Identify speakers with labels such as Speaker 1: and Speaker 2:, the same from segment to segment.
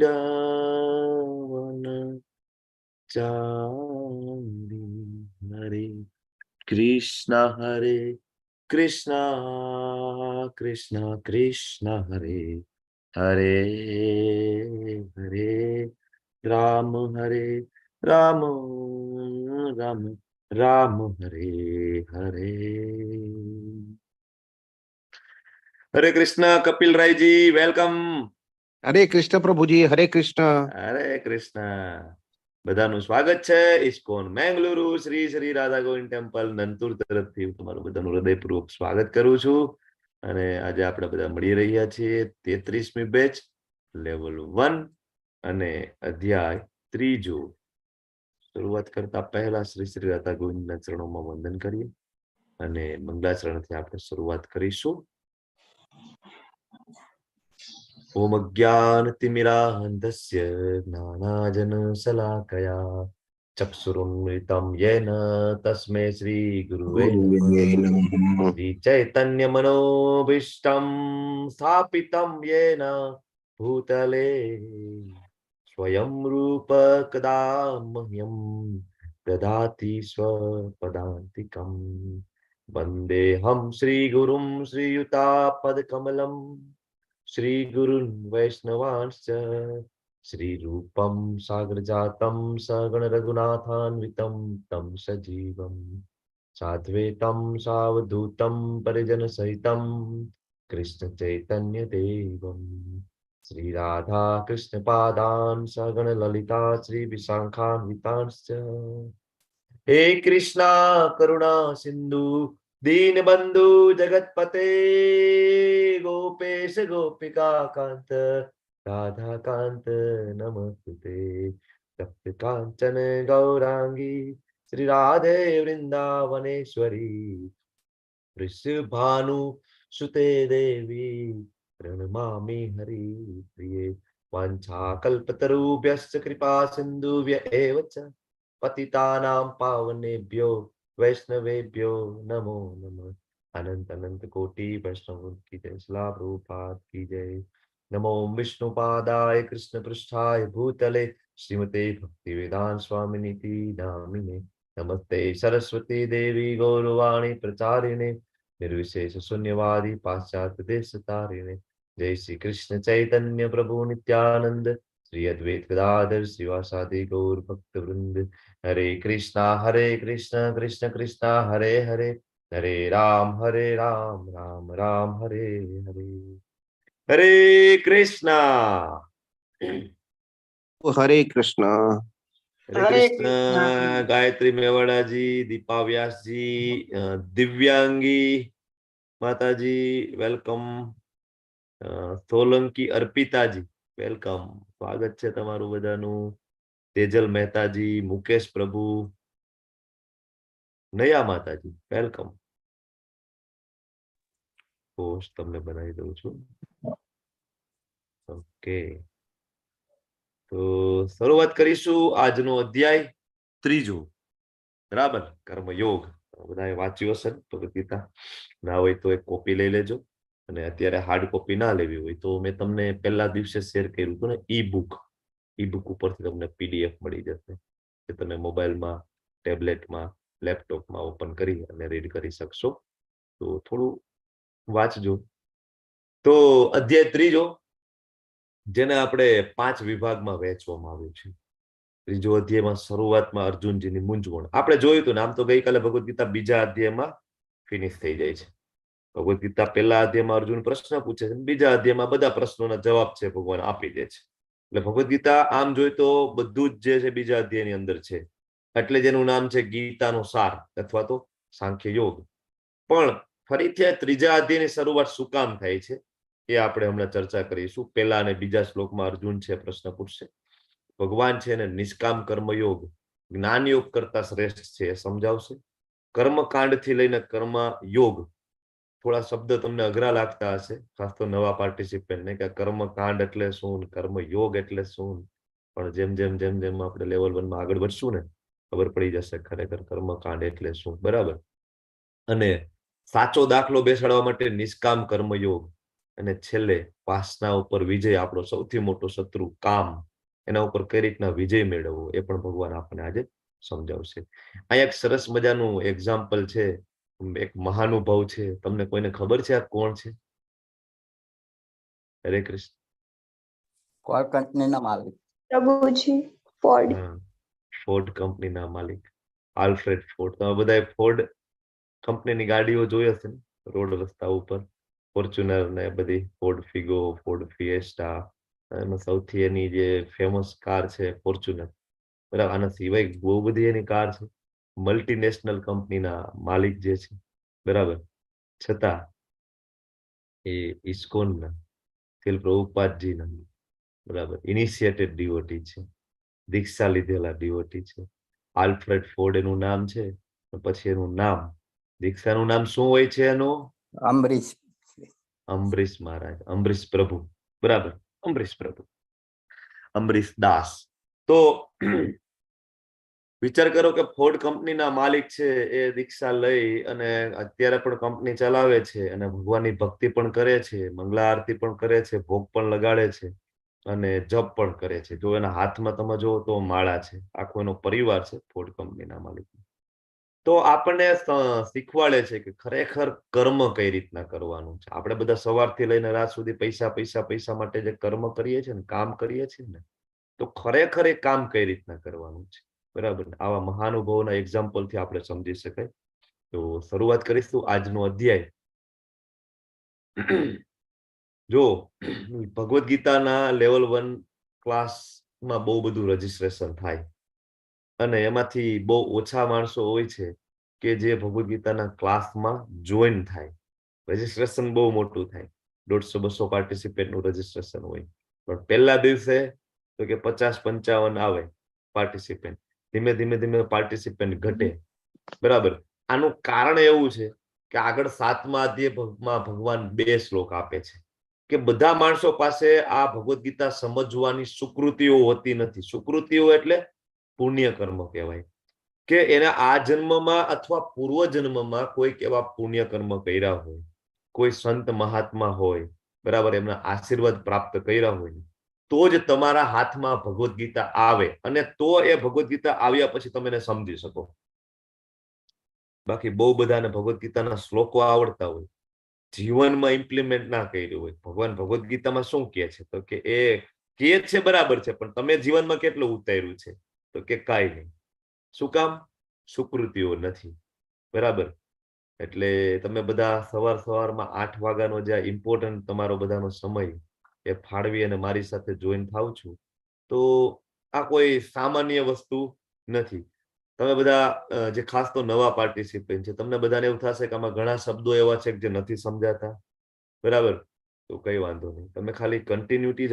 Speaker 1: રાવણ ચારી. હરે કૃષ્ણ કૃષ્ણ કૃષ્ણ હરે હરે હરે રામ રામ રામ રામ હરે હરે. હરે Krishna કપિલરાયજી, welcome.
Speaker 2: હરે કૃષ્ણ પ્રભુજી, હરે કૃષ્ણ.
Speaker 1: હરે કૃષ્ણ. બધાનું સ્વાગત છે ઇસ્કોન મેંગલુરુ શ્રી શ્રી રાધા ગોવિંદ ટેમ્પલ નંતુર તરફથી તમારું બધાનું હૃદયપૂર્વક સ્વાગત કરું છું. અને આજે આપણે બધા મળી રહ્યા છીએ 33મી બેચ, લેવલ 1 અને અધ્યાય 3. શરૂઆત કરતા પહેલા શ્રી શ્રી રાધા ગોવિંદના ચરણોમાં વંદન કરીએ અને મંગલાચરણથી આપણે શરૂઆત કરીશું. ઓમ અજ્ઞાનતિમિરાન્ધસ્ય જ્ઞાનાજનશલાકયા ચક્ષુરુન્મિલિतं येन તસ્मै શ્રી ગુરુવે નમઃ. શ્રી ચૈતન્યમનોભીષ્ટં સ્થાપિतं येन ભૂતલે સ્વયં રૂપ કદા મહ્યં દદાતિ સ્વપદાન્તિકં. વંદેહં શ્રીગુરું શ્રીયુતાપદકમલં શ્રી ગુરુન વૈષ્ણવાંશ્ચ શ્રી રૂપમ સાગર જાતમ સગણ રઘુનાથાન્વિતમ તમ સજીવમ સાદ્વૈતમ સાવધૂતમ પરિજન સહિતમ કૃષ્ણ ચૈતન્ય દેવમ શ્રી રાધા કૃષ્ણ પાદાન સગણ લલિતા શ્રી વિશાખાન્વિતાંશ્ચ. હે કૃષ્ણ કરુણા સિંધુ दीनबंधु जगतपते गोपेश गोपिका कांत राधा कांत नमस्ते. तप्त कांचन गौरांगी श्री राधे वृंदावनेश्वरी वृषभानु सुते देवी प्रणमामि हरि प्रिये. वाञ्छाकल्पतरुभ्यश्च कृपा सिन्धुभ्य एव च पतितानां पावनेभ्यो वैष्णवेभ्यो नमो नमः. अनंत अनंत कोटि वैष्णव की जय. श्रील प्रभुपाद की जय. नमो विष्णुपादाय कृष्ण पृष्ठाय भूतले श्रीमते भक्तिवेदांत स्वामिनिति नामिने. नमस्ते सरस्वती देवी गौरवाणी प्रचारिणे निर्विशेष शून्यवादी पाश्चात्य देश तारिणे. जय श्री कृष्ण चैतन्य प्रभु नित्यानंद श्री अद्वैत गदाधर श्रीवासादि गौर भक्त वृंद. हरे कृष्णा कृष्ण कृष्णा हरे हरे हरे राम राम राम हरे हरे. हरे कृष्णा.
Speaker 2: હરે કૃષ્ણ.
Speaker 1: हरे कृष्ण. गायत्री मेवाड़ा जी, दीपा व्यास जी, दिव्यांगी माता जी वेलकम. सोलंकी अर्पिता जी वेलकम. स्वागत છે તમારું બધાનું. तेजल मेहता जी, मुकेश प्रभु, नया माता जी वेलकम. पोस्ट તમને બનાવી દઉં છું. ઓકે, તો શરૂઆત કરીશું આજનો અધ્યાય 3. બરાબર, કર્મયોગ. બધાએ વાંચ્યું હશે ભગવદ્ગીતા. ના હોય તો એક કોપી લઈ લેજો. અને અત્યારે હાર્ડ કોપી ના લેવી હોય તો મેં તમને પહેલા દિવસે શેર કર્યું હતું ને ઈ બુક ઉપરથી તમને પીડીએફ મળી જશે, કે તમે મોબાઈલમાં, ટેબ્લેટમાં, લેપટોપમાં ઓપન કરી અને રીડ કરી શકશો. તો થોડું વાંચજો. તો અધ્યાય 3, જેને આપણે 5 વિભાગમાં વહેંચવામાં આવ્યું છે. ત્રીજો અધ્યાયમાં શરૂઆતમાં અર્જુનજીની મૂંઝવણ આપણે જોયું હતું ને. આમ તો ગઈકાલે ભગવદ્ ગીતા બીજા અધ્યાયમાં ફિનિશ થઈ જાય છે. ભગવદ્ ગીતા પહેલા અધ્યાયમાં અર્જુન પ્રશ્ન પૂછે છે, બીજા અધ્યાયમાં બધા પ્રશ્નોના જવાબ છે ભગવાન આપી દે છે. એટલે ભગવદ્ ગીતા આમ જોઈએ તો બધું જ જે છે બીજા અધ્યાયની અંદર છે. એટલે જેનું નામ છે ગીતાનો સાર અથવા તો સાંખ્ય યોગ. પણ ફરીથી ત્રીજા અધ્યાયની શરૂઆત શું કામ થાય છે એ આપણે હમણાં ચર્ચા કરીશું. પહેલા અને બીજા શ્લોકમાં અર્જુન છે પ્રશ્ન પૂછશે. ભગવાન છે એને નિષ્કામ કર્મયોગ, જ્ઞાન યોગ કરતા શ્રેષ્ઠ છે એ સમજાવશે. કર્મકાંડથી લઈને કર્મ યોગ, થોડા શબ્દ તમને અઘરા લાગતા હશે, ખાસ તો નવા પાર્ટિસિપન્ટને, કે કર્મકાંડ એટલે શું, કર્મયોગ એટલે શું. પણ જેમ જેમ જેમ જેમ આપણે લેવલ 1 માં આગળ વધશું ને ખબર પડી જશે ખરેખર કર્મકાંડ એટલે શું. બરાબર. અને સાચો દાખલો બેસાડવા માટે નિષ્કામ કર્મયોગ, અને છેલ્લે વાસના ઉપર વિજય, આપણો સૌથી મોટો શત્રુ કામ, એના ઉપર કઈ રીતના વિજય મેળવવો એ પણ ભગવાન આપણને આજે સમજાવશે. આ એક સરસ મજાનું એક્ઝામ્પલ છે, એક મહાનુભાવ છે. તમને કોઈને ખબર છે આ કોણ છે? હરે કૃષ્ણ.
Speaker 3: કોલ કંપનીના માલિક
Speaker 4: પ્રભુજી ફોર્ડ.
Speaker 1: હા, ફોર્ડ કંપનીના માલિક આલ્ફ્રેડ ફોર્ડ. તમે બધાએ ફોર્ડ કંપનીની ગાડીઓ જોઈ હશે ને, રોડ રસ્તા ઉપર, ફોર્ચ્યુનર ને બધી, ફોર્ડ ફિગો, ફોર્ડ ફિએસ્ટા. એમાં સૌથી એની જે ફેમસ કાર છે ફોર્ચ્યુનર, બરાબર. આના સિવાય બહુ બધી એની કાર છે. મલ્ટીનેશનલ કંપનીના માલિક જે છે, બરાબર, છતાં એ ઇસ્કોનના તેલ પ્રભુપાદજીના, બરાબર, ઇનિશિયેટેડ ડિવોટી છે, દીક્ષા લીધેલા ડિવોટી છે. આલ્ફ્રેડ ફોર્ડ એનું નામ છે. પછી એનું નામ, દીક્ષાનું નામ શું હોય છે એનું?
Speaker 3: અમરીશ
Speaker 1: અંબરીશ મહારાજ, અંબરીશ પ્રભુ, બરાબર, અંબરીશ પ્રભુ, અંબરીશ દાસ. તો વિચાર કરો કે ફોર્ડ કંપનીના માલિક છે, એ દીક્ષા લઈ અને અત્યારે પણ કંપની ચલાવે છે, અને ભગવાનની ભક્તિ પણ કરે છે, મંગલા આરતી પણ કરે છે, ભોગ પણ લગાડે છે, અને જપ પણ કરે છે. જો એના હાથમાં તમે જુઓ તો માળા છે. આખો એનો પરિવાર છે ફોર્ડ કંપનીના માલિક. તો આપણને શીખવાડે છે કે ખરેખર કર્મ કઈ રીતના કરવાનું છે. આપણે બધા સવારથી લઈને રાત સુધી પૈસા પૈસા પૈસા માટે જે કર્મ કરીએ છીએ ને, કામ કરીએ છીએ ને, તો ખરેખર એ કામ કઈ રીતના કરવાનું છે, બરાબર. આવા મહાનુભાવોના એક્ઝામ્પલથી આપણે સમજી શકાય. તો શરૂઆત કરીશું આજનો અધ્યાય. જો ભગવદ્ ગીતાના લેવલ 1 ક્લાસમાં બહુ બધું રજીસ્ટ્રેશન થાય, અને એમાંથી બહુ ઓછા માણસો હોય છે કે જે ભગવદ્ ગીતાના ક્લાસમાં જોઈન થાય. રજીસ્ટ્રેશન બહુ મોટું થાય, 150-200 પાર્ટિસિપેન્ટનું રજીસ્ટ્રેશન હોય. પણ પહેલા દિવસે તો કે 50-55 આવે પાર્ટિસિપેન્ટ. ધીમે ધીમે ધીમે પાર્ટિસિપેન્ટ ઘટે, બરાબર. આનું કારણ એવું છે કે આગળ 7મા અધ્યાયમાં ભગવાન 2 શ્લોક આપે છે કે બધા માણસો પાસે આ ભગવદ્ ગીતા સમજવાની સુકૃતિઓ હોતી નથી. સુકૃતિઓ એટલે પુણ્ય કર્મ કહેવાય, કે એના આ જન્મમાં અથવા પૂર્વ જન્મમાં કોઈક એવા પુણ્ય કર્મ કર્યા હોય, કોઈ સંત મહાત્મા હોય, બરાબર, એમના આશીર્વાદ પ્રાપ્ત કર્યા હોય, તો જ તમારા હાથમાં ભગવદ્ ગીતા આવે, અને તો એ ભગવદ્ ગીતા આવ્યા પછી તમે એને સમજી શકો. બાકી બહુ બધાને ભગવદ્ ગીતાના શ્લોકો આવડતા હોય, જીવનમાં ઇમ્પ્લિમેન્ટ ના કર્યું હોય. ભગવાન ભગવદ્ ગીતામાં શું કહે છે? તો કે એ કહે છે બરાબર છે, પણ તમે જીવનમાં કેટલું ઉતાર્યું છે? તો કે કાંઈ નહીં. શું કામ? સુકૃતિઓ નથી, બરાબર. એટલે તમે બધા સવારમાં 8 વાગ્યાનો જે ઇમ્પોર્ટન્ટ તમારો બધાનો સમય એ ફાળવી અને મારી સાથે જોઈન થાવ છું, તો આ કોઈ સામાન્ય વસ્તુ નથી. તમે બધા જે ખાસ તો નવા પાર્ટિસિપન્ટ છે, તમને બધાને એવું થશે કે આમાં ઘણા શબ્દો એવા છે જે નથી સમજાતા, બરાબર. તો કઈ વાંધો નહીં, તમે ખાલી કન્ટિન્યુટી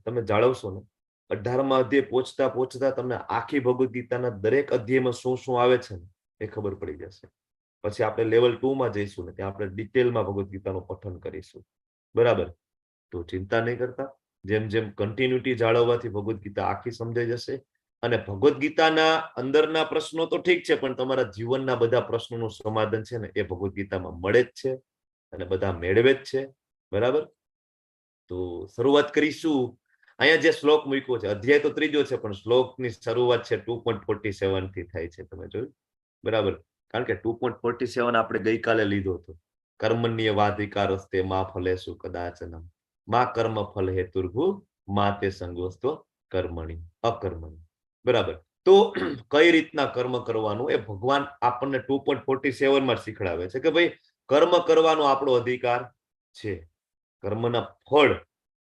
Speaker 1: તમે જાળવશો ને, 18મા અધ્યાય પહોંચતા પહોંચતા તમને આખી ભગવદ્ ગીતાના દરેક અધ્યાયમાં શું શું આવે છે ને એ ખબર પડી જશે. પછી આપણે લેવલ 2માં જઈશું ને, ત્યાં આપણે ડિટેલમાં ભગવદ્ ગીતાનું પઠન કરીશું, બરાબર. તો ચિંતા નહીં કરતા, જેમ જેમ કન્ટિન્યુટી જાળવવાથી ભગવદ્ ગીતા આખી સમજાઈ જશે. અને ભગવદ્ ગીતાના અંદરના પ્રશ્નો તો ઠીક છે, પણ તમારા જીવનના બધા પ્રશ્નોનું સમાધાન છે ને એ ભગવદ્ ગીતામાં મળે જ છે, અને બધા મેળવે જ છે, બરાબર. તો શરૂઆત કરીશું. અહીંયા જે શ્લોક મૂક્યો છે, અધ્યાય તો 3જો છે, પણ શ્લોકની શરૂઆત છે 2.47 થી થાય છે. તમે જોયું, બરાબર. કારણ કે 2.47 આપણે ગઈકાલે લીધો હતો. કર્મણ્ય વાધિકારસ્તે મા ફલેષુ કદાચનમ મા કર્મ ફલ હેતુર્ભુ મા તે સંગોસ્ત્વ કર્મણી અકર્મણી, બરાબર. તો કઈ રીતના કર્મ કરવાનું એ ભગવાન આપણને 2.47માં શીખડાવે છે કે ભાઈ કર્મ કરવાનો આપણો અધિકાર છે. કર્મના ફળ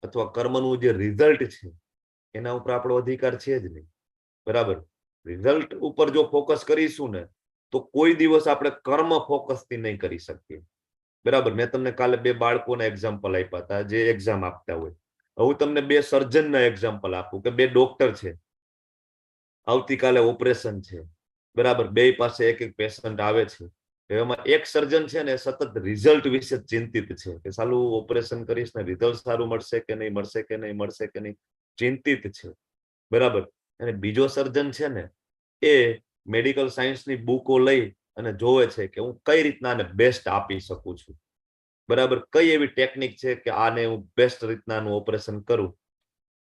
Speaker 1: અથવા કર્મનું જે રિઝલ્ટ છે એના ઉપર આપણો અધિકાર છે જ નહીં, બરાબર. રિઝલ્ટ ઉપર જો ફોકસ કરીશું ને તો કોઈ દિવસ આપણે કર્મ ફોકસથી નહીં કરી શકીએ, બરાબર. મેં તમને કાલે 2 બાળકોના એક્ઝામ્પલ આપ્યા હતા જે એક્ઝામ આપતા હોય. હું તમને 2 સર્જનના એક્ઝામ્પલ આપું કે 2 ડોક્ટર છે, આવતીકાલે ઓપરેશન છે, બરાબર. 2 પાસે એક એક પેશન્ટ આવે છે. એમાં એક સર્જન છે ને સતત રિઝલ્ટ વિશે ચિંતિત છે કે સાલું ઓપરેશન કરીશ ને રિઝલ્ટ સારું મળશે કે નહીં, મળશે કે નહીં, મળશે કે નહીં, ચિંતિત છે, બરાબર. અને બીજો સર્જન છે ને એ મેડિકલ સાયન્સની બુકો લઈ અને જોવે છે કે હું કઈ રીતના આને બેસ્ટ આપી શકું છું, બરાબર, કઈ એવી ટેકનિક છે કે આને હું બેસ્ટ રીતના આનું ઓપરેશન કરું,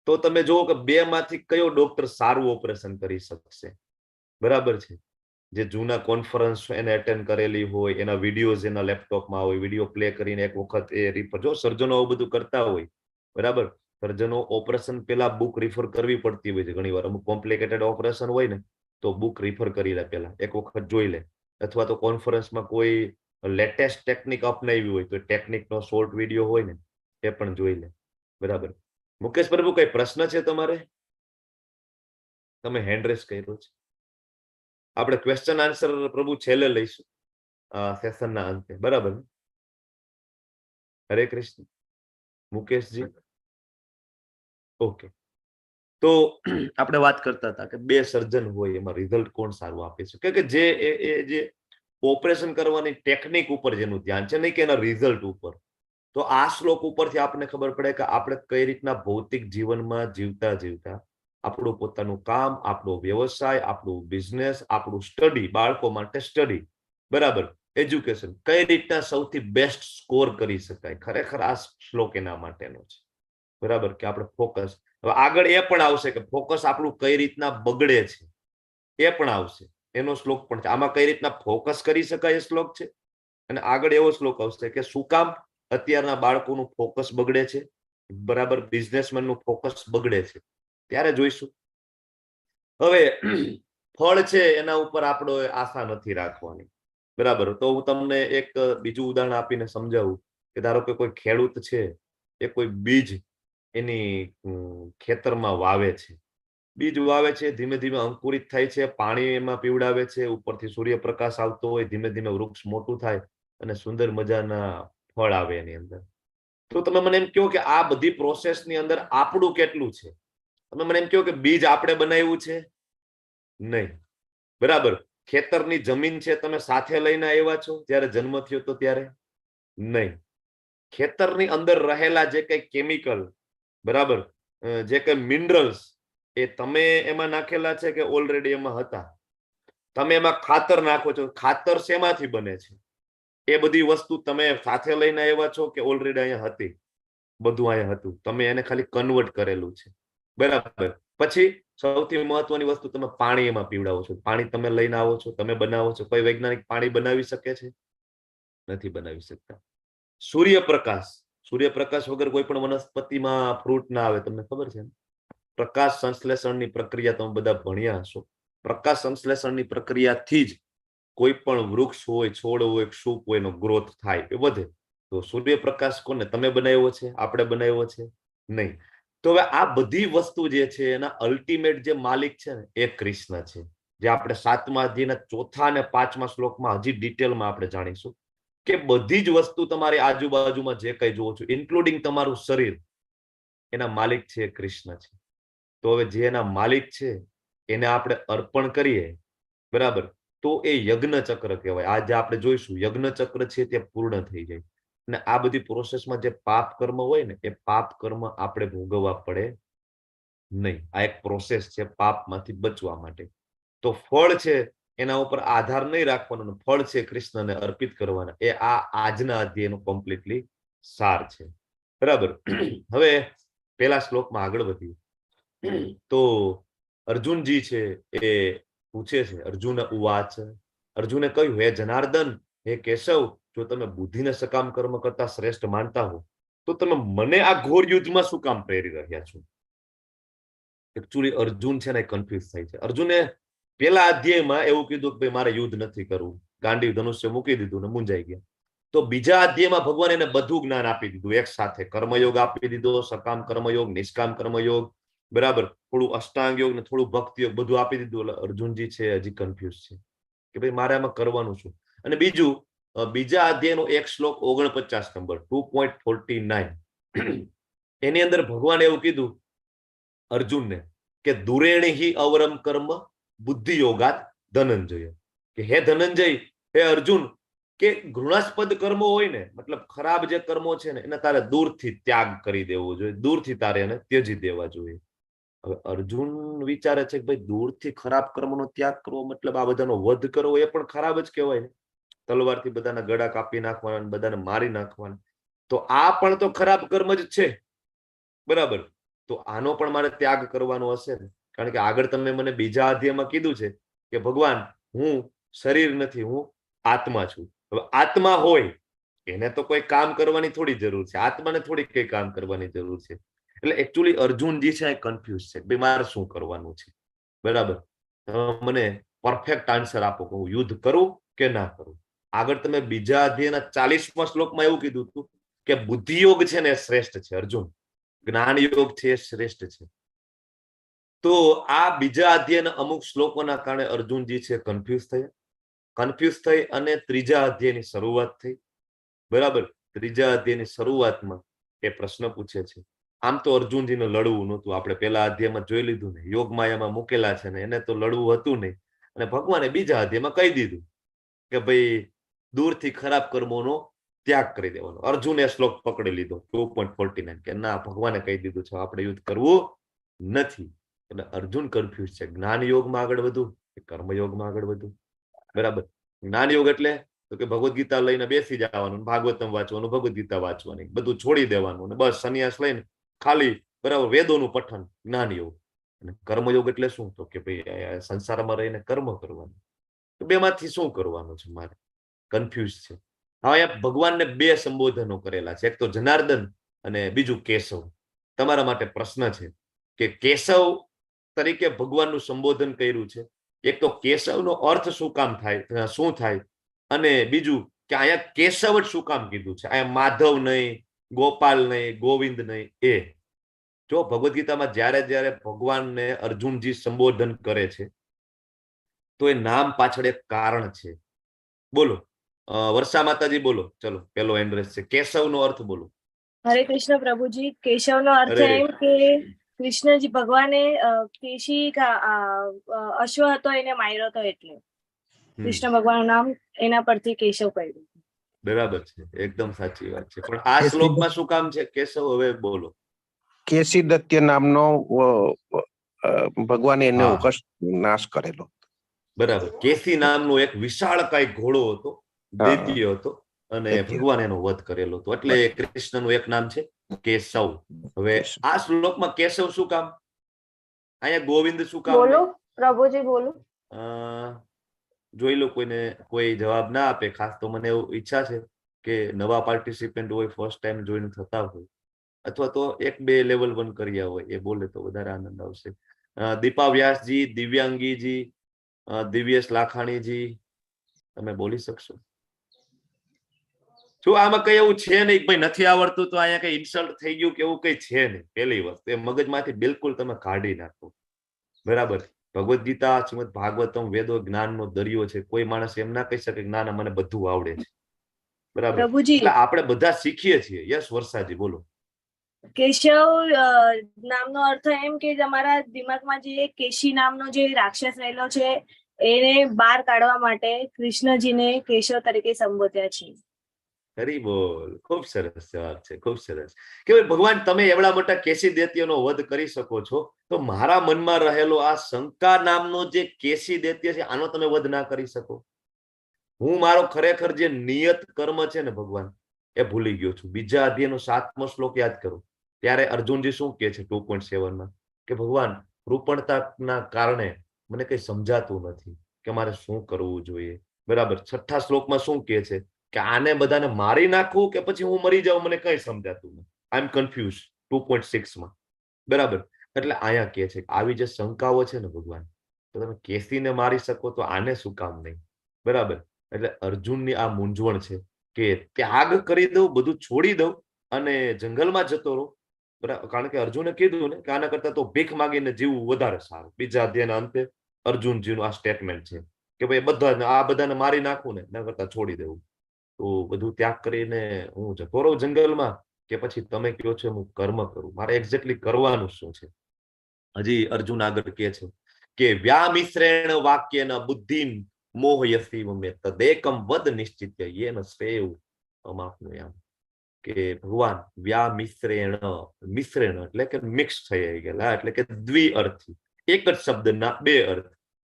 Speaker 1: તો તમે જુઓ કે બે માંથી કયો ડોક્ટર સારું ઓપરેશન કરી શકશે. બરાબર છે, જે જૂના કોન્ફરન્સ એને એટેન્ડ કરેલી હોય, એના વિડીયોઝ એના લેપટોપમાં હોય, વિડીયો પ્લે કરીને એક વખત એ રિફર, જો સર્જનો આવું બધું કરતા હોય, બરાબર, સર્જનો ઓપરેશન પેલા બુક રિફર કરવી પડતી હોય છે ઘણી વાર. અમુક કોમ્પ્લિકેટેડ ઓપરેશન હોય ને તો બુક રિફર કરી લે, પેલા એક વખત જોઈ લે, અથવા તો કોન્ફરન્સમાં કોઈ લેટેસ્ટ ટેકનિક અપનાવી હોય તો ટેકનિકનો શોર્ટ વિડીયો હોય ને એ પણ જોઈ લે. બરાબર. મુકેશ પ્રભુ, કઈ પ્રશ્ન છે તમારે? તમે હેન્ડ રેસ કર્યો છે. આપણે ક્વેશ્ચન આન્સર પ્રભુ છેલ્લે લઈશું સેશનના અંતે. બરાબર. હરે કૃષ્ણ. મુકેશજી, ઓકે. તો આપણે વાત કરતા હતા કે બે સર્જન હોય એમાં રિઝલ્ટ કોણ સારું આપે છે, કે જે ઓપરેશન કરવાની ટેકનિક ઉપર જેનું ધ્યાન છે, નહીં કે એના રિઝલ્ટ ઉપર. તો આ શ્લોક ઉપરથી આપણને ખબર પડે કે આપણે કઈ રીતના ભૌતિક જીવનમાં જીવતા જીવતા આપણું પોતાનું કામ, આપણો વ્યવસાય, આપણું બિઝનેસ, આપણું સ્ટડી, બાળકો માટે સ્ટડી, બરાબર, એજ્યુકેશન, કઈ રીતના સૌથી બેસ્ટ સ્કોર કરી શકાય. ખરેખર આ શ્લોક એના માટેનો છે. બરાબર, કે આપણે ફોકસ, હવે આગળ એ પણ આવશે કે ફોકસ આપણું કઈ રીતના બગડે છે, એ પણ આવશે, એનો શ્લોક પણ છે. આમાં કઈ રીતના ફોકસ કરી શકાય એ શ્લોક છે, અને આગળ એવો શ્લોક આવશે કે શું કામ અત્યારના બાળકોનું ફોકસ બગડે છે, બરાબર, બિઝનેસમેનનું ફોકસ બગડે છે, ત્યારે જોઈશું. હવે ફળ છે એના ઉપર આપણો આશા નથી રાખવાની. બરાબર, તો હું તમને એક બીજું ઉદાહરણ આપીને સમજાવું કે ધારો કે કોઈ ખેડૂત છે, એ કોઈ બીજ એની ખેતરમાં વાવે છે, બીજ વાવે છે, ધીમે ધીમે અંકુરિત થાય છે, પાણી એમાં પીવડાવે છે, ઉપરથી સૂર્યપ્રકાશ આવતો હોય, ધીમે ધીમે વૃક્ષ મોટું થાય અને સુંદર મજાના ફળ આવે એની અંદર. તો તમે મને એમ કહો કે આ બધી પ્રોસેસની અંદર આપણું કેટલું છે? તમે મને એમ કહો કે બીજ આપણે બનાવ્યું છે? નહીં. બરાબર, ખેતરની જમીન છે તમે સાથે લઈને આવ્યા છો જ્યારે જન્મ થયો તો ત્યારે? નહીં. ખેતરની અંદર રહેલા જે કઈ કેમિકલ, બરાબર, જે કઈ મિનરલ્સ, એ તમે એમાં નાખેલા છે કે ઓલરેડી એમાં હતા? તમે એમાં ખાતર નાખો છો, ખાતર શેમાંથી બને છે? એ બધી વસ્તુ તમે સાથે લઈને આવ્યા છો કે ઓલરેડી અહીંયા હતી? બધું અહીંયા હતું, તમે એને ખાલી કન્વર્ટ કરેલું છે. બરાબર. પછી સૌથી મહત્વની વસ્તુ, તમે પાણી એમાં પીવડાવો છો. પાણી તમે લઈને આવો છો, તમે બનાવો છો. કોઈ વૈજ્ઞાનિક પાણી બનાવી શકે છે? નથી બનાવી શકતા. સૂર્યપ્રકાશ, સૂર્યપ્રકાશ વગર કોઈ પણ વનસ્પતિમાં ફ્રૂટ ના આવે, તમને ખબર છે? પ્રકાશ સંશ્લેષણની પ્રક્રિયા તમે બધા ભણ્યા હશો. પ્રકાશ સંશ્લેષણની પ્રક્રિયાથી જ કોઈ પણ વૃક્ષ હોય, છોડ હોય, ક્ષુપ હોય, એનો ગ્રોથ થાય, એ વધે. તો સૂર્યપ્રકાશ કોને? તમે બનાવ્યો છે? આપણે બનાવ્યો છે? નહીં. તો હવે આ બધી વસ્તુ જે છે એના અલ્ટિમેટ જે માલિક છે ને એ કૃષ્ણ છે, જે આપણે 7મા અધ્યાયના 4થા અને 5મા શ્લોકમાં હજી ડિટેલમાં આપણે જાણીશું કે બધી જ વસ્તુ તમારી આજુબાજુમાં જે કઈ જોવો છો, ઇન્ક્લુડિંગ તમારું શરીર, એના માલિક છે કૃષ્ણ છે. તો હવે જે એના માલિક છે એને આપણે અર્પણ કરીએ, બરાબર, તો એ યજ્ઞ ચક્ર કહેવાય. આજે આપણે જોઈશું યજ્ઞ ચક્ર છે તે પૂર્ણ થઈ જાય. અને આ બધી પ્રોસેસમાં જે પાપ કર્મ હોય ને એ પાપ કર્મ આપણે ભોગવવા પડે નહીં. આ એક પ્રોસેસ છે પાપમાંથી બચવા માટે. તો ફળ છે એના ઉપર આધાર નહીં રાખવાનો, ફળ છે કૃષ્ણને અર્પિત કરવાના. એ આ આજના અધ્યાયનો કમ્પ્લીટલી સાર છે. બરાબર. હવે પેલા શ્લોકમાં આગળ વધીએ. તો અર્જુનજી છે એ પૂછે છે, અર્જુન ઉવાચ, અર્જુને કહ્યું, હે જનાર્દન, હે કેશવ, જો તમે બુદ્ધિને સકામ કર્મ કરતા શ્રેષ્ઠ માનતા હો તો તમે મને આ ઘોર યુદ્ધમાં શું કામ પ્રેરી રહ્યા છો? એકચ્યુઅલી અર્જુન છે ને કન્ફ્યુઝ થાય છે. અર્જુને પેલા અધ્યાયમાં એવું કીધું કે ભાઈ મારે યુદ્ધ નથી કરવું, ગાંડી ધનુષ્ય મૂકી દીધું ને મુંજાઈ ગયા. તો બીજા અધ્યાયમાં ભગવાન એને બધું જ્ઞાન આપી દીધું એક સાથે. કર્મયોગ આપી દીધો, સકામ કર્મયોગ, નિષ્કામ કર્મયોગ, બરાબર, થોડું અષ્ટાંગ યોગ ને થોડું ભક્તિ યોગ, બધું આપી દીધું. એટલે અર્જુનજી છે હજી કન્ફ્યુઝ છે કે ભાઈ મારે આમાં કરવાનું શું. અને બીજું, બીજા અધ્યાયનો એક શ્લોક 49 નંબર 2.49, એની અંદર ભગવાન એવું કીધું અર્જુનને કે દુરેણિ અવરમ કર્મ બુદ્ધિ યોગાત ધનંજય, કે હે ધનંજય, હે અર્જુન, કે ઘૃણાસ્પદ કર્મો હોય ને, મતલબ ખરાબ જે કર્મો છે ને એને તારે દૂરથી ત્યાગ કરી દેવો જોઈએ, દૂરથી તારે એને ત્યજી દેવા જોઈએ. હવે અર્જુન વિચારે છે કે ભાઈ દૂરથી ખરાબ કર્મનો ત્યાગ કરવો મતલબ આ બધાનો વધ કરવો, એ પણ ખરાબ જ કહેવાય ને. તલવારથી બધાના ગળા કાપી નાખવાના, બધાને મારી નાખવાના, તો આ પણ તો ખરાબ કર્મ જ છે, બરાબર. તો આનો પણ મારે ત્યાગ કરવાનો હશે ને, કારણ કે આગળ તમે મને બીજા અધ્યાયમાં કીધું છે કે ભગવાન હું શરીર નથી, હું આત્મા છું. હવે આત્મા હોય એને તો કોઈ કામ કરવાની થોડી જરૂર છે, આત્માને થોડી કઈ કામ કરવાની જરૂર છે. એટલે એકચ્યુઅલી અર્જુનજી છે કન્ફ્યુઝ છે, ભાઈ મારે શું કરવાનું છે, બરાબર. મને પરફેક્ટ આન્સર આપો કે હું યુદ્ધ કરું કે ના કરું. આગળ તમે બીજા અધ્યાયના 40મા શ્લોકમાં એવું કીધું હતું કે બુદ્ધિયોગ છે ને શ્રેષ્ઠ છે, અર્જુન જ્ઞાન યોગ છે એ શ્રેષ્ઠ છે. તો આ બીજા અધ્યાયના અમુક શ્લોકોના કારણે અર્જુનજી છે કન્ફ્યુઝ થઈ અને ત્રીજા અધ્યાયની શરૂઆત થઈ, બરાબર. ત્રીજા અધ્યાયની શરૂઆતમાં એ પ્રશ્ન પૂછે છે. આમ તો અર્જુનજીને લડવું નહોતું, આપણે પેલા અધ્યાયમાં જોઈ લીધું ને, યોગ માયામાં મૂકેલા છે ને, એને તો લડવું હતું નહીં. અને ભગવાને બીજા અધ્યાયમાં કહી દીધું કે ભાઈ દૂરથી ખરાબ કર્મોનો ત્યાગ કરી દેવાનો. અર્જુને શ્લોક પકડી લીધો 2.49 કે ના, ભગવાને કહી દીધું છે આપણે યુદ્ધ કરવું નથી. એટલે અર્જુન કન્ફ્યુઝ છે, જ્ઞાન યોગમાં આગળ વધવું કે કર્મયોગમાં આગળ વધવું, બરાબર. જ્ઞાન યોગ એટલે તો કે ભગવદ ગીતા લઈને બેસી જવાનું, ભાગવતમ વાંચવાનું, ભગવદ ગીતા વાંચવાની, બધું છોડી દેવાનું અને બસ સંન્યાસ લઈને ખાલી, બરાબર, વેદોનું પઠન, જ્ઞાન યોગ. અને કર્મયોગ એટલે શું? તો કે ભાઈ સંસારમાં રહીને કર્મ કરવાનું. તો બેમાંથી શું કરવાનું છે મારે? કન્ફ્યુઝ છે. હવે અહીંયા ભગવાનને બે સંબોધનો કરેલા છે, એક તો જનાર્દન અને બીજું કેશવ. તમારા માટે પ્રશ્ન છે કે કેશવ તરીકે ભગવાનનું સંબોધન કર્યું છે, એક તો કેશવનો અર્થ શું કામ થાય, શું થાય, અને બીજું કે અહીંયા કેશવ જ શું કામ કીધું છે, અહીંયા માધવ નહીં, ગોપાલ નહીં, ગોવિંદ નહીં. એ જો ભગવદ ગીતામાં જ્યારે જ્યારે ભગવાનને અર્જુનજી સંબોધન કરે છે તો એ નામ પાછળ એક કારણ છે. બોલો વર્ષા માતાજી, બોલો. ચલો, પેલો એન્ડ્રેસ છે, કેશવનો અર્થ બોલો.
Speaker 5: હરે કૃષ્ણ પ્રભુજી. કેશવનો અર્થ એમ કે કૃષ્ણજી ભગવાને કેશી અશ્વ હતો એને માર્યો હતો, એટલે કૃષ્ણ ભગવાનનું નામ એના પરથી કેશવ પડ્યું.
Speaker 1: બરાબર છે, એકદમ સાચી વાત છે. પણ આ શ્લોકમાં શું કામ છે કેશવ? હવે બોલો.
Speaker 2: કેસી દત્ય નામનો ભગવાને એનો નાશ કરેલો.
Speaker 1: બરાબર. કેસી નામનો એક વિશાળકાય ઘોડો હતો, દૈત્ય હતો, અને ભગવાન એનો વધ કરેલો હતો, એટલે કૃષ્ણનું એક નામ છે કેશવ. હવે આ શ્લોકમાં કેશવ શું કામ, અહીંયા ગોવિંદ શું કામ?
Speaker 4: બોલો પ્રભુજી, બોલો.
Speaker 1: જોઈ લો, કોઈને કોઈ જવાબ ના આપે. ખાસ તો મને એવું ઈચ્છા છે કે નવા પાર્ટિસિપન્ટ હોય, ફર્સ્ટ ટાઈમ જોઈન થતા હોય, અથવા તો 1-2 લેવલ 1 કર્યા હોય, એ બોલે તો વધારે આનંદ આવશે. દીપા વ્યાસજી, દિવ્યાંગીજી, દિવ્યેશ લાખાણીજી, તમે બોલી શકશો? જો આમાં કઈ એવું છે નહીં ભાઈ નથી આવડતું તો અહીંયા કઈ ઇન્સલ્ટ થઈ ગયું કે એવું કઈ છે નહીં. પહેલી વસ્તુ એ મગજમાંથી બિલકુલ તમે કાઢી નાખો, બરાબર. ભગવદ ગીતા, શ્રીમદ ભાગવતમ, વેદો જ્ઞાનનો દરિયો છે. કોઈ માણસ એમ ના કહી શકે કે ના ના મને બધું આવડે છે, બરાબર. એટલે આપણે બધા શીખીએ છીએ. યસ વર્ષાજી, બોલો.
Speaker 5: કેશવ નામનો અર્થ એમ કે તમારા દિમાગમાં જે કેશી નામનો જે રાક્ષસ રહેલો છે એને બહાર કાઢવા માટે કૃષ્ણજીને કેશવ તરીકે સંબોધ્યા છે.
Speaker 1: હરી બોલ, ખૂબ સરસ જવાબ છે, ખૂબ સરસ. કે ભાઈ ભગવાન તમે એવડા મોટા કેસી દૈત્યનો વધ કરી શકો છો, તો મારા મનમાં રહેલો આ શંકા નામનો જે કેસી દૈત્ય છે આનો તમે વધ ના કરી શકો? હું મારો ખરેખર જે નિયત કર્મ છે ને ભગવાન, એ ભૂલી ગયો છું. બીજા અધ્યાયનો 7મો શ્લોક યાદ કરો. ત્યારે અર્જુનજી શું કહે છે 2.7માં કે ભગવાન કૃપણતાના કારણે મને કઈ સમજાતું નથી કે મારે શું કરવું જોઈએ, બરાબર. 6થા શ્લોકમાં શું કહે છે કે આને બધાને મારી નાખવું કે પછી હું મરી જાઉં, મને કઈ સમજાતું નથી, આઈ એમ કન્ફ્યુઝ 2.6માં, બરાબર. એટલે અહીંયા કહે છે આવી જે શંકાઓ છે ને ભગવાન, તો તમે કેસીને મારી શકો તો આને શું કામ નહીં, બરાબર. એટલે અર્જુનની આ મૂંઝવણ છે કે ત્યાગ કરી દઉં, બધું છોડી દઉં અને જંગલમાં જતો રહું, બરાબર. કારણ કે અર્જુને કીધું ને કે આના કરતા તો ભીખ માંગીને જીવવું વધારે સારું. બીજા અધ્યાયના અંતે અર્જુનજીનું આ સ્ટેટમેન્ટ છે કે ભાઈ આ બધાને મારી નાખવું ને એના કરતા છોડી દેવું. તો બધું ત્યાગ કરીને હું જતો રહું જંગલમાં, કે પછી તમે કહો છો હું કર્મ કરું? મારે એક્ઝેક્ટલી કરવાનું શું છે? હજી અર્જુન આગળ કહે છે કે વ્યામિશ્રેણ વાક્યેન બુદ્ધિન મોહયસી મે તદેકમ વદ નિશ્ચિત્ય યેન શ્રેય અમાપ્નુયામ. કે ભગવાન વ્યામિશ્રેણ, મિશ્રેણ એટલે કે મિક્સ થઈ ગયેલા, એટલે કે દ્વિઅર્થી, એક જ શબ્દના બે અર્થ.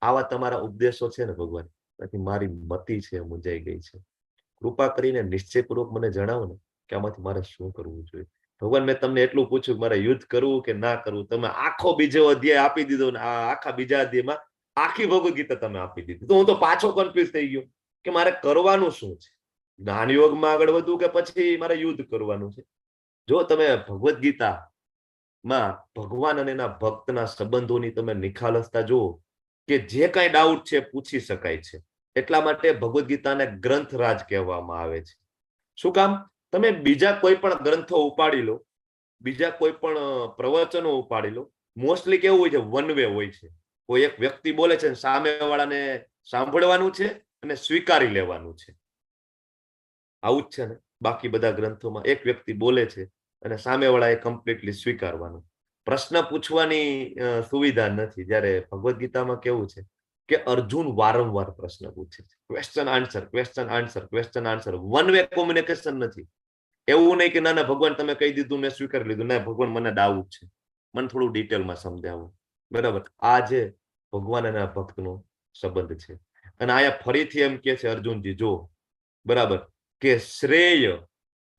Speaker 1: આવા તમારા ઉપદેશો છે ને ભગવાન, મારી મતિ છે મુંજાઈ ગઈ છે. કૃપા કરીને નિશ્ચયપૂર્વક મને જણાવો ને કે આમાંથી મારે શું કરવું જોઈએ. ભગવાન મેં તમને એટલું પૂછ્યું કે મારે યુદ્ધ કરવું કે ના કરવું, તમે આખો બીજો અધ્યાય આપી દીધો ને આ આખા બીજા અધ્યાયમાં આખી ભગવદ ગીતા તમે આપી દીધી. તો હું તો પાછો કન્ફ્યુઝ થઈ ગયો કે મારે કરવાનું શું છે, જ્ઞાન યોગમાં આગળ વધવું કે પછી મારે યુદ્ધ કરવાનું છે. જો તમે ભગવદ ગીતામાં ભગવાન અને એના ભક્તના સંબંધોની તમે નિખાલસતા જુઓ કે જે કાંઈ ડાઉટ છે પૂછી શકાય છે. એટલા માટે ભગવદ ગીતાને ગ્રંથરાજ કહેવામાં આવે છે. શું કામ? તમે બીજા કોઈ પણ ગ્રંથો ઉપાડી લો, બીજા કોઈ પણ પ્રવચનો ઉપાડી લો, મોસ્ટલી કેવું હોય છે, વન વે હોય છે. કોઈ એક વ્યક્તિ બોલે છે, સામેવાળાને સાંભળવાનું છે અને સ્વીકારી લેવાનું છે. આવું જ છે ને બાકી બધા ગ્રંથોમાં, એક વ્યક્તિ બોલે છે અને સામેવાળાએ કમ્પ્લીટલી સ્વીકારવાનું. પ્રશ્ન પૂછવાની સુવિધા નથી. જ્યારે ભગવદ ગીતામાં કેવું છે કે અર્જુન વારંવાર પ્રશ્ન પૂછે છે, question answer, question answer, question answer, one way communication નથી. એવું નહીં કે ના ના ભગવાન તમે કહી દીધું મેં સ્વીકારી લીધું, ના ભગવાન મને ડાઉટ છે, મને થોડું ડિટેલમાં સમજાવો. બરાબર, આ જે ભગવાન અને ભક્તનો સંબંધ છે. અને અહીંયા ફરીથી એમ કે છે અર્જુનજી, જો બરાબર કે શ્રેય,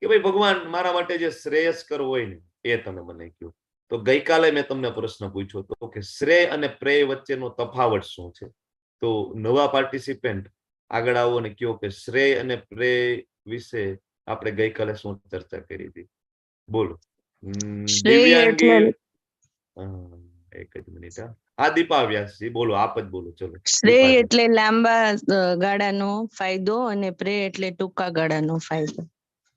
Speaker 1: કે ભાઈ ભગવાન મારા માટે જે શ્રેયસ્કર હોય ને એ તમે મને કહો. તો ગઈકાલે મેં તમને પ્રશ્ન પૂછ્યો હતો કે શ્રેય અને પ્રેય વચ્ચેનો તફાવત શું છે. તો નવા પાર્ટિસિપેન્ટ આગળ આવો ને કહો કે શ્રેય અને પ્રેય વિશે આપણે ગઈકાલે શું ચર્ચા કરી હતી, બોલો. દિવ્યાંગી, એક જ મિનિટ. હા દીપા વ્યાસજી બોલો, આપ જ બોલો. ચલો,
Speaker 6: શ્રેય એટલે લાંબા ગાળાનો ફાયદો અને પ્રેય એટલે ટૂંકા ગાળાનો ફાયદો.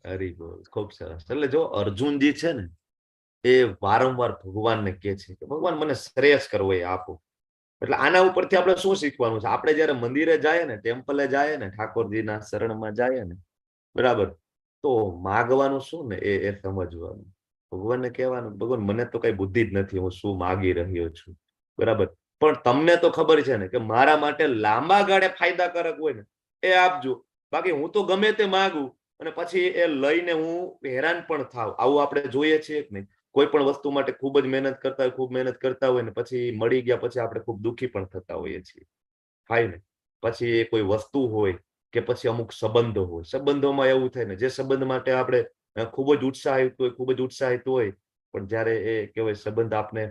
Speaker 1: હરી બોલ, ખૂબ સરસ. એટલે જો અર્જુનજી છે ને એ વારંવાર ભગવાનને કહે છે કે ભગવાન મને શ્રેયસ કરવો એ આપો. એટલે આના ઉપરથી આપણે શું શીખવાનું છે? આપણે જયારે મંદિરે જાય ને, ટેમ્પલે જાય ને, ઠાકોરજીના શરણમાં જાય ને, બરાબર, તો માગવાનું શું ને એ સમજવાનું. ભગવાનને કહેવાનું ભગવાન મને તો કઈ બુદ્ધિ જ નથી, હું શું માગી રહ્યો છું. બરાબર, પણ તમને તો ખબર છે ને કે મારા માટે લાંબા ગાળે ફાયદાકારક હોય ને એ આપજો. બાકી હું તો ગમે તે માગું અને પછી એ લઈને હું હેરાન પણ થાવ. આવું આપણે જોઈએ છીએ કે નહીં? કોઈ પણ વસ્તુ માટે ખૂબ જ મહેનત કરતા હોય ને પછી મળી ગયા પછી આપણે ખૂબ દુઃખી પણ થતા હોઈએ છીએ. થાય ને? પછી એ કોઈ વસ્તુ હોય કે પછી અમુક સંબંધો હોય, સંબંધોમાં એવું થાય ને જે સંબંધ માટે આપણે ખૂબ જ ઉત્સાહિત હોય, પણ જ્યારે એ કહેવાય સંબંધ આપને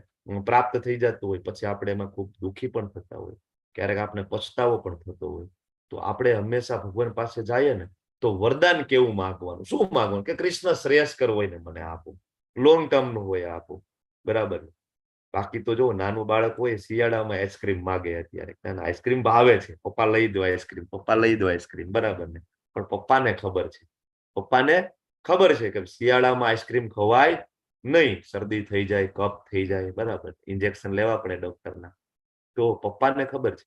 Speaker 1: પ્રાપ્ત થઈ જતો હોય પછી આપણે એમાં ખૂબ દુઃખી પણ થતા હોય, ક્યારેક આપણે પછતાવો પણ થતો હોય. તો આપણે હંમેશા ભગવાન પાસે જઈએ ને તો વરદાન કેવું માંગવાનું, શું માંગવાનું કે કૃષ્ણ શ્રેયસ્કર હોય ને મને આપો, લોંગ ટર્મ નું હોય આપો. બરાબર. બાકી તો જો નાનું બાળક હોય શિયાળામાં આઈસ્ક્રીમ માગે, અત્યારે આઈસ્ક્રીમ ભાવે છે, પપ્પા લઈ દો આઈસ્ક્રીમ, પપ્પા લઈ દો આઈસ્ક્રીમ, બરાબર ને? પણ પપ્પાને ખબર છે કે શિયાળામાં આઈસ્ક્રીમ ખવાય નહીં, શરદી થઈ જાય, કફ થઈ જાય, બરાબર, ઇન્જેક્શન લેવા પડે ડોક્ટરના. તો પપ્પાને ખબર છે,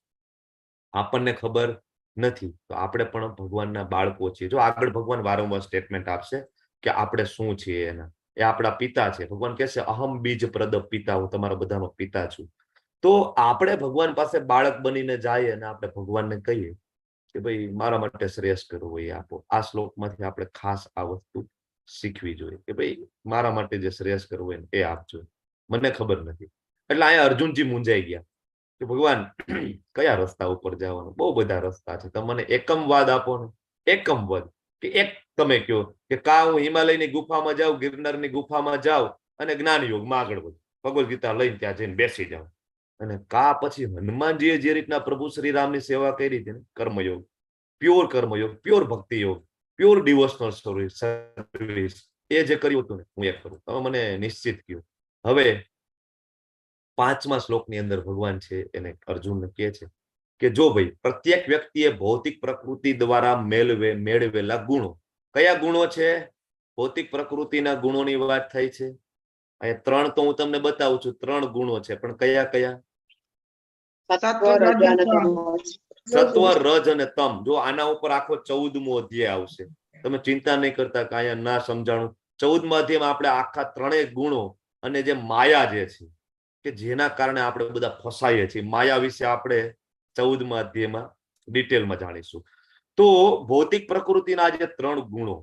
Speaker 1: આપણને ખબર નથી. તો આપણે પણ ભગવાનના બાળકો છીએ. જો આગળ ભગવાન વારંવાર સ્ટેટમેન્ટ આપશે કે આપણે શું છીએ એના, એ આપણા પિતા છે. ભગવાન કહેશે અહમ બીજ પ્રદ પિતા, હું તમારા બધાનો પિતા છું. તો આપણે ભગવાન પાસે બાળક બનીને જઈએ અને આપણે ભગવાનને કહીએ કે ભાઈ મારા માટે શ્રેયસ કરવું એ આપો. આ શ્લોકમાંથી આપણે ખાસ આ વસ્તુ શીખવી જોઈએ કે ભાઈ મારા માટે જે શ્રેયસ કરવું હોય એ આપજો, મને ખબર નથી. એટલે અહીંયા અર્જુનજી મૂંઝાઈ ગયા કે ભગવાન કયા રસ્તા ઉપર જવાનું? બહુ બધા રસ્તા છે, તમે મને એકમવાદ આપો ને. એકમવાદ કે એક તમે કહો કે કા હું હિમાલયની ગુફામાં જાઉં, ગિરનારની ગુફામાં જાઉં અને જ્ઞાન યોગમાં આગળ વધું, ભગવદ ગીતા લઈને ત્યાં જઈને બેસી જાઉં. અને કા પછી હનુમાનજીએ જે રીતના પ્રભુ શ્રી રામની સેવા કરી હતી ને, કર્મયોગ, પ્યોર ભક્તિ યોગ, પ્યોર ડિવોશનલ સર્વિસ, એ જે કર્યું હતું ને હું એ કરું. તમે મને નિશ્ચિત કહ્યું. હવે 5મા શ્લોકની અંદર ભગવાન છે એને અર્જુનને કહે છે કે જો ભાઈ પ્રત્યેક વ્યક્તિએ ભૌતિક પ્રકૃતિ દ્વારા મેળવેલા ગુણો, કયા ગુણો છે? ભૌતિક પ્રકૃતિના ગુણોની વાત થઈ છે. અહીંયા 3 તો હું તમને બતાવું છું, 3 ગુણો છે, પણ કયા કયા? સત્વ, રજ અને તમ. જો આના ઉપર આખો 14મો અધ્યાય આવશે. તમે ચિંતા નહીં કરતા કે અહીંયા ના સમજાણું. 14મા અધ્યાયમાં આપણે આખા 3 ગુણો અને જે માયા જે છે કે જેના કારણે આપણે બધા ફસાઈએ છીએ, માયા વિશે આપણે 14મા અધ્યાયમાં ડિટેલમાં જાણીશું. તો ભૌતિક પ્રકૃતિના જે 3 ગુણો,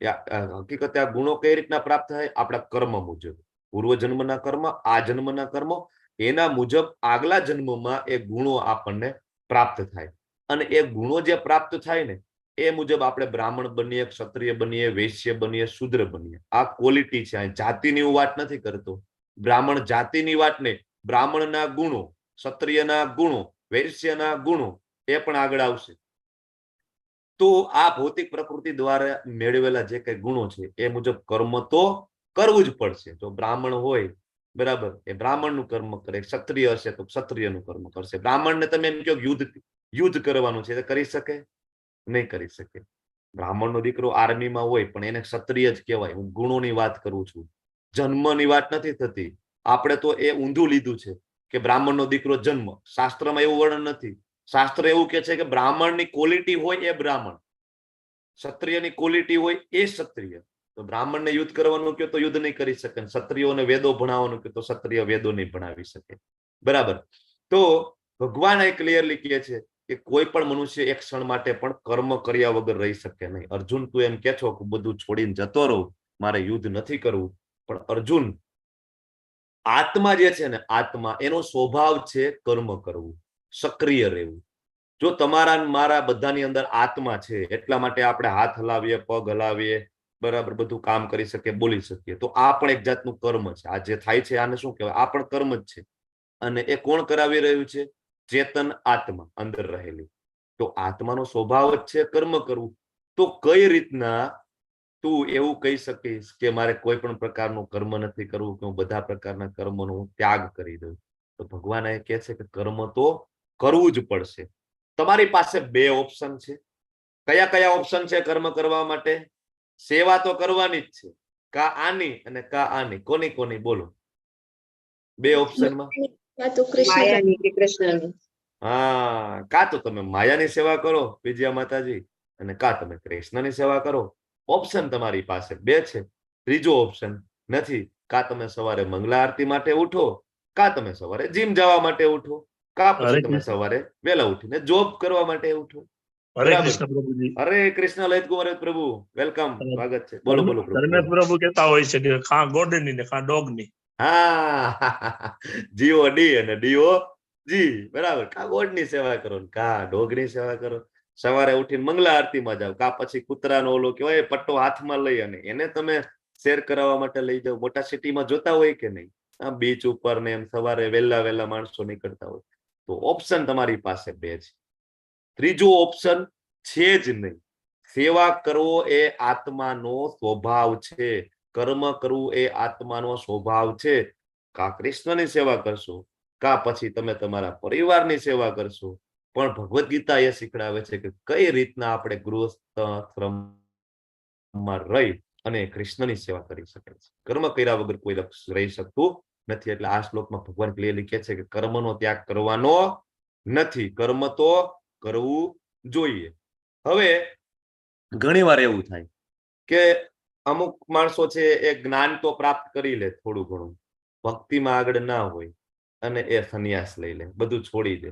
Speaker 1: હકીકતે આ ગુણો કઈ રીતના પ્રાપ્ત થાય? આપણા કર્મ મુજબ, પૂર્વજન્મના કર્મ, આ જન્મના કર્મ, એના મુજબ આગલા જન્મમાં એ ગુણો આપણને પ્રાપ્ત થાય. અને એ ગુણો જે પ્રાપ્ત થાય ને એ મુજબ આપણે બ્રાહ્મણ બનીએ, ક્ષત્રિય બનીએ, વૈશ્ય બનીએ, શૂદ્ર બનીએ. આ ક્વોલિટી છે. આ જાતિની હું વાત નથી કરતો. બ્રાહ્મણ જાતિની વાત નહીં, બ્રાહ્મણના ગુણો, ક્ષત્રિયના ગુણો, વૈશ્યના ગુણો એ પણ આગળ આવશે. તો આ ભૌતિક પ્રકૃતિ દ્વારા મેળવેલા જે કઈ ગુણો છે એ મુજબ કર્મ તો કરવું જ પડશે. જો બ્રાહ્મણ હોય, બરાબર, એ બ્રાહ્મણનું કર્મ કરે, ક્ષત્રિય હશે તો ક્ષત્રિયનું કર્મ કરશે. બ્રાહ્મણને તમે એમ કહો યુદ્ધ કરવાનું છે, કરી શકે? નહીં કરી શકે. બ્રાહ્મણનો દીકરો આર્મીમાં હોય પણ એને ક્ષત્રિય જ કહેવાય. હું ગુણોની વાત કરું છું, જન્મની વાત નથી થતી. આપણે તો એ ઊંધું લીધું છે કે બ્રાહ્મણનો દીકરો જન્મ. શાસ્ત્રમાં એવું વર્ણન નથી. શાસ્ત્ર એવું કે છે કે બ્રાહ્મણની ક્વોલિટી હોય એ બ્રાહ્મણ, ક્ષત્રિયની ક્વોલિટી હોય એ ક્ષત્રિય. તો બ્રાહ્મણને યુદ્ધ કરવાનું કહો તો યુદ્ધ નહીં કરી શકે, ક્ષત્રિયોને વેદો ભણાવવાનું કહો તો ક્ષત્રિય વેદો નહીં ભણાવી શકે. બરાબર. તો ભગવાન એ ક્લિયરલી કહે છે કે કોઈ પણ મનુષ્ય એક ક્ષણ માટે પણ કર્મ કર્યા વગર રહી શકે નહીં. અર્જુન, તું એમ કે છો કે બધું છોડીને જતો રહું, મારે યુદ્ધ નથી કરવું, પણ અર્જુન, આત્મા જે છે ને, આત્મા એનો સ્વભાવ છે કર્મ કરવું, સક્રિય રહેવું. જો તમારા મારા બધાની અંદર આત્મા છે એટલા માટે આપણે હાથ હલાવીએ, પગ હલાવીએ, બરાબર, બધું કામ કરી શકીએ, બોલી શકીએ. તો આ પણ એક જાતનું કર્મ છે. આ જે થાય છે આને શું કહેવાય? આ પણ કર્મ જ છે. અને એ કોણ કરાવી રહ્યું છે? ચેતન આત્મા અંદર રહેલી. તો આત્માનો સ્વભાવ જ છે કર્મ કરવું. તો કઈ રીતના તું એવું કહી શકીશ કે મારે કોઈ પણ પ્રકારનું કર્મ નથી કરવું, કે હું બધા પ્રકારના કર્મનો ત્યાગ કરી દઉં? તો ભગવાન એ કહે છે કે કર્મ તો કરવું જ પડશે. તમારી પાસે બે ઓપ્શન છે. કયા કયા ઓપ્શન છે કર્મ કરવા માટે? સેવા તો કરવાની જ છે, કા આની અને કા આની. કોની કોની બોલો? બે ઓપ્શનમાં હા, કા તો તમે માયાની સેવા કરો વિજયા માતાજી, અને કા તમે કૃષ્ણની સેવા કરો. ઓપ્શન તમારી પાસે બે છે. ત્રીજો ઓપ્શન નથી. કા તમે સવારે મંગલા આરતી માટે ઉઠો, કા તમે સવારે જીમ જવા માટે ઉઠો, કા પછી તમે સવારે વહેલા ઉઠીને જોબ કરવા માટે ઉઠો. હરે કૃષ્ણ, લલિત કુમાર પ્રભુ, વેલકમ, સ્વાગત છે. બોલો બોલો
Speaker 7: પ્રભુ કહેતા હોય છે કે ખા ગોડની ને ખા ડોગની.
Speaker 1: હા, જીઓ ડી અને ડીઓ જી, બરાબર. કા ગોડની સેવા કરો ને કા ડોગની સેવા કરો. સવારે ઉઠીને મંગલા આરતીમાં જાવ, કા પછી કૂતરાનો ઓલો કહેવાય પટ્ટો હાથમાં લઈ અને એને તમે શેર કરાવવા માટે લઈ જાવ. મોટા સિટીમાં જોતા હોય કે નહીં? આ બીચ ઉપર ને એમ સવારે વહેલા માણસો નીકળતા હોય. તો ઓપ્શન તમારી પાસે બે છે. ત્રીજો ઓપ્શન છે જ નહીં. સેવા કરવો એ આત્માનો સ્વભાવ છે. કર્મ કરવું એ આત્માનો સ્વભાવ છે. કા કૃષ્ણની સેવા કરશો, કા પછી તમે તમારા પરિવારની સેવા કરશો. પણ ભગવદ ગીતા એ શીખડાવે છે કે કઈ રીતના આપણે ગૃહસ્થમાં રહી અને કૃષ્ણની સેવા કરી શકે છે. કર્મ કર્યા વગર કોઈ રહી શકતું નથી. એટલે આ શ્લોકમાં ભગવાન ક્લિયરલી કહે છે કે કર્મનો ત્યાગ કરવાનો નથી, કર્મ તો કરવું જોઈએ. હવે ઘણી વાર એવું થાય કે અમુક માણસો છે એ જ્ઞાન તો પ્રાપ્ત કરી લે થોડું ઘણું, ભક્તિમાં આગળ ના હોય અને એ સંન્યાસ લઈ લે, બધું છોડી દે.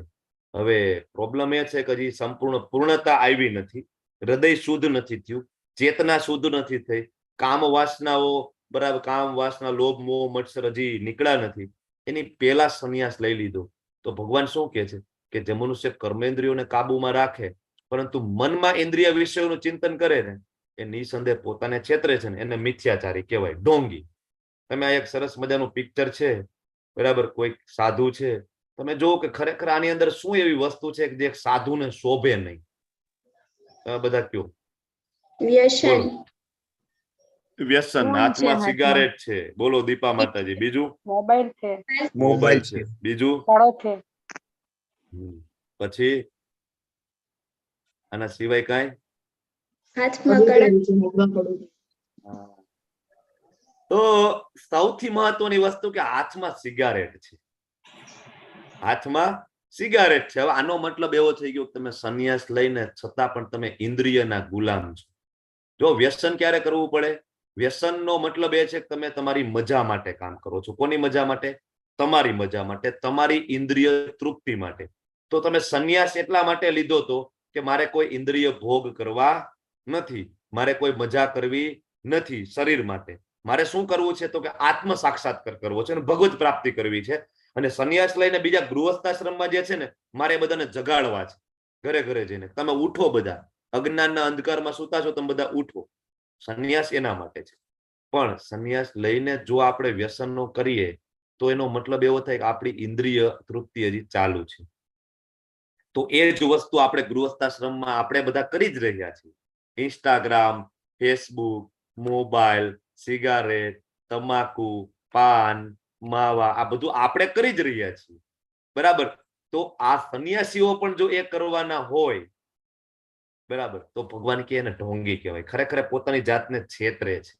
Speaker 1: હવે પ્રોબ્લેમ એ છે કે હજી સંપૂર્ણ પૂર્ણતા આવી નથી, હૃદય શુદ્ધ નથી થયું, ચેતના શુદ્ધ નથી થઈ, કામ વાસનાઓ, બરાબર, કામ વાસના, લોભ, મોહ, મત્સર હજી નીકળ્યા નથી. એની પહેલા સંન્યાસ લઈ લીધો. તો ભગવાન શું કહે છે કે જે મનુષ્ય કર્મેન્દ્રિયોને કાબુમાં રાખે પરંતુ મનમાં ઇન્દ્રિય વિષયોનું ચિંતન કરે ને, એ નિસંદેહ પોતાને છેતરે છે ને, એને મિથ્યાચારી કહેવાય, ઢોંગી. તમે આ એક સરસ મજાનું પિક્ચર છે, બરાબર, કોઈક સાધુ છે, તમે જોવો કે ખરેખર આની અંદર શું એવી વસ્તુ છે કે જે સાધુને શોભે નહીં? બધા કયો?
Speaker 4: વ્યસન.
Speaker 1: વ્યસન. હાથમાં સિગારેટ છે. બોલો દીપા માતાજી. બીજું?
Speaker 5: મોબાઈલ છે.
Speaker 1: મોબાઈલ છે. બીજું?
Speaker 5: ફળો છે.
Speaker 1: પછી આના સિવાય કાંઈ?
Speaker 4: હાથમાં કડા.
Speaker 1: તો સૌથી મહત્વની વસ્તુ કે હાથમાં સિગારેટ છે. હાથમાં સિગારેટ છે. હવે આનો મતલબ એવો થઈ ગયો કે તમે સંન્યાસ લઈને છતાં પણ તમે ઇન્દ્રિયના ગુલામ છો. જો વ્યસન ક્યારે કરવું પડે? વ્યસનનો મતલબ એ છે કે તમે તમારી મજા માટે કામ કરો છો. કોની મજા માટે? તમારી મજા માટે, તમારી ઇન્દ્રિય તૃપ્તિ માટે. તો તમે સંન્યાસ એટલા માટે લીધો તો કે મારે કોઈ ઇન્દ્રિય ભોગ કરવા નથી, મારે કોઈ મજા કરવી નથી શરીર માટે. મારે શું કરવું છે? તો કે આત્મ સાક્ષાત્કાર કરવો છે અને ભગવત પ્રાપ્તિ કરવી છે. અને સંન્યાસ લઈને બીજા ગૃહસ્થાશ્રમમાં જે છે ને, મારે બધાને જગાડવા છે, ઘરે ઘરે જઈને તમે ઉઠો બધા અજ્ઞાનના અંધકારમાં સૂતા છો તમે બધા ઉઠો. સંન્યાસ એના માટે છે. પણ સંન્યાસ લઈને જો આપણે વ્યસનો કરીએ તો એનો મતલબ એવો થાય કે આપણી ઇન્દ્રિય તૃપ્તિ હજી ચાલુ છે. તો એ જ વસ્તુ આપણે ગૃહસ્થાશ્રમમાં આપણે બધા કરી જ રહ્યા છીએ. ઇન્સ્ટાગ્રામ, ફેસબુક, મોબાઈલ, સિગારેટ, તમાકુ, પાન, માવા, આ બધું આપણે કરી જ રહ્યા છીએ. બરાબર. તો આ સંન્યાસીઓ પણ જો એ કરવાના હોય, બરાબર, તો ભગવાન કે એને ઢોંગી કહેવાય. ખરેખર પોતાની જાતને છેતરે છે.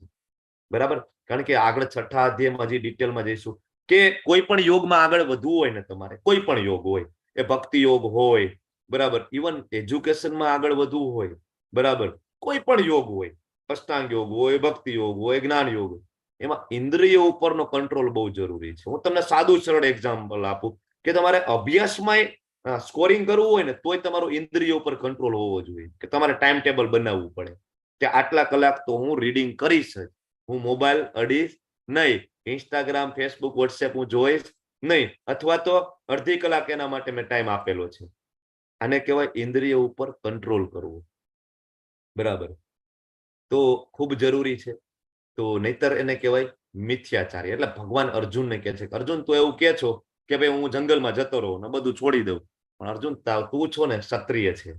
Speaker 1: બરાબર. કારણ કે આગળ 6થા અધ્યાયમાં હજી ડિટેલમાં જઈશું કે કોઈ પણ યોગમાં આગળ વધવું હોય ને તમારે, કોઈ પણ યોગ હોય, એ ભક્તિ યોગ હોય, બરાબર, ઇવન એજ્યુકેશનમાં આગળ વધવું હોય, બરાબર, કોઈ પણ યોગ હોય, અષ્ટાંગ યોગ હોય, ભક્તિ યોગ હોય, જ્ઞાન યોગ હોય, એમાં ઇન્દ્રિયો ઉપરનો કંટ્રોલ બહુ જરૂરી છે. હું તમને સાદું સરળ એક્ઝામ્પલ આપું કે તમારે અભ્યાસમાં સ્કોરિંગ કરવું હોય ને તોય તમારો ઇન્દ્રિયો ઉપર કંટ્રોલ હોવો જોઈએ. કે તમારે ટાઈમ ટેબલ બનાવવું પડે કે આટલા કલાક તો હું રીડિંગ કરીશ જ, હું મોબાઈલ અડીશ નહીં, ઇન્સ્ટાગ્રામ, ફેસબુક, વોટ્સએપ હું જોઈશ નહીં, અથવા તો અડધી કલાક એના માટે મેં ટાઈમ આપેલો છે. આને કહેવાય ઇન્દ્રિય ઉપર કંટ્રોલ કરવો. બરાબર. તો ખૂબ જરૂરી છે. તો નહીતર એને કહેવાય મિથ્યાચારી. એટલે ભગવાન અર્જુનને કહે છે કે અર્જુન તું એવું કે છો કે ભાઈ હું જંગલમાં જતો રહું ને બધું છોડી દઉં, પણ અર્જુન તું છો ને ક્ષત્રિય છે,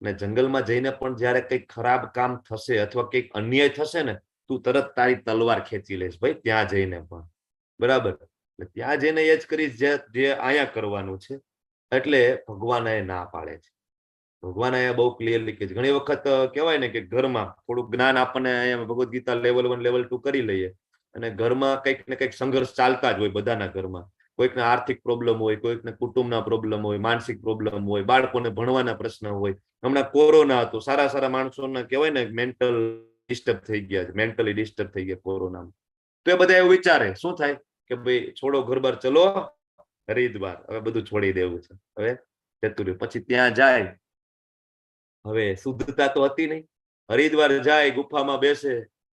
Speaker 1: ને જંગલમાં જઈને પણ જયારે કંઈક ખરાબ કામ થશે અથવા કંઈક અન્યાય થશે ને તું તરત તારી તલવાર ખેંચી લઈશ ભાઈ ત્યાં જઈને પણ. બરાબર. ત્યાં જઈને એ જ કરીશ જે અહીંયા કરવાનું છે. એટલે ભગવાન એ ના પાડે છે. ભગવાન અહીંયા બહુ ક્લિયરલી કહે છે. ઘણી વખત કહેવાય ને કે ઘરમાં થોડુંક જ્ઞાન આપણને અહીંયા ભગવદ ગીતા લેવલ 1 લેવલ 2 કરી લઈએ અને ઘરમાં કંઈક ને કંઈક સંઘર્ષ ચાલતા જ હોય બધાના ઘરમાં. કોઈકને આર્થિક પ્રોબ્લેમ હોય, કોઈકને કુટુંબના પ્રોબ્લેમ હોય, માનસિક પ્રોબ્લેમ હોય, બાળકોને ભણવાના પ્રશ્ન હોય. હમણાં કોરોના હતો, સારા સારા માણસોના કહેવાય ને મેન્ટલ ડિસ્ટર્બ થઈ ગયા છે, મેન્ટલી ડિસ્ટર્બ થઈ ગયા કોરોનામાં. તો એ બધા એવું વિચારે શું થાય કે ભાઈ છોડો ઘર બાર ચલો હરિદ્વાર, હવે બધું છોડી દેવું છે, હવે જતું રહ્યું. પછી ત્યાં જાય, હવે શુદ્ધતા તો હતી નહીં, હરિદ્વાર જાય, ગુફામાં બેસે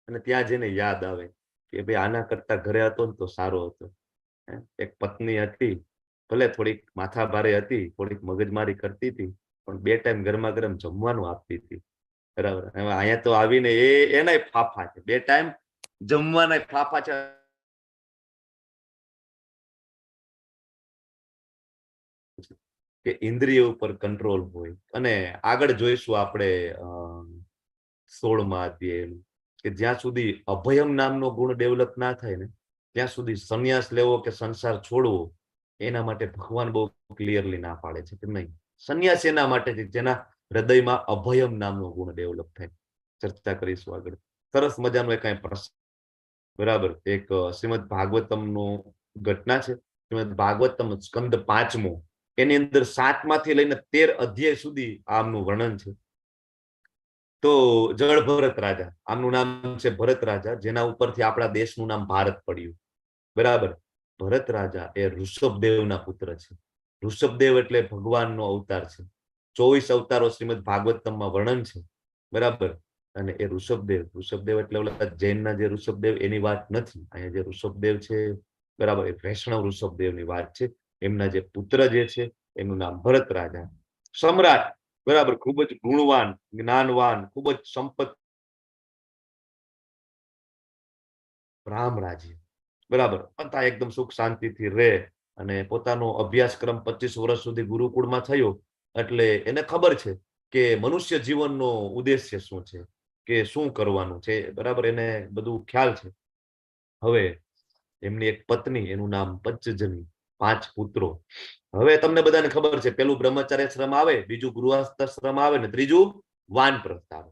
Speaker 1: અને ત્યાં જઈને યાદ આવે કે ભાઈ આના કરતા ઘરે હતો ને તો સારો હતો. એક પત્ની હતી, ભલે થોડીક માથા ભારે હતી, થોડીક મગજમારી કરતી હતી, પણ 2 ટાઈમ ગરમા ગરમ જમવાનું આપતી હતી. બરાબર. હવે અહીંયા તો આવીને એનાય ફાફા છે, 2 ટાઈમ જમવાના ફાફા છે. કે ઇન્દ્રિય ઉપર કંટ્રોલ હોય. અને આગળ જોઈશું આપણે 16મા અધ્યાય કે જ્યાં સુધી અભયમ નામનો ગુણ ડેવલપ ના થાય ને ત્યાં સુધી સંન્યાસ લેવો કે સંસાર છોડવો એના માટે ભગવાન બહુ ક્લિયરલી ના પાડે છે કે નહીં. સંન્યાસ એના માટે છે જેના હૃદયમાં અભયમ નામનો ગુણ ડેવલપ થાય. ચર્ચા કરીશું આગળ. સરસ મજાનો એક પ્રશ્ન. બરાબર. એક શ્રીમદ ભાગવતમનો ઘટના છે. શ્રીમદ ભાગવતમ સ્કંદ 5મો, એની અંદર 7માંથી લઈને 13 અધ્યાય સુધી આમનું વર્ણન છે. તો જળ ભરત રાજા, આમનું નામ છે ભરત રાજા, જેના ઉપરથી આપણા દેશનું નામ ભારત પડ્યું. બરાબર. ભરત રાજા એ ઋષભદેવના પુત્ર છે. ઋષભદેવ એટલે ભગવાનનો અવતાર છે. 24 અવતારો શ્રીમદ ભાગવતમમાં વર્ણન છે. બરાબર. અને એ ઋષભદેવ એટલે ઓલા જૈનના જે ઋષભદેવ એની વાત નથી. અહીંયા જે ઋષભદેવ છે, બરાબર, એ વૈષ્ણવ ઋષભદેવની વાત છે. એમના જે પુત્ર જે છે એનું નામ ભરત રાજા, સમ્રાટ. બરાબર. ખૂબ જ ગુણવાન, જ્ઞાનવાન, ખૂબ જ સંપત્તિ, રામ રાજ્ય. બરાબર. બધા એકદમ સુખ શાંતિથી રહે અને પોતાનો અભ્યાસક્રમ 25 વર્ષ સુધી ગુરુકુળમાં થયો. એટલે એને ખબર છે કે મનુષ્ય જીવનનો ઉદ્દેશ્ય શું છે, કે શું કરવાનું છે. બરાબર. એને બધું ખ્યાલ છે. હવે એમની એક પત્ની, એનું નામ પંચજની, 5 પુત્રો. હવે તમને બધાને ખબર છે, પેલું બ્રહ્મચર્યાશ્રમ આવે, બીજું ગૃહસ્થાશ્રમ આવે ને ત્રીજું વાનપ્રસ્થ આવે.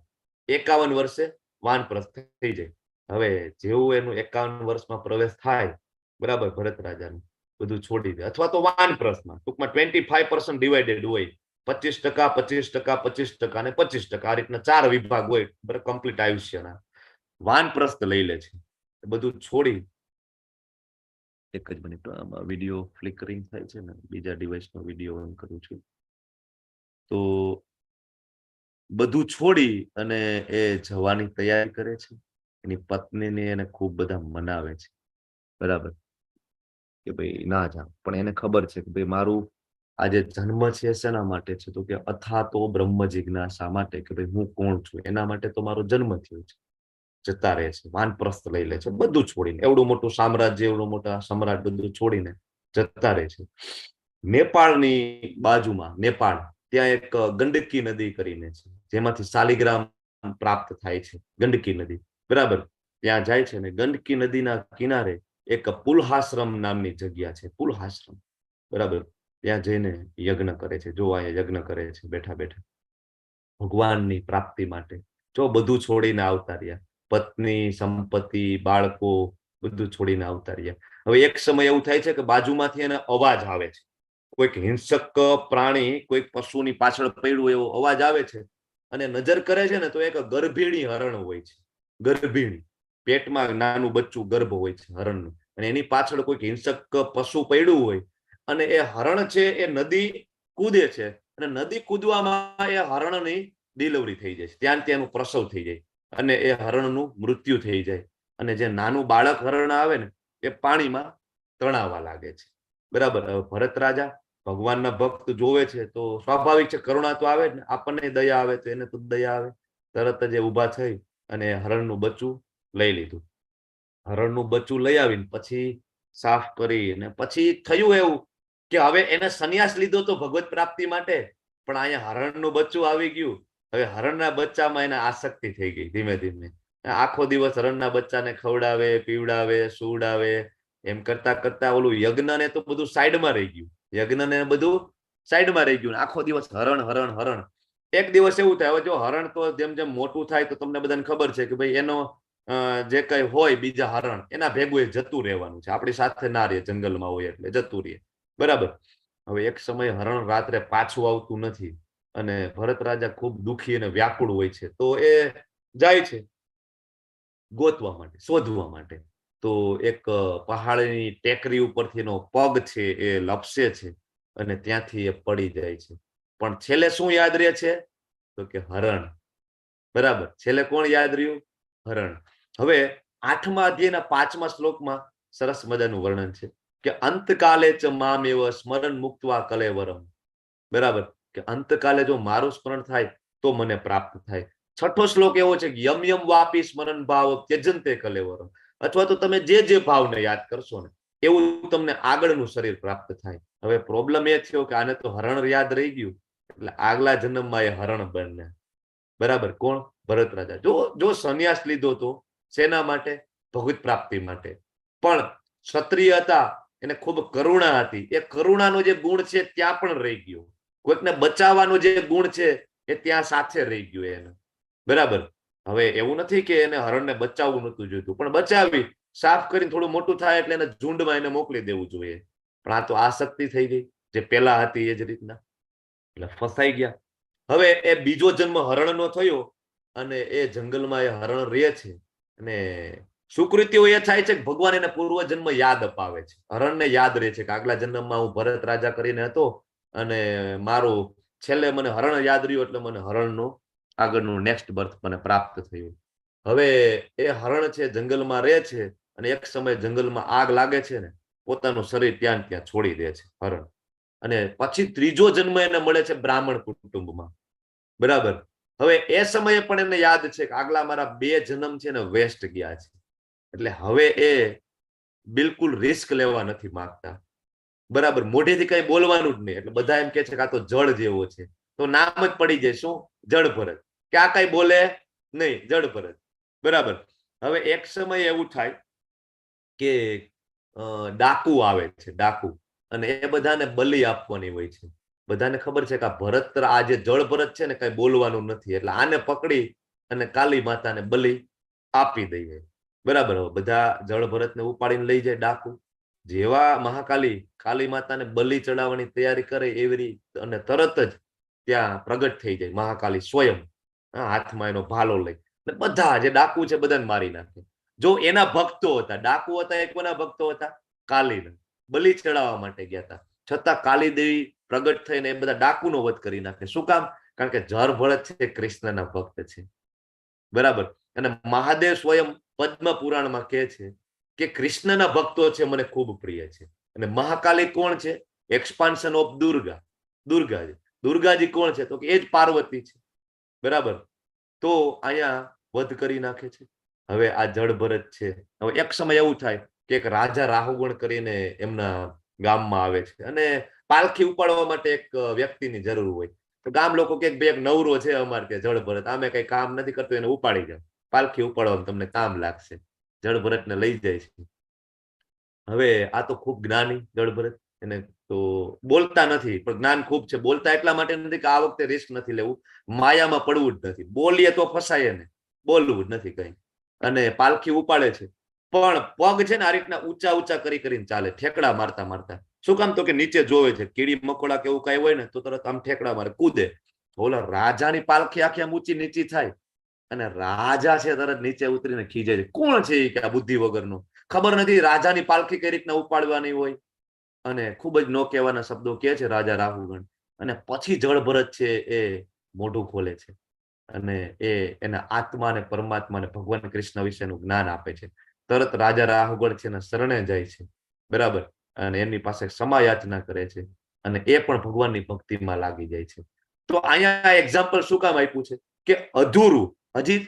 Speaker 1: 51 વર્ષે વાનપ્રસ્થ થઈ જાય. હવે જેવું એનું 51 વર્ષમાં પ્રવેશ થાય, બરાબર, ભરત રાજાનું બધું છોડી દે, અથવા તો વાનપ્રસ્થમાં ટૂંકમાં 25% ડિવાઇડેડ હોય, 25%, 25%, 25% અને 25%, આ રીતના 4 વિભાગ હોય. બરાબર. કમ્પ્લીટ આયુષ્યના વાનપ્રસ્થ લઈ લે છે. બધું છોડી, એક જ મિનિટ, આમાં વિડીયો ફ્લિકરિંગ થાય છે ને, બીજા ડિવાઇસનો વિડીયો ઓન કરું છું. તો બધું છોડી અને એ જવાની તૈયારી કરે છે. એની પત્નીને એને ખૂબ બધા મનાવે છે. બરાબર. કે ભાઈ ના જાવ, પણ એને ખબર છે કે ભાઈ મારું આ જે જન્મ છે શેના માટે છે? તો કે અથા તો બ્રહ્મ જિજ્ઞાસા માટે, કે ભાઈ હું કોણ છું એના માટે તો મારો જન્મ થયો છે. જતા રહે છે, વાનપ્રસ્થ લઈ લે છે, બધું છોડીને, એવડું મોટું સામ્રાજ્ય, એવડું મોટા સમ્રાટ બધું છોડીને જતા રહે છે. નેપાળની બાજુમાં, નેપાળ, ત્યાં એક ગંડકી નદી કરીને છે, જેમાંથી શાલિગ્રામ પ્રાપ્ત થાય છે, ગંડકી નદી, બરાબર. ત્યાં જાય છે ને ગંડકી નદીના કિનારે એક પુલહાશ્રમ નામની જગ્યા છે, પુલહાશ્રમ, બરાબર. ત્યાં જઈને યજ્ઞ કરે છે. જો અહીંયા યજ્ઞ કરે છે બેઠા બેઠા ભગવાનની પ્રાપ્તિ માટે. જો બધું છોડીને આવતા રહ્યા, પત્ની, સંપત્તિ, બાળકો, બધું છોડીને આવતા રહ્યા. હવે એક સમય એવું થાય છે કે બાજુમાંથી એને અવાજ આવે છે, કોઈક હિંસક પ્રાણી કોઈક પશુની પાછળ પડ્યું એવો અવાજ આવે છે. અને નજર કરે છે ને તો એક ગર્ભીણી હરણ હોય છે, ગર્ભીણી, પેટમાં નાનું બચ્ચું ગર્ભ હોય છે હરણનું, અને એની પાછળ કોઈક હિંસક પશુ પડ્યું હોય. અને એ હરણ છે એ નદી કૂદે છે, અને નદી કૂદવામાં એ હરણની ડિલિવરી થઈ જાય છે, ત્યાંનું પ્રસવ થઈ જાય, અને એ હરણનું મૃત્યુ થઈ જાય. અને જે નાનું બાળક હરણ આવે ને એ પાણીમાં તણાવા લાગે છે, બરાબર. ભરત રાજા ભગવાનના ભક્ત જોવે છે તો સ્વાભાવિક છે કરુણા તો આવે જ ને, આપણને દયા આવે તો એને તો દયા આવે. તરત જ એ ઊભા થઈ અને હરણનું બચ્ચું લઈ લીધું. હરણનું બચ્ચું લઈ આવીને પછી સાફ કરીને પછી થયું એવું કે હવે એને સંન્યાસ લીધો તો ભગવત પ્રાપ્તિ માટે, પણ અહીંયા હરણનું બચ્ચું આવી ગયું. હવે હરણના બચ્ચામાં એને આસક્તિ થઈ ગઈ ધીમે ધીમે. આખો દિવસ હરણના બચ્ચાને ખવડાવે, પીવડાવે, સુવડાવે, એમ કરતા કરતા ઓલું યજ્ઞને તો બધું સાઈડમાં રહી ગયું, યજ્ઞને બધું સાઈડમાં રહી ગયું. આખો દિવસ હરણ હરણ હરણ. એક દિવસ એવું થાય, હવે જો હરણ તો જેમ જેમ મોટું થાય તો તમને બધાને ખબર છે કે ભાઈ એનો જે કઈ હોય બીજા હરણ એના ભેગું એ જતું રહેવાનું છે, આપણી સાથે ના રહે, જંગલમાં હોય એટલે જતું રહે, બરાબર. હવે એક સમય હરણ રાત્રે પાછું આવતું નથી, અને ભરત રાજા ખૂબ દુઃખી અને વ્યાકુળ હોય છે, તો એ જાય છે ગોતવા માટે, શોધવા માટે. તો એક પહાડની ટેકરી ઉપરથી એનો પગ છે એ લપસે છે, અને ત્યાંથી એ પડી જાય છે. પણ છેલ્લે શું યાદ રહે છે? તો કે હરણ, બરાબર. છેલ્લે કોણ યાદ રહ્યું? હરણ. હવે 8મા અધ્યાયના 5મા શ્લોકમાં સરસ મજાનું વર્ણન છે કે અંતકાલે ચ મામેવ સ્મરણ મુક્ત્વા કલેવરમ, બરાબર. કે અંતકાલે જો મારું સ્મરણ થાય તો મને પ્રાપ્ત થાય. 6થો શ્લોક એવો છે કે યમ યમ વાપી સ્મરણ ભાવ ત્યજંતે કલેવરમ, અથવા તો તમે જે જે ભાવને યાદ કરશો ને એવું તમને આગળનું શરીર પ્રાપ્ત થાય. હવે પ્રોબ્લેમ એ થયો કે આને તો હરણ યાદ રહી ગયું, એટલે આગલા જન્મમાં એ હરણ બને, બરાબર. કોણ? ભરત રાજા. જો સંન્યાસ લીધો તો શેના માટે? ભગવત પ્રાપ્તિ માટે. પણ ક્ષત્રિય હતા, એને ખૂબ કરુણા હતી, એ કરુણાનો જે ગુણ છે ત્યાં પણ રહી ગયો. કોઈકને બચાવવાનો જે ગુણ છે એ ત્યાં સાથે રહી ગયો એને, બરાબર. હવે એવું નથી કે એને હરણને બચાવવું નતું જોઈતું, પણ બચાવી સાફ કરીને થોડું મોટું થાય એટલે એને ઝુંડમાં એને મોકલી દેવું જોઈએ. પણ આ તો આસક્તિ થઈ ગઈ જે પેલા હતી એ જ રીતના, એટલે ફસાઈ ગયા. હવે એ બીજો જન્મ હરણનો થયો, અને એ જંગલમાં એ હરણ રહે છે, અને સુકૃતિઓ એ થાય છે કે ભગવાન એને પૂર્વજન્મ યાદ અપાવે છે. હરણને યાદ રહે છે કે આગલા જન્મમાં હું ભરત રાજા કરીને હતો, અને મારું છેલ્લે મને હરણ યાદ રહ્યું, એટલે મને હરણનું આગળનું નેક્સ્ટ બર્થ મને પ્રાપ્ત થયું. હવે એ હરણ છે જંગલમાં રહે છે, અને એક સમય જંગલમાં આગ લાગે છે ને પોતાનું શરીર ત્યાં છોડી દે છે હરણ. અને પછી ત્રીજો જન્મ એને મળે છે બ્રાહ્મણ કુટુંબમાં, બરાબર. હવે એ સમયે પણ એને યાદ છે કે આગલા મારા 2 જન્મ છે ને વેસ્ટ ગયા છે, એટલે હવે એ બિલકુલ રિસ્ક લેવા નથી માંગતા, બરાબર. મોઢેથી કઈ બોલવાનું જ નહીં, એટલે બધા એમ કે છે કે આ તો જળ જેવો છે, તો નામ જ પડી જાય, શું? જળ ભરત, કે આ કઈ બોલે નહીં, જળ ભરત, બરાબર. હવે એક સમય એવું થાય કે ડાકુ આવે છે, ડાકુ, અને એ બધાને બલિ આપવાની હોય છે. બધાને ખબર છે કે આ ભરત, આ જે જળ ભરત છે ને કઈ બોલવાનું નથી, એટલે આને પકડી અને કાલી માતાને બલિ આપી દઈએ, બરાબર. બધા જળ ભરતને ઉપાડીને લઈ જાય ડાકુ. જેવા મહાકાલી કાલી માતાને બલિ ચડાવવાની તૈયારી કરે એવી, અને તરત જ ત્યાં પ્રગટ થઈ જાય મહાકાલી સ્વયં, હાથમાં એનો ભાલો લઈ, બધા જે ડાકુ છે બધાને મારી નાખે. જો એના ભક્તો હતા, ડાકુ હતા એ કોના ભક્તો હતા? કાલીના. બલિ ચડાવવા માટે ગયા હતા, છતાં કાલી દેવી પ્રગટ થઈને એ બધા ડાકુનો વધ કરી નાખે. શું કામ? કારણ કે જળ ભરત છે કૃષ્ણના ભક્ત છે, બરાબર. અને મહાદેવ સ્વયં પદ્મ પુરાણમાં કહે છે કે કૃષ્ણના ભક્તો છે મને ખૂબ પ્રિય છે. અને મહાકાલી કોણ છે? Expansion of Durga. દુર્ગાજી, દુર્ગાજી કોણ છે? તો કે એ જ પાર્વતી છે. બરાબર. તો અહીંયા વધ કરી નાખે છે. હવે આ જળ ભરત છે. હવે એક સમય એવું થાય કે એક રાજા રાહુગણ કરીને એમના ગામમાં આવે છે અને પાલખી ઉપાડવા માટે એક વ્યક્તિની જરૂર હોય. તો ગામ લોકો કે બે એક નવરો છે અમારે ત્યાં જળ ભરત, આમે કઈ કામ નથી કરતો, એને ઉપાડી જાવ, પાલખી ઉપાડવામાં તમને કામ લાગશે. જળ ભરતને લઈ જાય છે. હવે આ તો ખૂબ જ્ઞાની જળ ભરત, એને તો બોલતા નથી પણ જ્ઞાન ખૂબ છે. બોલતા એટલા માટે નથી કે આ વખતે રિસ્ક નથી લેવું, માયામાં પડવું જ નથી, બોલીએ તો ફસાય ને, બોલવું જ નથી કઈ. અને પાલખી ઉપાડે છે પણ પગ છે ને આ રીતના ઊંચા ઊંચા કરી કરીને ચાલે, ઠેકડા મારતા મારતા. શું કામ? તો કે નીચે જોવે છે, કીડી મકોડા કે એવું કઈ હોય ને તો તરત આમ ઠેકડા મારે, કૂદે. ઓલા રાજાની પાલખી આખી આમ ઊંચી નીચી થાય અને રાજા છે તરત નીચે ઉતરીને ખીજે છે. કોણ છે કે આ બુદ્ધિ વગરનો? ખબર નથી રાજાની પાલખી કઈ રીતના ઉપાડવાની હોય. અને ખૂબ જ નો કહેવાના શબ્દો કહે છે રાજા રાહુગણ. અને પછી જળ ભરત છે એ મોઢું ખોલે છે અને એના આત્મા અને પરમાત્મા અને ભગવાન કૃષ્ણ વિશેનું જ્ઞાન આપે છે. તરત રાજા રાહુગણ છે એના શરણે જાય છે. બરાબર. અને એમની પાસે ક્ષમા યાચના કરે છે અને એ પણ ભગવાનની ભક્તિમાં લાગી જાય છે. તો અહીંયા એક્ઝામ્પલ શું કામ આપ્યું છે કે અધૂરું, હજી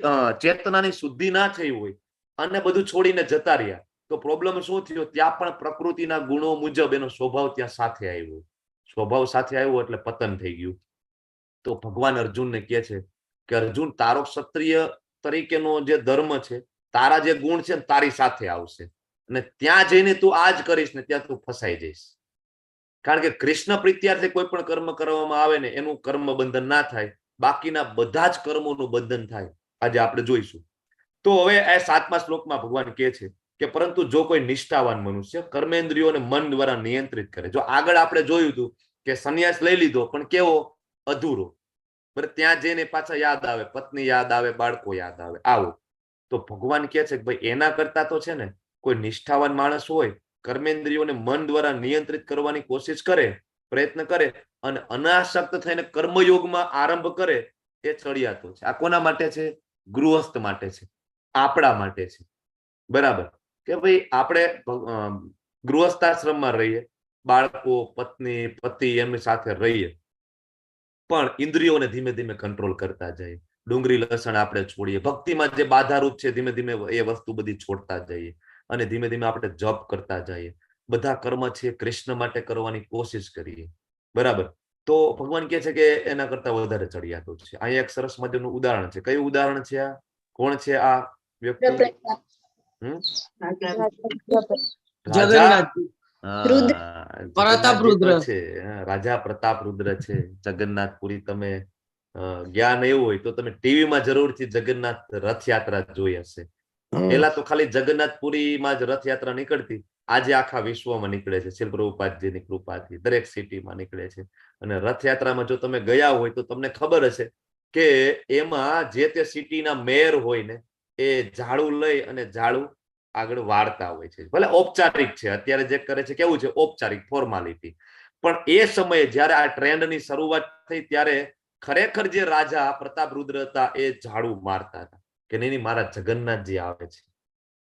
Speaker 1: ચેતનાની શુદ્ધિ ના થઈ હોય અને બધું છોડીને જતા રહ્યા તો પ્રોબ્લેમ શું થયો? ત્યાં પણ પ્રકૃતિના ગુણો મુજબ એનો સ્વભાવ ત્યાં સાથે આવ્યો. સ્વભાવ સાથે આવ્યો એટલે પતન થઈ ગયું. તો ભગવાન અર્જુનને કહે છે કે અર્જુન, તારો ક્ષત્રિય તરીકેનો જે ધર્મ છે, તારા જે ગુણ છે તારી સાથે આવશે અને ત્યાં જઈને તું આ જ કરીશ ને ત્યાં તું ફસાઈ જઈશ. કારણ કે કૃષ્ણ પ્રીત્યાર્થે કોઈ પણ કર્મ કરવામાં આવે ને એનું કર્મ બંધન ના થાય, બાકીના બધા જ કર્મોનું બંધન થાય. આજે આપણે જોઈશું. તો હવે આ 7મા શ્લોકમાં ભગવાન કહે છે કે પરંતુ જો કોઈ નિષ્ઠાવાન મનુષ્ય કર્મેન્દ્રિયોને મન દ્વારા નિયંત્રિત કરે. જો આગળ આપણે જોયું હતું કે સંન્યાસ લઈ લીધો પણ કેવો? અધૂરો. ત્યાં જઈને પાછા યાદ આવે, પત્ની યાદ આવે, બાળકો યાદ આવે, આવો. તો ભગવાન કહે છે કે ભાઈ એના કરતા તો છે ને કોઈ નિષ્ઠાવાન માણસ હોય, કર્મેન્દ્રિયોને મન દ્વારા નિયંત્રિત કરવાની કોશિશ કરે, પ્રયત્ન કરે અને અનાસક્ત થઈને કર્મયોગમાં આરંભ કરે, એ ચડિયાતો છે. આ કોના માટે છે? ગૃહસ્થ માટે છે, આપણા માટે છે. બરાબર. કે ભાઈ આપણે ગૃહસ્થાશ્રમમાં રહીએ, બાળકો, પત્ની, પતિ એમની સાથે રહીએ પણ ઇન્દ્રિયોને ધીમે ધીમે કંટ્રોલ કરતા જઈએ. ડુંગળી લસણ આપણે છોડીએ, ભક્તિમાં જે બાધારૂપ છે ધીમે ધીમે એ વસ્તુ બધી છોડતા જઈએ અને ધીમે ધીમે આપણે જપ કરતા જઈએ. બધા કર્મ છે કૃષ્ણ માટે કરવાની કોશિશ કરીએ. બરાબર. તો ભગવાન કહે છે કે એના કરતા વધારે ચડિયાતો છે. અહીંયા એક સરસ મજાનું ઉદાહરણ છે. કયું ઉદાહરણ છે આ? કોણ છે આ વ્યક્તિ?
Speaker 6: જગન્નાથ
Speaker 1: રાજા પ્રતાપ રુદ્ર છે. જગન્નાથપુરી તમે જ્ઞાન એવું હોય તો તમે ટીવીમાં જરૂરથી જગન્નાથ રથયાત્રા જોઈ હશે. પેલા તો ખાલી જગન્નાથપુરીમાં જ રથયાત્રા નીકળતી, આજે આખા વિશ્વમાં નીકળે છે. શ્રી પ્રભુપાદજીની કૃપાથી દરેક સિટીમાં નીકળે છે. અને રથયાત્રામાં જો તમે ગયા હોય તો તમને ખબર હશે કે એમાં જે તે સિટીના મેયર હોય ને એ ઝાડુ લઈ અને ઝાડુ આગળ વાળતા હોય છે. ભલે ઔપચારિક છે, અત્યારે જે કરે છે કેવું છે? ઔપચારિક, ફોર્માલિટી. પણ એ સમયે જયારે આ ટ્રેન્ડની શરૂઆત થઈ ત્યારે ખરેખર જે રાજા પ્રતાપ રુદ્ર હતા એ ઝાડુ મારતા હતા કે નહીં મારા જગન્નાથજી આવે છે.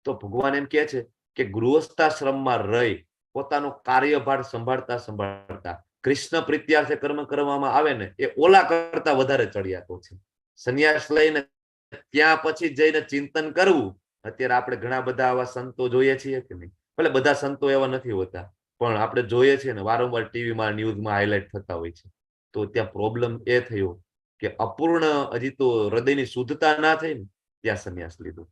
Speaker 1: તો ભગવાન એમ કહે છે કે ગૃહસ્થાશ્રમમાં રહી પોતાનો કાર્યભાર સંભાળતા સંભાળતા કૃષ્ણ પ્રીત્યાર્થે કર્મ કરવામાં આવે ને એ ઓલા કરતા વધારે ચડિયાતો છે. સંન્યાસ લઈને ત્યાં પછી જઈને ચિંતન કરવું. અત્યારે આપણે ઘણા બધા આવા સંતો જોઈએ છીએ કે નહીં? ભલે બધા સંતો એવા નથી હોતા પણ આપણે જોઈએ છીએ ને વારંવાર ટીવીમાં, ન્યૂઝમાં હાઇલાઇટ થતા હોય છે. તો ત્યાં પ્રોબ્લેમ એ થયો કે અપૂર્ણ હજી તો હૃદયની શુદ્ધતા ના થઈ ને ત્યાં સંન્યાસ લીધો.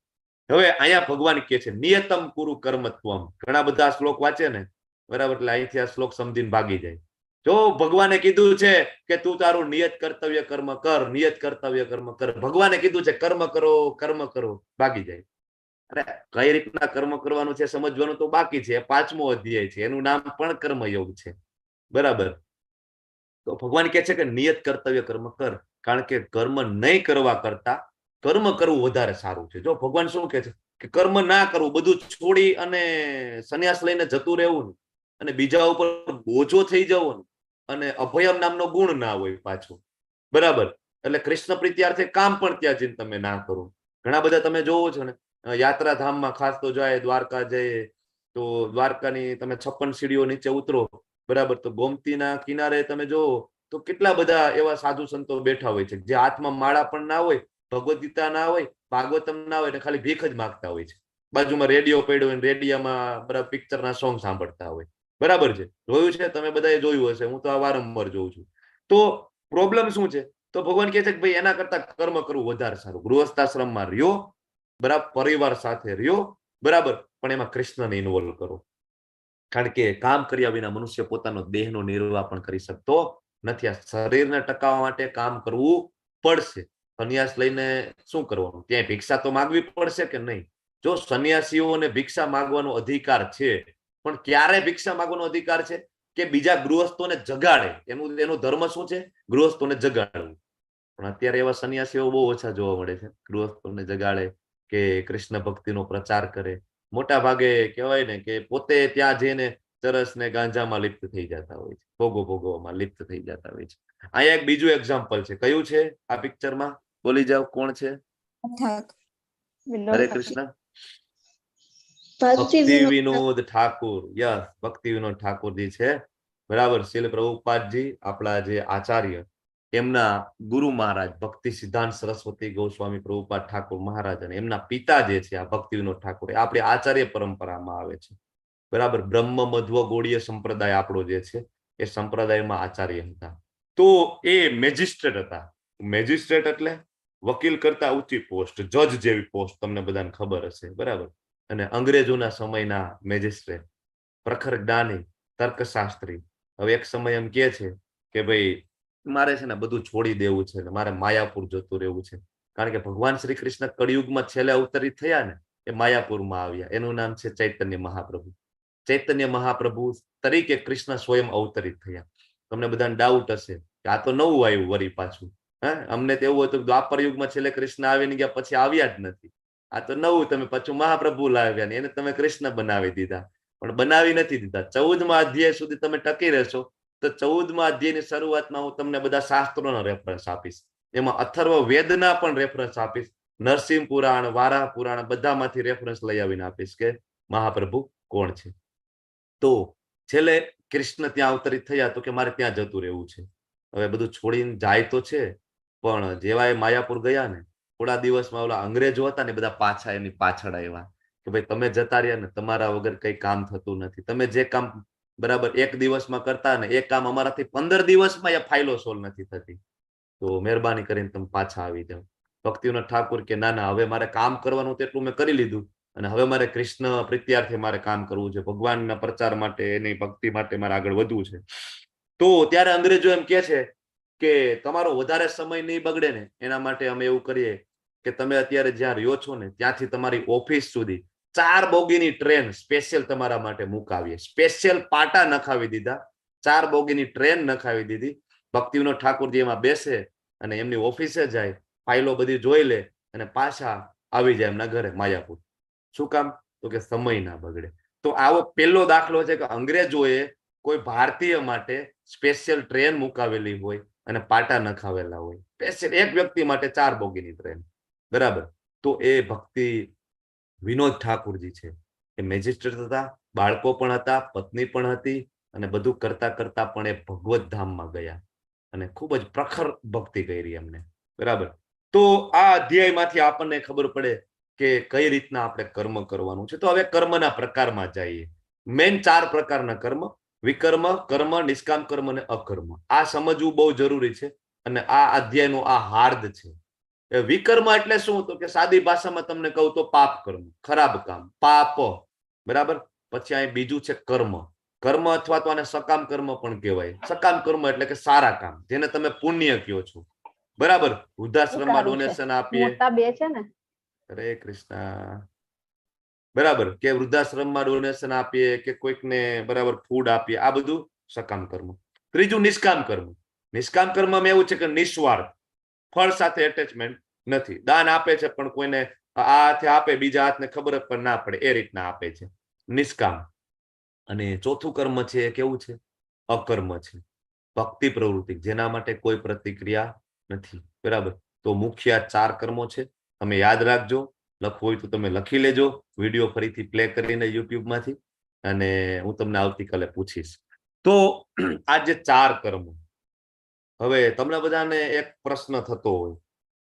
Speaker 1: હવે અહીંયા ભગવાન કહે છે નિયતમ કુરુ કર્મત્વમ. ઘણા બધા શ્લોક વાંચે ને, બરાબર, એટલે અહીંથી આ શ્લોક સમજીને ભાગી જાય. જો ભગવાને કીધું છે કે તું તારું નિયત કર્તવ્ય કર્મ કર, નિયત કર્તવ્ય કર્મ કર, ભગવાને કીધું છે કર્મ કરો, કર્મ કરો, ભાગી જાય. અરે કઈ રીતના કર્મ કરવાનું છે સમજવાનું તો બાકી છે. 5મો અધ્યાય છે, એનું નામ પણ કર્મયોગ છે. બરાબર. તો ભગવાન કહે છે કે નિયત કર્તવ્ય કર્મ કર, કારણ કે કર્મ નહીં કરવા કરતા કર્મ કરવું વધારે સારું છે. જો ભગવાન શું કહે છે કે કર્મ ના કરવું, બધું છોડી અને સંન્યાસ લઈને જતું રહેવું અને બીજા ઉપર બોજો થઈ જવો અને અભયમ નામનો ગુણ ના હોય પાછો. બરાબર. એટલે કૃષ્ણ પ્રીત્યાર્થે કામ પણ ત્યાં જઈને તમે ના કરો. ઘણા બધા તમે જોવો છો ને યાત્રાધામમાં, ખાસ તો જાય દ્વારકા જઈએ તો દ્વારકાની તમે 56 સીડીઓ નીચે ઉતરો બરાબર. તો ગોમતીના કિનારે તમે જોવો તો કેટલા બધા એવા સાધુ સંતો બેઠા હોય છે જે હાથમાં માળા પણ ના હોય, ભગવદ ગીતા ના હોય, ભાગવતમ ના હોય, ખાલી ભીખ જ માંગતા હોય છે. બાજુમાં રેડિયો પડ્યો હોય, રેડિયામાં બરાબર પિક્ચરના સોંગ સાંભળતા હોય. બરાબર છે, જોયું છે તમે બધાએ જોયું હશે, હું તો આ વારંવાર જોઉં છું. તો પ્રોબ્લેમ શું છે? તો ભગવાન કહે છે કે ભાઈ એના કરતા કર્મ કરવું વધારે સારું. ગૃહસ્થાશ્રમમાં રહ્યો, બરાબર, પરિવાર સાથે રહ્યો, બરાબર, પણ એમાં કૃષ્ણને ઇન્વોલ્વ કરો. કારણ કે કામ કર્યા વિના મનુષ્ય પોતાનો દેહનો નિર્વાહ પણ કરી શકતો નથી. આ શરીરને ટકાવવા માટે કામ કરવું પડશે. સંન્યાસ લઈને શું કરવાનું? ત્યાં ભિક્ષા તો માંગવી પડશે કે નહીં? જો સંન્યાસીઓને ભિક્ષા માંગવાનો અધિકાર છે, પણ ક્યારે ભિક્ષા માંગવાનો અધિકાર છે? કે બીજા ગૃહસ્થોને જગાડે. એનો ધર્મ શું છે? ગૃહસ્થોને જગાડવું. પણ અત્યારે એવા સંન્યાસીઓ બહુ ઓછા જોવા મળે છે, ગૃહસ્થોને જગાડે કે કૃષ્ણ ભક્તિનો પ્રચાર કરે. મોટા ભાગે કહેવાય ને કે પોતે ત્યાં જઈને ચરસ ને ગાંજામાં લિપ્ત થઈ જતા હોય છે, ભોગવવામાં લિપ્ત થઈ જતા હોય છે. અહીંયા એક બીજું એક્ઝામ્પલ છે. કયું છે આ પિક્ચરમાં? બોલી જાઓ, કોણ છે? હરે કૃષ્ણ. ભક્તિ વિનોદ ઠાકુર. યસ, ભક્તિ વિનોદ ઠાકુરજી છે. બરાબર. શીલ પ્રભુપાદજી આપણા જે આચાર્ય, એમના ગુરુ મહારાજ ભક્તિ સિદ્ધાંત સરસ્વતી ગોસ્વામી પ્રભુપાદ ઠાકુર મહારાજ અને એમના પિતા જે છે આ ભક્તિ વિનોદ ઠાકુર, આપણી આચાર્ય પરંપરામાં આવે છે. બરાબર. બ્રહ્મ મધ્વ ગોળીય સંપ્રદાય આપણો જે છે એ સંપ્રદાયમાં આચાર્ય હતા. તો એ મેજિસ્ટ્રેટ હતા. મેજિસ્ટ્રેટ એટલે વકીલ કરતા ઊંચી પોસ્ટ, જજ જેવી પોસ્ટ, તમને બધાને ખબર હશે. બરાબર. અને અંગ્રેજોના સમયના મેજિસ્ટ્રેટ, પ્રખર જ્ઞાની, તર્કશાસ્ત્રી. હવે એક સમય એમ કહે છે કે ભાઈ મારે છે ને બધું છોડી દેવું છે ને મારે માયાપુર જતું રહેવું છે. કારણ કે ભગવાન શ્રી કૃષ્ણ કળિયુગમાં છેલ્લે અવતરિત થયા ને એ માયાપુરમાં આવ્યા. એનું નામ છે ચૈતન્ય મહાપ્રભુ. ચૈતન્ય મહાપ્રભુ તરીકે કૃષ્ણ સ્વયં અવતરિત થયા. તમને બધાને ડાઉટ હશે કે આ તો નવું આવ્યું વરી પાછું. અમને તો એવું હતું દ્વાપર યુગમાં છેલ્લે કૃષ્ણ આવીને ગયા, પછી આવ્યા જ નથી. આ તો નવું તમે પાછું મહાપ્રભુ લાવ્યા ને એને તમે કૃષ્ણ બનાવી દીધા. પણ બનાવી નથી દીધા. 14મા અધ્યાય સુધી તમે ટકી રહેશો તો 14મા અધ્યાયની શરૂઆતમાં હું તમને બધા શાસ્ત્રોનો રેફરન્સ આપીશ. એમાં અથર્વ વેદના પણ રેફરન્સ આપીશ. નરસિંહ પુરાણ, વારાહ પુરાણ બધામાંથી રેફરન્સ લઈ આવીને આપીશ કે મહાપ્રભુ કોણ છે. તો છેલ્લે કૃષ્ણ ત્યાં અવતરિત થયા તો કે મારે ત્યાં જતું રહેવું છે. હવે બધું છોડીને જાય તો છે, પણ જેવા એ માયાપુર ગયા ને થોડા દિવસમાં ઓલા અંગ્રેજો હતા ને બધા પાછા એની પાછળ આવ્યા કે ભાઈ તમે જતા રહ્યા ને તમારા વગર કઈ કામ થતું નથી. તમે જે કામ બરાબર એક દિવસમાં કરતા ને એ કામ અમારાથી 15 દિવસમાં એ ફાઇલો સોલ્વ નથી થતી. તો મહેરબાની કરીને તમે પાછા આવી જાઓ. ભક્તિવિનોદ ઠાકુર કે ના ના, હવે મારે કામ કરવાનું તેટલું મેં કરી લીધું અને હવે મારે કૃષ્ણ પ્રીત્યાર્થે મારે કામ કરવું છે. ભગવાનના પ્રચાર માટે, એની ભક્તિ માટે મારે આગળ વધવું છે. તો ત્યારે અંગ્રેજો એમ કે છે કે તમારો વધારે સમય નહીં બગડે ને એના માટે અમે એવું કરીએ કે તમે અત્યારે જ્યાં રહ્યો છો ને ત્યાંથી તમારી ઓફિસ સુધી 4 બોગીની ટ્રેન સ્પેશિયલ તમારા માટે મુકાવીએ. સ્પેશિયલ પાટા નખાવી દીધા, 4 બોગીની ટ્રેન નખાવી દીધી. ભક્તિવિનોદ ઠાકુરજી એમાં બેસે અને એમની ઓફિસે જાય, ફાઇલો બધી જોઈ લે અને પાછા આવી જાય એમના ઘરે માયાપુર. શું કામ? તો કે સમય ના બગડે. તો આવો પહેલો દાખલો છે કે અંગ્રેજોએ કોઈ ભારતીય માટે સ્પેશિયલ ટ્રેન મુકાવેલી હોય અને પાટા નખાવેલા હોય. સ્પેશિયલ એક વ્યક્તિ માટે 4 બોગીની ટ્રેન. બરાબર. તો એ ભક્તિ વિનોદ ઠાકુરજી છે એ મેજિસ્ટ્રેટ હતા, બાળકો પણ હતા, પત્ની પણ હતી અને બધું કરતા કરતા પણ એ ભગવત ધામમાં ગયા અને ખૂબ જ પ્રખર ભક્તિ કરી એમને. બરાબર. તો આ અધ્યાયમાંથી આપણને ખબર પડે કે કઈ રીતના આપણે કર્મ કરવાનું છે. તો હવે કર્મના પ્રકારમાં જઈએ. મેઇન 4 પ્રકારના કર્મ: વિકર્મ, કર્મ, નિષ્કામ કર્મ અને અકર્મ. આ સમજવું બહુ જરૂરી છે અને આ અધ્યાયનો આ હાર્દ છે. વિકર્મ એટલે શું? તો કે સાદી ભાષામાં તમને કહું તો પાપ કર્મ, ખરાબ કામ, પાપ. બરાબર. પછી અહીં બીજું છે કર્મ. કર્મ અથવા તો આને સકામ કર્મ પણ કહેવાય. સકામ કર્મ એટલે કે સારા કામ, જેને તમે પુણ્ય કહો છો. બરાબર. વૃદ્ધાશ્રમમાં ડોનેશન આપીએ. હરે કૃષ્ણ. બરાબર. કે વૃદ્ધાશ્રમમાં ડોનેશન આપીએ કે કોઈકને બરાબર ફૂડ આપીએ, આ બધું સકામ કર્મ. ત્રીજું નિષ્કામ કર્મ. નિષ્કામ કર્મમાં એવું છે કે નિસ્વાર્થ, ફળ સાથે એટેચમેન્ટ નથી. દાન આપે છે પણ કોઈને આ હાથે આપે, બીજા હાથને ખબર પણ ના પડે, એ રીતના આપે છે. નિષ્કામ. અને ચોથું કર્મ છે એ કેવું છે? અકર્મ છે. ભક્તિ પ્રવૃત્તિ, જેના માટે કોઈ પ્રતિક્રિયા નથી. બરાબર. તો મુખ્ય 4 કર્મો છે. તમે યાદ રાખજો. લખવું હોય તો તમે લખી લેજો, વિડીયો ફરીથી પ્લે કરીને યુટ્યુબમાંથી, અને હું તમને આવતીકાલે પૂછીશ. તો આ જે 4 કર્મો, હવે તમને બધાને એક પ્રશ્ન થતો હોય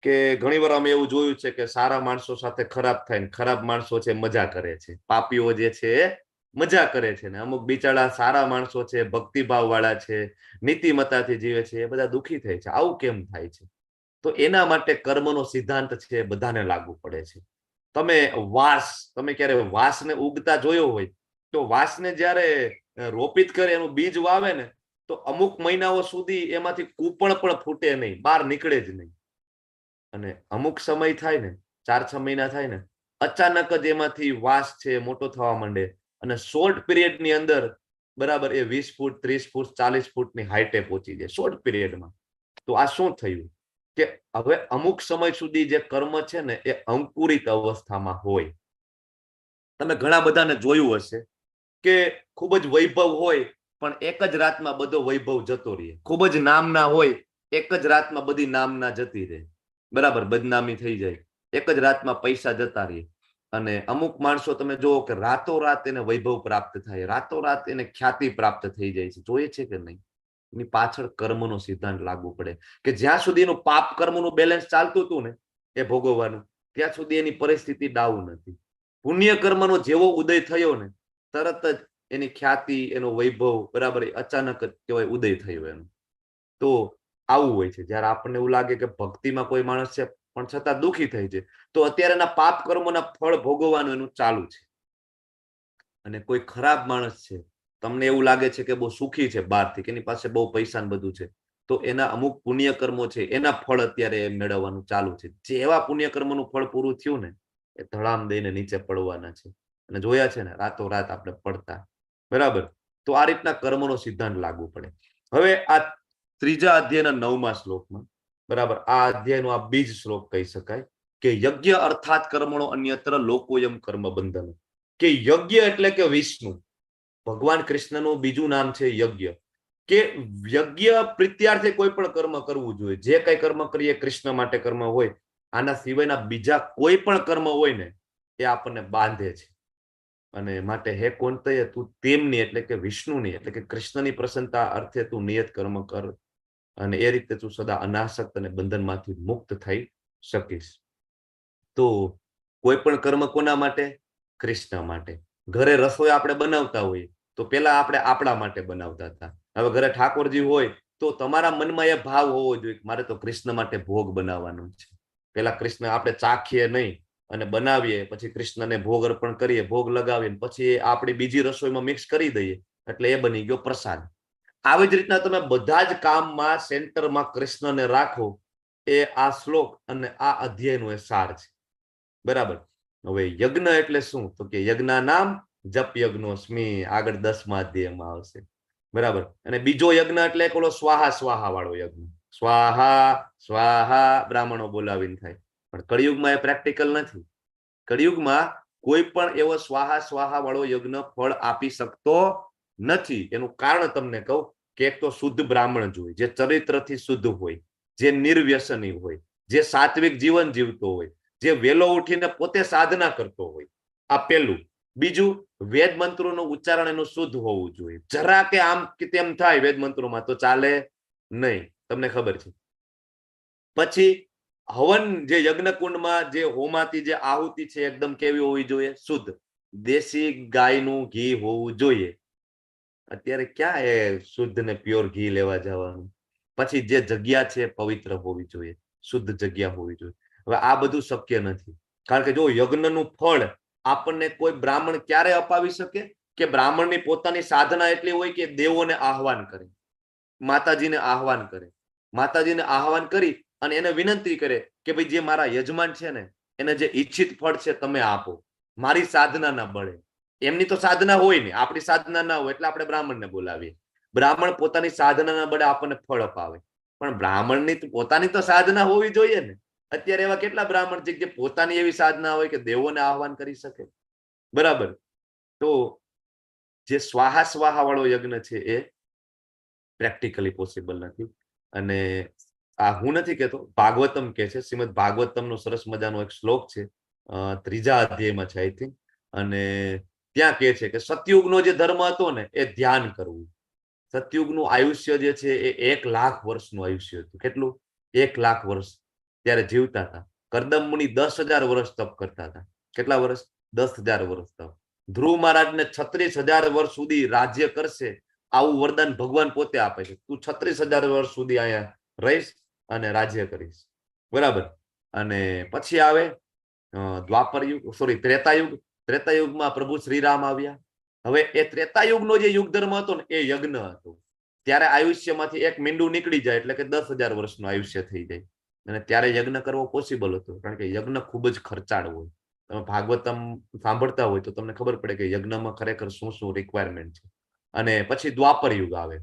Speaker 1: કે ઘણી વાર અમે એવું જોયું છે કે સારા માણસો સાથે ખરાબ થાય ને ખરાબ માણસો છે મજા કરે છે, પાપીઓ જે છે એ મજા કરે છે, ને અમુક બિચારા સારા માણસો છે, ભક્તિભાવ વાળા છે, નીતિમત્તાથી જીવે છે, એ બધા દુઃખી થાય છે. આવું કેમ થાય છે? તો એના માટે કર્મનો સિદ્ધાંત છે એ બધાને લાગુ પડે છે. તમે ક્યારે વાંસને ઉગતા જોયો હોય તો વાંસને જ્યારે રોપિત કરે, એનું બીજ વાવે ને, તો અમુક મહિનાઓ સુધી એમાંથી કૂપણ પણ ફૂટે નહીં, બહાર નીકળે જ નહીં. અને અમુક સમય થાય ને, 4-6 મહિના થાય ને, અચાનક જ એમાંથી વાંસ છે મોટો થવા માંડે અને શોર્ટ પીરિયડની અંદર બરાબર એ 20 ફૂટ, 30 ફૂટ, 40 ફૂટની હાઈટે પહોંચી જાય શોર્ટ પીરિયડમાં. તો આ શું થયું કે હવે અમુક સમય સુધી જે કર્મ છે ને એ અંકુરિત અવસ્થામાં હોય. તમે ઘણા બધાને જોયું હશે કે ખૂબ જ વૈભવ હોય પણ એક જ રાતમાં બધો વૈભવ જતો રહે. ખૂબ જ નામના હોય, એક જ રાતમાં બધી નામના જતી રહે, બરાબર, બદનામી થઈ જાય, એક જ રાતમાં પૈસા જતા રહે. અને અમુક માણસો તમે જુઓ કે રાતોરાત એને વૈભવ પ્રાપ્ત થાય, રાતોરાત એને ખ્યાતિ પ્રાપ્ત થઈ જાય છે. જોઈએ છે કે નહીં? એની પાછળ કર્મનો સિદ્ધાંત લાગુ પડે કે જ્યાં સુધી એનું પાપ કર્મનું બેલેન્સ ચાલતું હતું ને એ ભોગવવાનું, ત્યાં સુધી એની પરિસ્થિતિ ડાઉન હતી. પુણ્ય કર્મનો જેવો ઉદય થયો ને તરત જ એની ખ્યાતિ, એનો વૈભવ બરાબર અચાનક જ કહેવાય ઉદય થયો એનો. તો આવું હોય છે. જ્યારે આપણને એવું લાગે કે ભક્તિમાં કોઈ માણસ છે પણ છતાં દુઃખી થઈ છે, તો અત્યારે એના પાપ કર્મોના ફળ ભોગવવાનું એનું ચાલુ છે. અને કોઈ ખરાબ માણસ છે, તમને એવું લાગે છે કે બહુ સુખી છે બહારથી, કે એની પાસે બહુ પૈસા ને બધું છે, તો એના અમુક પુણ્ય કર્મો છે એના ફળ અત્યારે મેળવવાનું ચાલુ છે. જે એવા પુણ્ય કર્મોનું ફળ પૂરું થયું ને એ ધડામ દઈને નીચે પડવાના છે. અને જોયા છે ને રાતોરાત આપણે પડતા, બરાબર. તો આ રીતના કર્મનો સિદ્ધાંત લાગુ પડે. હવે આ 3જા અધ્યાયના 9મા શ્લોકમાં, બરાબર, આ અધ્યાયનો આ બીજ શ્લોક કહી શકાય કે યજ્ઞ અર્થાત કર્મણો અન્યત્ર લોકોયમ કર્મ બંધન. કે યજ્ઞ એટલે કે વિષ્ણુ, ભગવાન કૃષ્ણનું બીજું નામ છે યજ્ઞ. કે યજ્ઞ પ્રીત્યાર્થે કોઈ પણ કર્મ કરવું જોઈએ. જે કઈ કર્મ કરીએ કૃષ્ણ માટે કર્મ હોય, આના સિવાયના બીજા કોઈ પણ કર્મ હોય ને એ આપણને બાંધે છે. અને માટે હે કોંતય તું તેમની એટલે કે વિષ્ણુની એટલે કે કૃષ્ણની પ્રસન્નતા અર્થે તું નિયત કર્મ કર, અને એ રીતે તું સદા અનાસક્ત અને બંધનમાંથી મુક્ત થઈ શકીશ. તો કોઈ પણ કર્મ કોના માટે? કૃષ્ણ માટે. ઘરે રસોઈ આપણે બનાવતા હોઈએ તો પેલા આપણે આપણા માટે બનાવતા હતા. હવે ઘરે ઠાકોરજી હોય તો તમારા મનમાં એ ભાવ હોવો જોઈએ કે મારે તો કૃષ્ણ માટે ભોગ બનાવવાનો છે. પેલા કૃષ્ણ આપણે ચાખીએ નહીં અને બનાવીએ, પછી કૃષ્ણને ભોગ અર્પણ કરીએ, ભોગ લગાવીએ, પછી આપણી બીજી રસોઈમાં મિક્સ કરી દઈએ એટલે એ બની ગયો પ્રસાદ. આવી જ રીતના તમે બધા જ કામમાં સેન્ટરમાં કૃષ્ણને રાખો. એ આ શ્લોક અને આ અધ્યાયનો એ સાર છે, બરાબર. હવે યજ્ઞ એટલે શું? તો કે યજ્ઞ નામ જપ યજ્ઞોસ્મી, આગળ 10મા અધ્યાયમાં આવશે, બરાબર. અને બીજો યજ્ઞ એટલે ઓલો સ્વાહા સ્વાહા વાળો યજ્ઞ. સ્વાહા સ્વાહા બ્રાહ્મણો બોલાવીને થાય. પણ કળિયુગમાં એ પ્રેક્ટિકલ નથી. કળિયુગમાં કોઈ પણ એવો સ્વાહા સ્વાહા વાળો યજ્ઞ ફળ આપી શકતો નથી. એનું કારણ તમને કહું કે એક તો શુદ્ધ બ્રાહ્મણ જોઈએ, જે ચરિત્રથી શુદ્ધ હોય, જે નિર્વ્યસની હોય, જે સાત્વિક જીવન જીવતો હોય, જે વેલો ઉઠીને પોતે સાધના કરતો હોય. આ પહેલું. બીજું, વેદ મંત્રોનું ઉચ્ચારણ એનું શુદ્ધ હોવું જોઈએ. જરા કે આમ કે તેમ થાય વેદ મંત્રોમાં તો ચાલે નહીં, તમને ખબર છે. પછી હવન, જે યજ્ઞકુંડમાં જે હોમાતી જે આહુતિ છે એકદમ કેવી હોવી જોઈએ? શુદ્ધ. દેશી ગાયનું ઘી હોવું જોઈએ. અત્યારે ક્યાં એ શુદ્ધ ને પ્યોર ઘી લેવા જવાનું? પછી જે જગ્યા છે પવિત્ર હોવી જોઈએ, શુદ્ધ જગ્યા હોવી જોઈએ. હવે આ બધું શક્ય નથી. કારણ કે જો યજ્ઞનું ફળ આપણને કોઈ બ્રાહ્મણ ક્યારે અપાવી શકે? કે બ્રાહ્મણની પોતાની સાધના એટલી હોય કે દેવોને આહવાન કરે, માતાજીને આહવાન કરે, માતાજીને આહવાન કરી અને એને વિનંતી કરે કે ભાઈ જે મારા યજમાન છે ને એને જે ઈચ્છિત ફળ છે તમે આપો, મારી સાધના ના બળે. એમની તો સાધના હોય ને, આપણી સાધના ના હોય એટલે આપણે બ્રાહ્મણને બોલાવીએ. બ્રાહ્મણ પોતાની સાધનાના બળે આપણને ફળ અપાવે, પણ બ્રાહ્મણની પોતાની તો સાધના હોવી જોઈએ ને. અત્યારે એવા કેટલા બ્રાહ્મણ છે કે પોતાની એવી સાધના હોય કે દેવોને આહવાન કરી શકે, બરાબર. તો જે સ્વાહા સ્વાહા વાળો યજ્ઞ છે એ પ્રેક્ટિકલી પોસિબલ નથી. અને આ હું નથી કહેતો, ભાગવતમ કે છે, શ્રીમદ ભાગવતમનો સરસ મજાનો એક શ્લોક છે, 3જા અધ્યાયમાં છે આઈ થિંક. અને ત્યાં કહે છે કે સતયુગનો જે ધર્મ હતો ને એ ધ્યાન કરવું. સતયુગનું આયુષ્ય જે છે એ 1 લાખ વર્ષનું આયુષ્ય હતું. કેટલું? 1 લાખ વર્ષ ત્યારે જીવતા હતા. કરદમ મુનિ 10,000 વર્ષ તપ કરતા હતા. કેટલા વર્ષ? 10,000 વર્ષ તપ. ધ્રુવ મહારાજને 36,000 વર્ષ સુધી રાજ્ય કરશે આવું વરદાન ભગવાન પોતે આપે છે. તું 36,000 વર્ષ સુધી અહીંયા રહીશ અને રાજ્ય કરીશ. બરાબર. અને પછી આવે દ્વાપર યુગ, સોરી ત્રેતાયુગ. ત્રેતાયુગમાં પ્રભુ શ્રીરામ આવ્યા. હવે એ ત્રેતાયુગનો જે યુગ ધર્મ હતો ને એ યજ્ઞ હતો. ત્યારે આયુષ્યમાંથી એક મીંડું નીકળી જાય એટલે કે 10,000 વર્ષનું આયુષ્ય થઈ જાય. અને ત્યારે યજ્ઞ કરવો પોસિબલ હતો, કારણ કે યજ્ઞ ખૂબ જ ખર્ચાળ હોય. તમે ભાગવતમ સાંભળતા હોય તો તમને ખબર પડે કે યજ્ઞમાં ખરેખર શું શું રિક્વાયરમેન્ટ છે. અને પછી દ્વાપર યુગ આવે,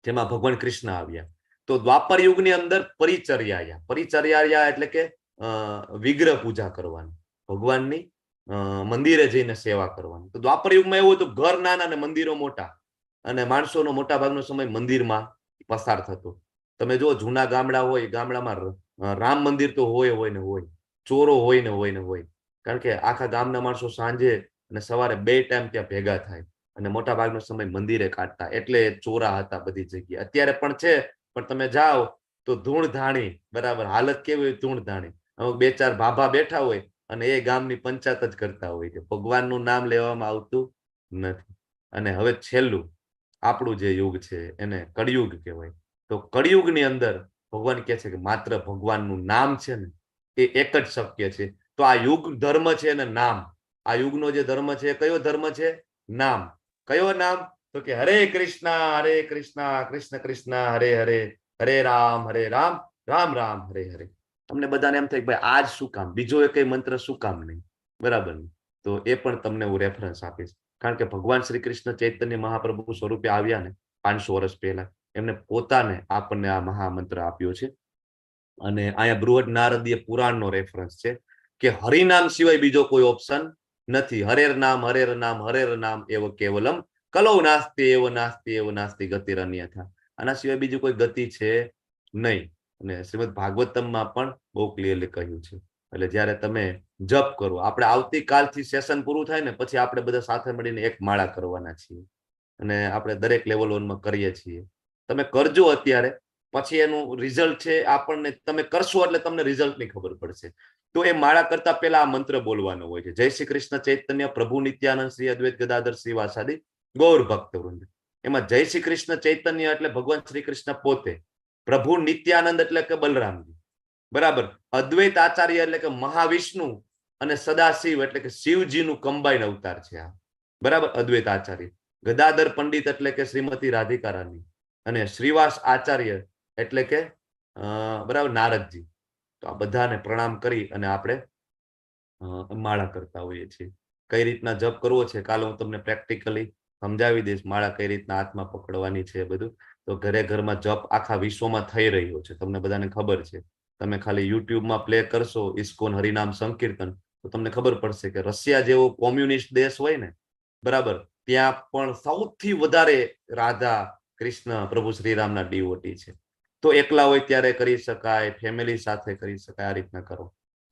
Speaker 1: જેમાં ભગવાન કૃષ્ણ આવ્યા. તો દ્વાપર યુગની અંદર પરિચર્યા. પરિચર્યા એટલે કે વિગ્રહ પૂજા કરવાની, ભગવાનની મંદિરે જઈને સેવા કરવાની. તો દ્વાપર યુગમાં એવું હતું, ઘર નાના અને મંદિરો મોટા, અને માણસોનો મોટા ભાગનો સમય મંદિરમાં પસાર થતો. તમે જો જૂના ગામડા હોય, ગામડામાં રામ મંદિર તો હોય ને હોય, ચોરો હોય ને હોય, કારણ કે આખા ગામના માણસો સાંજે અને સવારે 2 ટાઈમ ત્યાં ભેગા થાય અને મોટા ભાગનો સમય મંદિરે કાઢતા, એટલે ચોરા હતા બધી જગ્યાએ. અત્યારે પણ છે, પણ તમે જાઓ તો ધૂળ ધાણી, બરાબર હાલત કેવી હોય, ધૂળ ધાણી. અમુક 2-4 ભાભા બેઠા હોય અને એ ગામની પંચાયત જ કરતા હોય છે, ભગવાનનું નામ લેવામાં આવતું નથી. અને હવે છેલ્લું આપણું જે યુગ છે એને કળિયુગ કહેવાય. તો કળિયુગની અંદર ભગવાન કહે છે કે માત્ર ભગવાનનું નામ છે ને એ એક જ શક્ય છે. તો આ યુગ ધર્મ છે ને નામ, આ યુગનો જે ધર્મ છે કયો ધર્મ છે? નામ. કયો નામ? તો કે હરે કૃષ્ણ કૃષ્ણ કૃષ્ણ હરે હરે, હરે રામ રામ રામ હરે હરે. તમને બધાને એમ થાય કે ભાઈ આજ શું કામ, બીજો એક મંત્ર શું કામ નહીં? બરાબર. તો એ પણ તમને હું રેફરન્સ આપીશ, કારણ કે ભગવાન શ્રી કૃષ્ણ ચૈતન્ય મહાપ્રભુ સ્વરૂપે આવ્યા ને 500 વર્ષ પહેલા, એમને પોતાને આપણને આ મહામંત્ર આપ્યો છે. અને અહીંયા બૃહદ નારદીય પુરાણનો રેફરન્સ છે કે હરિનામ સિવાય બીજો કોઈ ઓપ્શન નથી. હરેર નામ એવ કેવલમ કલો નાસ્તિ એવ નાસ્તિ ગતિર અન્યથા. આના સિવાય બીજું કોઈ ગતિ છે નહીં. અને શ્રીમદ ભાગવતમમાં પણ બહુ ક્લિયરલી કહ્યું છે. એટલે જ્યારે તમે જપ કરો, આપણે આવતીકાલથી સેશન પૂરું થાય ને પછી આપણે બધા સાથે મળીને એક માળા કરવાના છીએ, અને આપણે દરેક લેવલ 1 માં કરીએ છીએ. તમે કરજો અત્યારે, પછી એનું રિઝલ્ટ છે આપણને, તમે કરશો એટલે તમને રિઝલ્ટની ખબર પડશે. તો એ માળા કરતા પહેલા આ મંત્ર બોલવાનો હોય છે, જય શ્રી કૃષ્ણ ચૈતન્ય પ્રભુ નિત્યાનંદ શ્રી અદ્વૈત ગદાધર શ્રીવાસાદિ ગૌર ભક્ત વૃંદ. એમાં જય શ્રી કૃષ્ણ ચૈતન્ય એટલે ભગવાન શ્રી કૃષ્ણ પોતે, પ્રભુ નિત્યાનંદ એટલે કે બલરામજી, બરાબર, અદ્વૈત આચાર્ય એટલે કે મહાવિષ્ણુ, અને સદાશિવ એટલે કે શિવજીનું કમ્બાઈન અવતાર છે આ, બરાબર, અદ્વૈત આચાર્ય. ગદાધર પંડિત એટલે કે શ્રીમતી રાધિકા રાની, અને શ્રીવાસ આચાર્ય એટલે કે બરાબર નારદજી. તો આ બધાને પ્રણામ કરી અને આપણે માળા કરતા હોઈએ છીએ. કઈ રીતના જપ કરવો છે કાલે હું તમને પ્રેક્ટિકલી સમજાવી દઈશ, માળા કઈ રીતના હાથમાં પકડવાની છે બધું. તો ઘરે ઘરમાં જપ આખા વિશ્વમાં થઈ રહ્યો છે, તમને બધાને ખબર છે. તમે ખાલી યુટ્યુબમાં પ્લે કરશો ઇસ્કોન હરિનામ સંકીર્તન તો તમને ખબર પડશે કે રશિયા જેવો કોમ્યુનિસ્ટ દેશ હોય ને, બરાબર, ત્યાં પણ સૌથી વધારે રાધા કૃષ્ણ પ્રભુ શ્રીરામના ડીવોટી છે. તો એકલા હોય ત્યારે કરી શકાય, ફેમિલી સાથે કરી શકાય, આ રીતના કરો.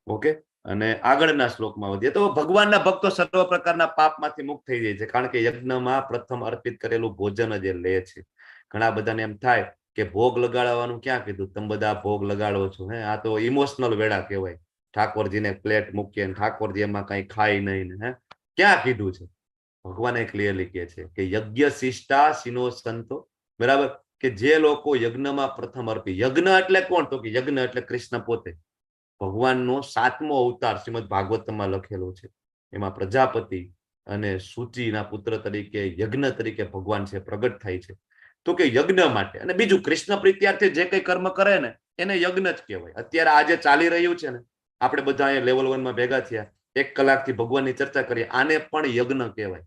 Speaker 1: ઓકે. અને આગળના શ્લોકમાં વધીએ તો ભગવાનના ભક્તો સર્વ પ્રકારના પાપમાંથી મુક્ત થઈ જાય છે, કારણ કે યજ્ઞમાં પ્રથમ અર્પિત કરેલું ભોજન જ એ લે છે. ઘણા બધાને એમ થાય કે ભોગ લગાડવાનું ક્યાં કીધું, તમે બધા ભોગ લગાડો છો, હે આ તો ઇમોશનલ વેળા કહેવાય. ઠાકોરજીને પ્લેટ મૂકીએ ને ઠાકોરજી એમાં કઈ ખાય નહીં ને, હે ક્યાં કીધું છે? ભગવાને ક્લિયરલી કહે છે કે યજ્ઞ શિષ્ટા સિનો સંતો, બરાબર, કે જે લોકો યજ્ઞમાં પ્રથમ અર્પી. યજ્ઞ એટલે કોણ? તો કે યજ્ઞ એટલે કૃષ્ણ પોતે, ભગવાનનો 7મો અવતાર શ્રીમદ ભાગવતમાં લખેલો છે. એમાં પ્રજાપતિ અને સૂચિના પુત્ર તરીકે યજ્ઞ તરીકે ભગવાન છે પ્રગટ થાય છે. તો કે યજ્ઞ માટે. અને બીજું કૃષ્ણ પ્રીત્યાર્થે જે કઈ કર્મ કરે ને એને યજ્ઞ જ કહેવાય. અત્યારે આજે ચાલી રહ્યું છે ને, આપણે બધા અહીંયા લેવલ 1 માં ભેગા થયા, 1 કલાકથી ભગવાનની ચર્ચા કરીએ, આને પણ યજ્ઞ કહેવાય.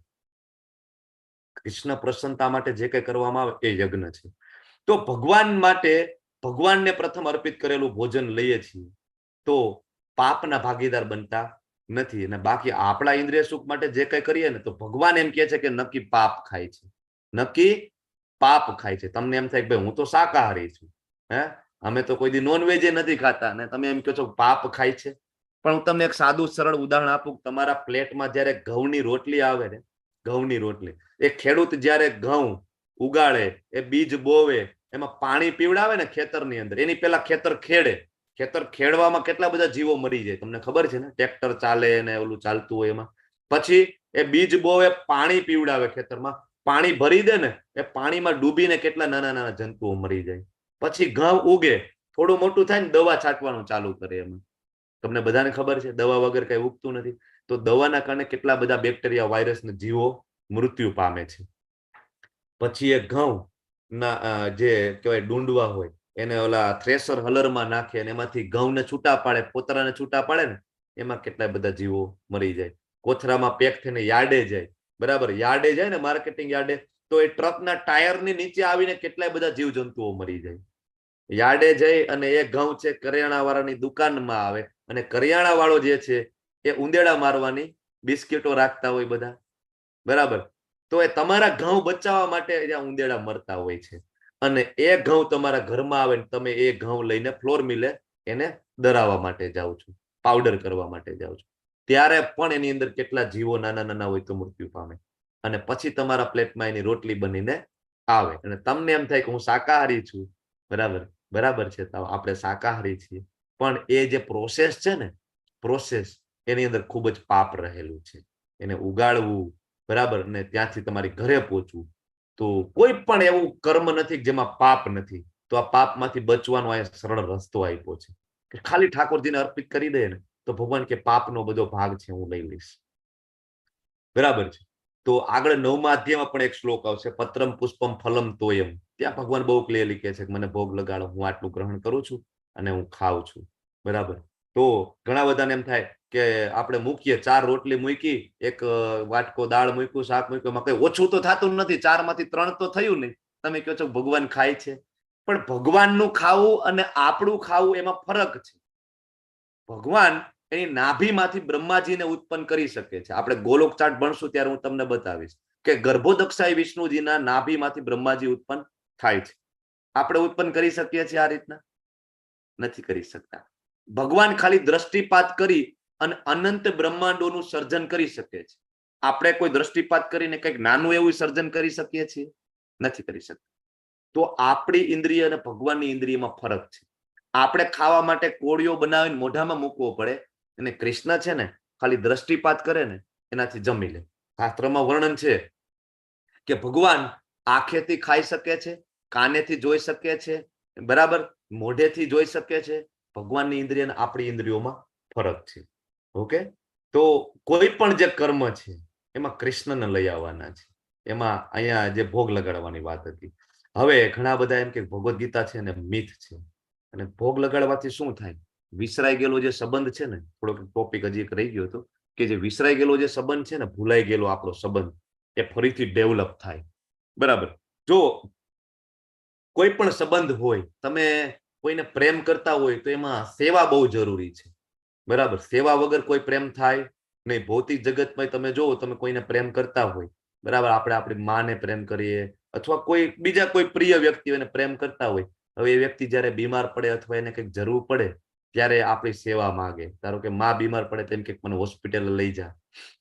Speaker 1: કૃષ્ણ પ્રસન્નતા માટે જે કઈ કરવામાં આવે એ યજ્ઞ છે. તો ભગવાન માટે ભગવાનને પ્રથમ અર્પિત કરેલું ભોજન લઈએ છીએ તો પાપના ભાગીદાર બનતા નથી. અને બાકી આપણા ઇન્દ્રિય સુખ માટે જે કઈ કરીએ ને તો ભગવાન એમ કહે છે કે નક્કી પાપ ખાય છે, નક્કી પાપ ખાય છે. તમને એમ થાય કે ભાઈ હું તો શાકાહારી છું, હે અમે તો કોઈ દી નોનવેજ નથી ખાતા, ને તમે એમ કહો છો પાપ ખાય છે. પણ હું તમને એક સાદું સરળ ઉદાહરણ આપું. તમારા પ્લેટમાં જયારે ઘઉંની રોટલી આવે ને, ઘઉંની રોટલી, એ ખેડૂત જયારે ઘઉં ઉગાડે, એ બીજ બોવે, એમાં પાણી પીવડાવે ને ખેતરની અંદર, એની પેલા ખેતર ખેડે. ખેતર ખેડવામાં કેટલા બધા જીવો મરી જાય તમને ખબર છે ને, ટ્રેક્ટર ચાલે ને ઓલું ચાલતું હોય એમાં. પછી એ બીજ બોવે, પાણી પીવડાવે ખેતરમાં, પાણી ભરી દે ને, એ પાણીમાં ડૂબીને કેટલા નાના નાના જંતુઓ મરી જાય. પછી ઘઉં ઉગે, થોડું મોટું થાય ને દવા છાંટવાનું ચાલુ કરે. એમાં તમને બધાને ખબર છે દવા વગર કઈ ઉગતું નથી. તો દવાના કારણે કેટલા બધા બેક્ટેરિયા, વાયરસ ને જીવો મૃત્યુ પામે છે. પછી એ ઘઉં ના જે કહેવાય ડુંડવા હોય એને ઓલા થ્રેસર હલરમાં નાખે અને એમાંથી ઘઉંને છૂટા પાડે, પોતરાને છૂટા પાડે ને, એમાં કેટલા બધા જીવો મરી જાય. કોથરામાં પેક થઈને યાર્ડે જાય, બરાબર, યાર્ડે જાય ને માર્કેટિંગ યાર્ડે, તો એ ટ્રકના ટાયરની નીચે આવીને કેટલાય બધા જીવજંતુઓ મરી જાય. યાર્ડે જઈ અને એ ઘઉં છે કરિયાણા વાળાની દુકાનમાં આવે, અને કરિયાણા વાળો જે છે એ ઉંદેડા મારવાની બિસ્કીટો રાખતા હોય બધા, બરાબર. તો એ તમારા ઘઉં બચાવવા માટે ત્યાં ઉંદેડા મરતા હોય છે. અને એ ઘઉં તમારા ઘરમાં આવે ને તમે એ ઘઉં લઈને ફ્લોર મિલે એને દરાવવા માટે જાઓ છો, પાવડર કરવા માટે જાઓ છો, ત્યારે પણ એની અંદર કેટલા જીવો નાના નાના હોય તો મૃત્યુ પામે. અને પછી તમારા પ્લેટમાં એની રોટલી બનીને આવે અને તમને એમ થાય કે હું શાકાહારી છું, બરાબર, બરાબર છે, તો આપણે શાકાહારી છીએ, પણ એ જે પ્રોસેસ છે ને, પ્રોસેસ એની અંદર ખૂબ જ પાપ રહેલું છે. એને ઉગાડવું, બરાબર, ને ત્યાંથી તમારી ઘરે પહોંચવું, તો કોઈ પણ એવું કર્મ નથી જેમાં પાપ નથી. તો આ પાપમાંથી બચવાનો આ સરળ રસ્તો આપ્યો છે કે ખાલી ઠાકોરજીને અર્પિત કરી દે ને તો ભગવાન કે પાપનો બધો ભાગ છે હું લઈ લઈશ, બરાબર છે. તો આગળ 9મા અધ્યાયમાં પણ એક શ્લોક આવશે, પત્રમ પુષ્પમ ફલમ તોયમ. ત્યાં ભગવાન બહુ ક્લિયરલી કહે છે કે મને ભોગ લગાડો, હું આટલું ગ્રહણ કરું છું અને હું ખાઉં છું, બરાબર. તો ઘણા બધાને એમ થાય કે આપણે મૂકીએ, 4 રોટલી મૂકી, એક વાટકો દાળ મૂક્યું, શાક મૂક્યું, એમાં કઈ ઓછું તો થતું નથી, 4માંથી 3 તો થયું નહીં. તમે કહો છો ભગવાન ખાય છે, પણ ભગવાનનું ખાવું અને આપણું ખાવું એમાં ફરક છે. ભગવાન એની નાભીમાંથી બ્રહ્માજીને ઉત્પન્ન કરી શકે છે. આપણે ગોલોક ચાર્ટ ભણશું ત્યારે હું તમને બતાવીશ કે ગર્ભોદક્ષાય વિષ્ણુજીના નાભીમાંથી બ્રહ્માજી ઉત્પન્ન થાય છે. આપણે ઉત્પન્ન કરી શકીએ છીએ આ રીતના? નથી કરી શકતા. ભગવાન ખાલી દ્રષ્ટિપાત કરી અને અનંત બ્રહ્માંડોનું સર્જન કરી શકે છે. આપણે કોઈ દ્રષ્ટિપાત કરીને કંઈક નાનું એવું સર્જન કરી શકીએ છીએ? નથી કરી શકતા. તો આપણી ઇન્દ્રિય અને ભગવાનની ઇન્દ્રિયમાં ફરક છે. આપણે ખાવા માટે કોળિયો બનાવીને મોઢામાં મૂકવો પડે, અને કૃષ્ણ છે ને ખાલી દ્રષ્ટિપાત કરે ને એનાથી જમી લે. શાસ્ત્રમાં વર્ણન છે કે ભગવાન આંખેથી ખાઈ શકે છે, કાનેથી જોઈ શકે છે, બરાબર, મોઢેથી જોઈ શકે છે. ભગવાનની ઇન્દ્રિય અને આપણી ઇન્દ્રિયોમાં ફરક છે. ઓકે, તો કોઈ પણ જે કર્મ છે એમાં કૃષ્ણને લઈ આવવાના છે. એમાં અહીંયા જે ભોગ લગાડવાની વાત હતી. હવે ઘણા બધા એમ કે ભગવદ ગીતા છે ને મિથ છે, અને ભોગ લગાડવાથી શું થાય? વિસરાઈ ગયેલો જે સંબંધ છે ને, થોડોક ટોપિક હજી એક રહી ગયો હતો કે જે વિસરાઈ ગયેલો જે સંબંધ છે ને, ભૂલાઈ ગયેલો આપણો સંબંધ, એ ફરીથી ડેવલપ થાય, બરાબર. જો કોઈ પણ સંબંધ હોય, તમે કોઈને પ્રેમ કરતા હોય તો એમાં સેવા બહુ જરૂરી છે, બરાબર. સેવા વગર કોઈ પ્રેમ થાય નહીં. ભૌતિક જગતમાં તમે જોવો, તમે કોઈને પ્રેમ કરતા હોય, બરાબર, આપણે આપણી માને પ્રેમ કરીએ અથવા કોઈ બીજા કોઈ પ્રિય વ્યક્તિઓને પ્રેમ કરતા હોય. હવે એ વ્યક્તિ જ્યારે બીમાર પડે અથવા એને કંઈક જરૂર પડે ત્યારે આપણી સેવા માંગે. ધારો કે માં બીમાર પડે તેમ કે મને હોસ્પિટલ લઈ જા,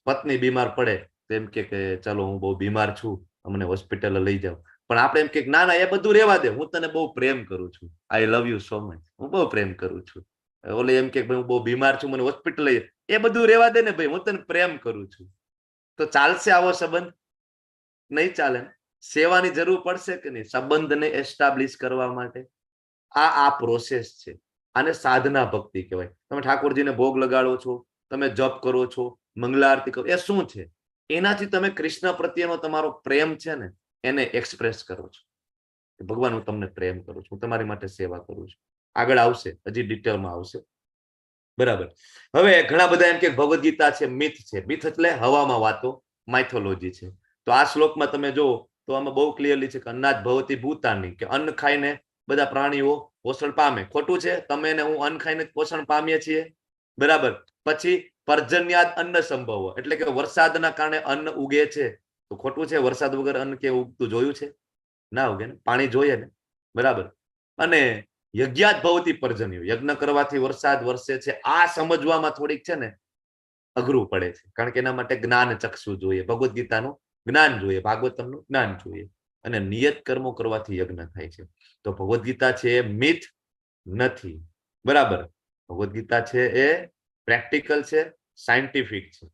Speaker 1: પત્ની બીમાર પડે તેમ કે ચાલો હું બહુ બીમાર છું, અમને હોસ્પિટલ લઈ જાઓ. પણ આપણે એમ કે ના ના, એ બધું રહેવા દે, હું તને બહુ પ્રેમ કરું છું, આઈ લવ યુ સો મચ, હું બહુ પ્રેમ કરું છું. ઓલે એમ કે હું બહુ બીમાર છું, મને હોસ્પિટલ લઈ, એ બધું રહેવા દે ને ભાઈ, હું તને પ્રેમ કરું છું. તો ચાલશે આવો સંબંધ? નહીં ચાલે. સેવાની જરૂર પડશે કે નહીં સંબંધને એસ્ટાબ્લિશ કરવા માટે? આ પ્રોસેસ છે. આને સાધના ભક્તિ કહેવાય. તમે ઠાકોરજીને ભોગ લગાડો છો, તમે જપ કરો છો, મંગલા આરતી કરો, એ શું છે? એનાથી તમે કૃષ્ણ પ્રત્યેનો તમારો પ્રેમ છે ને એને એક્સપ્રેસ કરો છો. ભગવાન હું તમને પ્રેમ કરું છું, હું તમારી માટે સેવા કરું છું. આગળ આવશે, હજી ડિટેલમાં આવશે, બરાબર. હવે ઘણા બધા એમ કે ભગવદ ગીતા છે મિથ છે. મિથ એટલે હવામાં વાતો, માઇથોલોજી છે. તો આ શ્લોકમાં તમે જો તો આમાં બહુ ક્લિયરલી છે કે અન્નાદ ભવતી ભૂતાની, કે અન્ન ખાઈને બધા પ્રાણીઓ પોષણ પામે. ખોટું છે? તમે ને હું અન્ન ખાઈને પોષણ પામીએ છીએ, બરાબર. પછી પર્જન્યાદ અન્ન સંભવ, એટલે કે વરસાદના કારણે અન્ન ઉગે છે. તો ખોટું છે? વરસાદ વગર અન્ન કે ઉગતું જોયું છે? ના ઉગે ને, પાણી જોઈએ ને, બરાબર. અને યજ્ઞાત ભવતી પર્જન્યો, યજ્ઞ કરવાથી વરસાદ વરસે છે. આ સમજવામાં થોડીક છે ને અઘરું પડે છે, કારણ કે એના માટે જ્ઞાન ચક્ષુ જોઈએ, ભગવદ ગીતાનું જ્ઞાન જોઈએ, ભાગવતમનું જ્ઞાન જોઈએ. અને નિયત કર્મો કરવાથી યજ્ઞ થાય છે. તો ભગવદ ગીતા છે એ મિથ નથી, બરાબર. ભગવદ ગીતા છે એ પ્રેક્ટિકલ છે, સાયન્ટિફિક છે.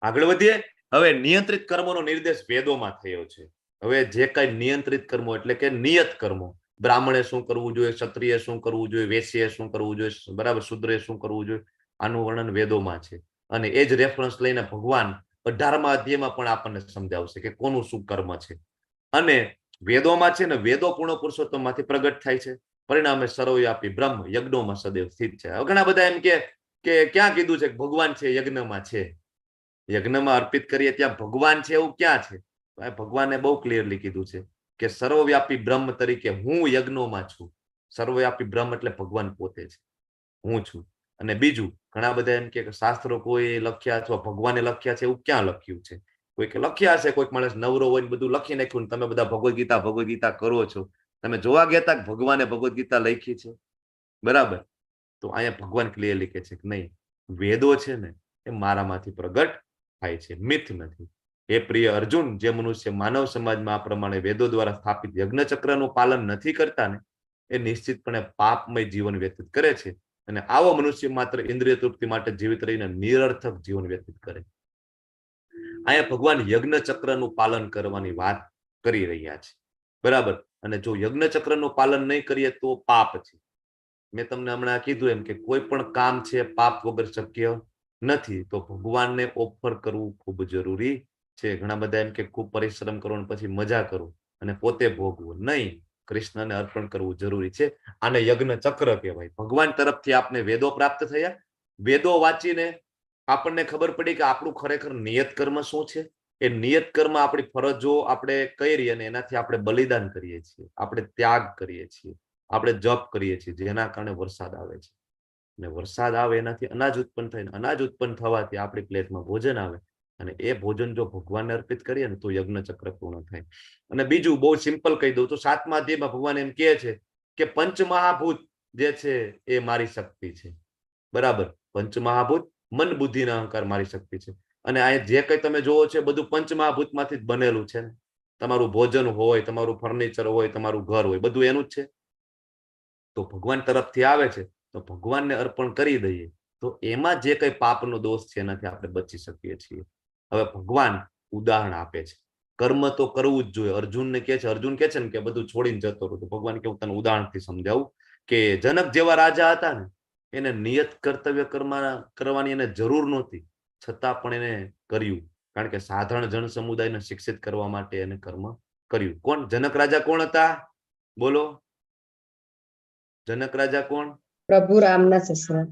Speaker 1: આગળ વધીએ. હવે નિયંત્રિત કર્મોનો નિર્દેશ વેદોમાં થયો છે. હવે જે કઈ નિયંત્રિત કર્મો એટલે કે નિયત કર્મો, બ્રાહ્મણે શું કરવું જોઈએ, ક્ષત્રિય શું કરવું જોઈએ, વૈશ્યએ શું કરવું જોઈએ, બરાબર, શૂદ્રએ શું કરવું જોઈએ, આનું વર્ણન વેદોમાં છે. અને એ જ રેફરન્સ લઈને ભગવાન 18મા અધ્યાયમાં પણ આપણને સમજાવશે કે કોનું શું કર્મ છે. અને વેદોમાં છે ને, વેદો પૂર્ણ પુરુષોત્તમમાંથી પ્રગટ થાય છે. પરિણામે સર્વવ્યાપી બ્રહ્મ યજ્ઞોમાં સદૈવ સ્થિત છે. ઘણા બધા એમ કે ક્યાં કીધું છે કે ભગવાન છે યજ્ઞમાં છે, યજ્ઞમાં અર્પિત કરીએ ત્યાં ભગવાન છે એવું ક્યાં છે? ભગવાને બહુ ક્લિયરલી કીધું છે કે સર્વવ્યાપી બ્રહ્મ તરીકે હું યજ્ઞોમાં છું. સર્વવ્યાપી બ્રહ્મ એટલે ભગવાન પોતે છે, હું છું. અને બીજું, ઘણા બધા એમ કે શાસ્ત્રો કોઈ લખ્યા અથવા ભગવાને લખ્યા છે એવું ક્યાં લખ્યું છે? કોઈ કે લખ્યા હશે, કોઈક માણસ નવરો હોય બધું લખી નાખ્યું, તમે બધા ભગવદ ગીતા કરો છો. તમે જોવા ગયા હતા કે ભગવાને ભગવદ ગીતા લખી છે? બરાબર. તો અહીંયા ભગવાન ક્લિયરલી કહે છે કે નહીં, વેદો છે ને એ મારામાંથી પ્રગટ થાય છે, મિથ નથી. એ પ્રિય અર્જુન, જે મનુષ્ય માનવ સમાજમાં આ પ્રમાણે વેદો દ્વારા સ્થાપિત યજ્ઞચક્રનું પાલન નથી કરતા ને, એ નિશ્ચિતપણે પાપમય જીવન વ્યતીત કરે છે. અને આવો મનુષ્ય માત્ર ઇન્દ્રિય તૃપ્તિ માટે જીવિત રહીને નિરર્થક જીવન વ્યતીત કરે. અહીંયા ભગવાન યજ્ઞચક્રનું પાલન કરવાની વાત કરી રહ્યા છે, બરાબર. અને જો યજ્ઞચક્રનું પાલન નહીં કરીએ તો પાપ છે. મેં તમને હમણાં કીધું એમ કે કોઈ પણ કામ છે પાપ વગર શક્ય નથી. તો ભગવાનને ઓફર કરવું ખૂબ જરૂરી છે. ઘણા બધા એમ કે ખૂબ પરિશ્રમ કરો અને પછી મજા કરો અને પોતે ભોગવું નહીં, કૃષ્ણને અર્પણ કરવું જરૂરી છે. આને યજ્ઞ ચક્ર કહેવાય. ભગવાન તરફથી આપને વેદો પ્રાપ્ત થયા. વેદો વાંચીને આપણને ખબર પડી કે આપણું ખરેખર નિયત કર્મ શું છે. એ નિયત કર્મ આપણી ફરજો આપણે કરી અને એનાથી આપણે બલિદાન કરીએ છીએ, આપણે ત્યાગ કરીએ છીએ, આપણે જપ કરીએ છીએ, જેના કારણે વરસાદ આવે છે. અને વરસાદ આવે એનાથી અનાજ ઉત્પન્ન થાય, અનાજ ઉત્પન્ન થવાથી આપણી પ્લેટમાં ભોજન આવે. અને એ ભોજન જો ભગવાનને અર્પિત કરીએ ને તો યજ્ઞ ચક્ર પૂર્ણ થાય. અને બીજું બહુ સિમ્પલ કહી દઉં તો 7મા અધ્યાયમાં ભગવાન એમ કહે છે કે પંચમહાભૂત જે છે એ મારી શક્તિ છે, બરાબર. પંચમહાભૂત મન બુદ્ધિ અને અહંકાર મારી શક્તિ છે. અને આ જે કઈ તમે જોવો છો બધું પંચમહાભૂતમાંથી જ બનેલું છે ને. તમારું ભોજન હોય, તમારું ફર્નિચર હોય, તમારું ઘર હોય, બધું એનું જ છે. તો ભગવાન તરફથી આવે છે તો ભગવાનને અર્પણ કરી દઈએ તો એમાં જે કઈ પાપનો દોષ છે એનાથી આપણે બચી શકીએ છીએ. હવે ભગવાન ઉદાહરણ આપે છે. કર્મ તો કરવું જ જોઈએ. અર્જુનને કહે છે, અર્જુન કહે છે ને કે બધું છોડીને જતો રહો. તો ભગવાન કે હું તને ઉદાહરણથી સમજાવું કે જનક જેવા રાજા હતા ને, એને નિયત કર્તવ્ય કરવાની એને જરૂર નહોતી, છતાં પણ એને કર્યું. કારણ કે સાધારણ જન સમુદાયને શિક્ષિત કરવા માટે એને કર્મ કર્યું. કોણ જનક રાજા કોણ હતા? બોલો. જનક રાજા કોણ?
Speaker 8: પ્રભુ રામના સસરા,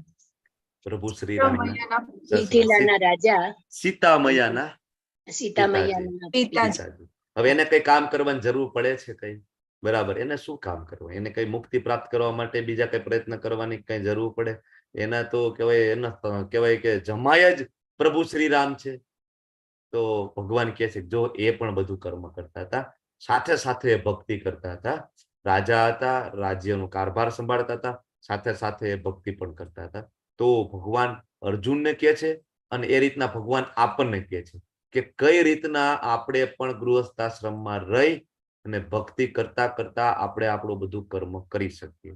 Speaker 1: પ્રભુ શ્રી રામના
Speaker 8: મિથિલાના રાજા,
Speaker 1: સીતા મૈયાના
Speaker 8: સીતા મૈયાના
Speaker 1: પિતાજી. હવે એને કઈ કામ કરવાની જરૂર પડે છે કઈ? બરાબર. એને શું કામ કરવું? એને કઈ મુક્તિ પ્રાપ્ત કરવા માટે બીજા કઈ પ્રયત્ન કરવાની કઈ જરૂર પડે? એના તો કહેવાય, એના કહેવાય કે જમાય જ પ્રભુ શ્રી રામ છે. તો ભગવાન કહે છે જો એ પણ બધું કર્મ કરતા હતા, સાથે સાથે ભક્તિ કરતા હતા. રાજા હતા, રાજ્યનો કારભાર સંભાળતા હતા, સાથે સાથે ભક્તિ પણ કરતા હતા. તો ભગવાન અર્જુનને કહે છે અને એ રીતના ભગવાન આપણને કહે છે કે કઈ રીતના આપણે પણ ગૃહસ્થાશ્રમમાં રહી અને ભક્તિ કરતા કરતા આપણે આપણું બધું કર્મ કરી શકીએ.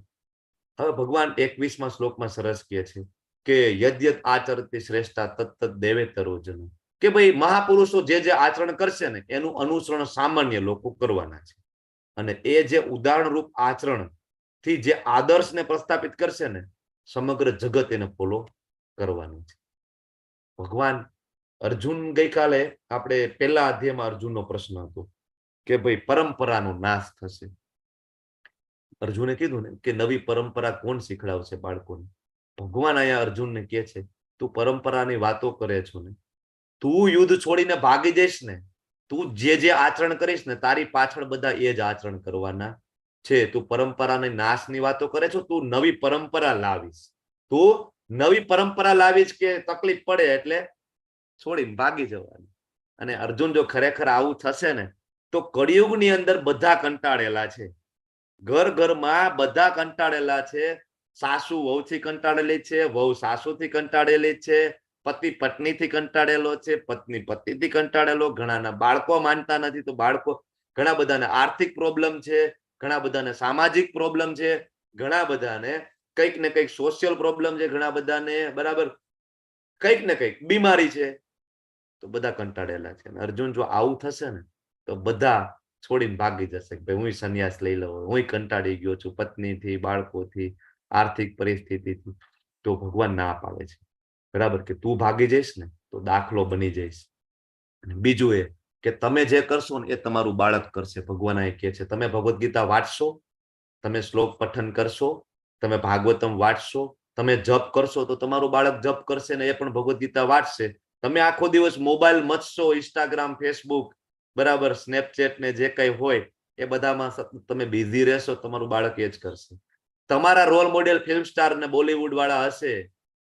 Speaker 1: હવે ભગવાન 21મા શ્લોકમાં સરસ કહે છે કે યદ્યત આચરતી શ્રેષ્ઠા તત્ત દેવેતરો જન, કે ભાઈ મહાપુરુષો જે આચરણ કરશે ને એનું અનુસરણ સામાન્ય લોકો કરવાના છે. અને એ જે ઉદાહરણ રૂપ આચરણ થી જે આદર્શને પ્રસ્થાપિત કરશે ને, સમગ્ર જગત એને ફોલો કરવાનું છે. ભગવાન અર્જુન, ગઈકાલે આપણે પહેલા અધ્યાયમાં અર્જુનનો પ્રશ્ન હતો કે ભાઈ પરંપરાનો નાશ થશે. અર્જુને કીધું ને કે નવી પરંપરા કોણ શીખડાવશે બાળકોને? ભગવાન અહીંયા અર્જુનને કહે છે તું પરંપરાની વાતો કરે છો ને, તું યુદ્ધ છોડીને ભાગી જઈશ ને, તું જે આચરણ કરીશ ને તારી પાછળ બધા એ જ આચરણ કરવાના છે. તું પરંપરાની નાશની વાતો કરે છો, તું નવી પરંપરા લાવીશ. તું નવી પરંપરા લાવીશ કે તકલીફ પડે એટલે છોડીને ભાગી જવાની. અને અર્જુન જો ખરેખર આવું થશે ને તો કળિયુગની અંદર બધા કંટાળેલા છે, ઘર ઘરમાં બધા કંટાળેલા છે. સાસુ વહુથી કંટાળેલી છે, વહુ સાસુથી કંટાળેલી છે, પતિ પત્નીથી કંટાળેલો છે, પત્ની પતિથી કંટાળેલો, ઘણાના બાળકો માનતા નથી તો બાળકો ઘણા બધાને આર્થિક પ્રોબ્લેમ છે, ઘણા બધાને સામાજિક પ્રોબ્લેમ છે, ઘણા બધાને કંઈક ને કંઈક સોશિયલ પ્રોબ્લેમ છે, ઘણા બધાને બરાબર કંઈક ને કંઈક બીમારી છે, તો બધા કંટાળેલા છે. અર્જુન જો આવું થશે ને તો બધા છોડીને ભાગી જશે કે ભાઈ હું સંન્યાસ લઈ લઉં, હું કંટાળી ગયો છું પત્નીથી, બાળકોથી, આર્થિક પરિસ્થિતિથી. તો ભગવાન ના પાડે છે બરાબર કે તું ભાગી જઈશ ને તો દાખલો બની જઈશ. અને બીજું એ કે તમે જે કરશો ને એ તમારું બાળક કરશે. ભગવાન એ કહે છે તમે ભગવદ્ ગીતા વાંચશો, તમે શ્લોક પઠન કરશો, તમે ભાગવતમ વાંચશો, તમે જપ કરશો તો તમારું બાળક જપ કરશે ને એ પણ ભગવદ્ ગીતા વાંચશે. તમે આખો દિવસ મોબાઈલ મચશો, ઇન્સ્ટાગ્રામ, ફેસબુક બરાબર સ્નેપચેટ ને જે કઈ હોય એ બધામાં તમે બિઝી રહેશો, તમારું બાળક એ જ કરશે. તમારા રોલ મોડેલ ફિલ્મ સ્ટાર ને બોલીવુડ વાળા હશે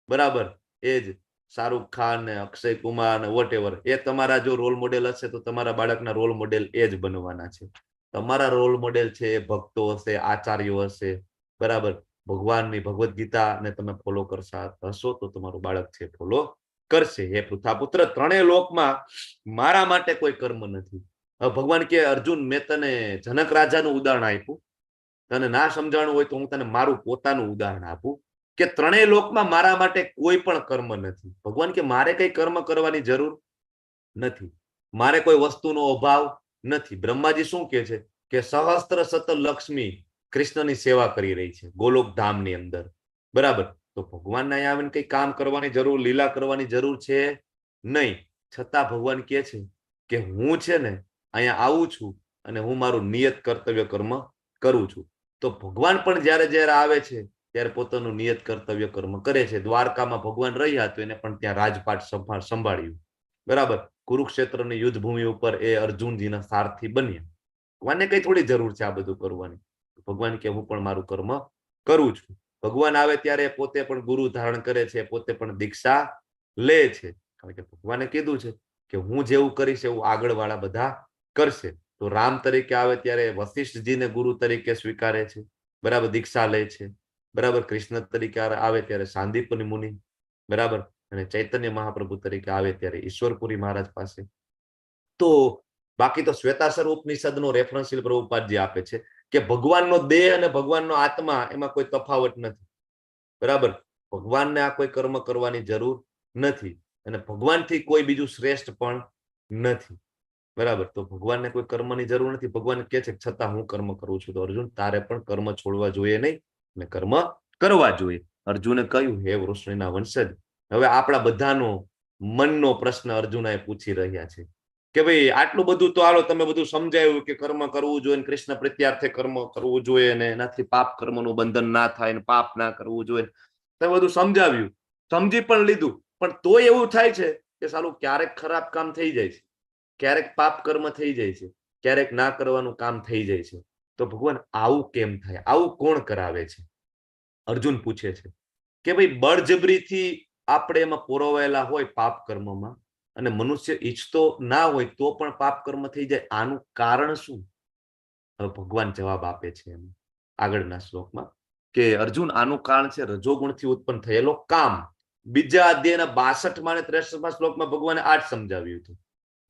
Speaker 1: બરાબર, એ જ શાહરુખ ખાન ને અક્ષય કુમાર ને વોટ એવર, એ તમારા જો રોલ મોડેલ હશે તો તમારા બાળકના રોલ મોડેલ એ જ બનવાના છે. તમારા રોલ મોડેલ છે એ ભક્તો હશે, આચાર્યો હશે બરાબર, ભગવાનની ભગવદ્ ગીતા ને તમે ફોલો કરશો તો તમારું બાળક છે ફોલો કરશે. હે પૃથ્વાપુત્ર, ત્રણેય લોકમાં મારા માટે કોઈ કર્મ નથી. હવે ભગવાન કે અર્જુન મેં તને જનક રાજાનું ઉદાહરણ આપ્યું, તને ના સમજાણું હોય તો હું તને મારું પોતાનું ઉદાહરણ આપું કે ત્રણેય લોકમાં મારા માટે કોઈ પણ કર્મ નથી. ભગવાન કે મારે કઈ કર્મ કરવાની જરૂર નથી, મારે કોઈ વસ્તુનો અભાવ નથી. બ્રહ્માજી શું કે છે કે સહસ્ત્ર શત લક્ષ્મી કૃષ્ણની સેવા કરી રહી છે ગોલોક ધામની અંદર બરાબર. તો ભગવાનને અહીંયા આવીને કઈ કામ કરવાની જરૂર, લીલા કરવાની જરૂર છે નહીં. છતાં ભગવાન કહે છે કે હું છે ને અહીંયા આવું છું અને હું મારું નિયત કર્તવ્ય કર્મ કરું છું. તો ભગવાન પણ જ્યારે જ્યારે આવે છે ત્યારે પોતાનું નિયત કર્તવ્ય કર્મ કરે છે. દ્વારકામાં ભગવાન રહ્યા તો એને પણ ત્યાં રાજપાટ સંભાળ્યું બરાબર. કુરુક્ષેત્રની યુદ્ધ ભૂમિ ઉપર એ અર્જુનજીના સારથી બન્યા. ભગવાનને કઈ થોડી જરૂર છે આ બધું કરવાની. ભગવાન કે હું પણ મારું કર્મ કરું છું. ભગવાન આવે ત્યારે પોતે પણ ગુરુ ધારણ કરે છે, પોતે પણ દીક્ષા લે છે, કારણ કે ભગવાને કીધું છે કે હું જેવું કરીશ એવું આગળ વાળા બધા કરશે. તો રામ તરીકે આવે ત્યારે વશિષ્ઠજીને ગુરુ તરીકે સ્વીકારે છે બરાબર, દીક્ષા લે છે બરાબર. કૃષ્ણ તરીકે આવે ત્યારે સાંદીપની મુનિ બરાબર, અને ચૈતન્ય મહાપ્રભુ તરીકે આવે ત્યારે ઈશ્વરપુરી મહારાજ પાસે. તો બાકી તો શ્વેતાસર ઉપનિષદનો રેફરન્સ પ્રભુપાદજી આપે છે કે ભગવાનનો દેહ અને ભગવાનનો આત્મા એમાં કોઈ તફાવત નથી બરાબર. ભગવાનને આ કોઈ કર્મ કરવાની જરૂર નથી અને ભગવાનથી કોઈ બીજું શ્રેષ્ઠ પણ નથી બરાબર. તો ભગવાનને કોઈ કર્મની જરૂર નથી. ભગવાન કહે છે છતાં હું કર્મ કરું છું. તો અર્જુન તારે પણ કર્મ છોડવા જોઈએ નહીં અને કર્મ કરવા જોઈએ. અર્જુને કહ્યું હે વૃષ્ણિના વંશજ, હવે આપણા બધાનો મનનો પ્રશ્ન અર્જુન પૂછી રહ્યા છે કે ભાઈ આટલું બધું તો હાલો તમે બધું સમજાયું કે કર્મ કરવું જોઈએ, કૃષ્ણ પ્રત્યાર્થે કર્મ કરવું જોઈએ અને એનાથી પાપ કર્મનું બંધન ના થાય ને પાપ ના કરવું જોઈએ, તમે બધું સમજાવ્યું, સમજી પણ લીધું, પણ તોય એવું થાય છે કે સાલું ક્યારેક ખરાબ કામ થઈ જાય છે, ક્યારેક પાપ કર્મ થઈ જાય છે, ક્યારેક ના કરવાનું કામ થઈ જાય છે. તો ભગવાન આવું કેમ થાય, આવું કોણ કરાવે છે? અર્જુન પૂછે છે કે ભાઈ બળજબરીથી આપણે એમાં પોરવાયેલા હોય પાપ કર્મમાં અને મનુષ્ય ઈચ્છતો ના હોય તો પણ પાપ કર્મ થઈ જાય, આનું કારણ શું? હવે ભગવાન જવાબ આપે છે એમ આગળના શ્લોકમાં કે અર્જુન આનું કારણ છે રજોગુણથી ઉત્પન્ન થયેલો કામ. બીજા અધ્યાયના 62 અને 63 શ્લોકમાં ભગવાને આ જ સમજાવ્યું હતું.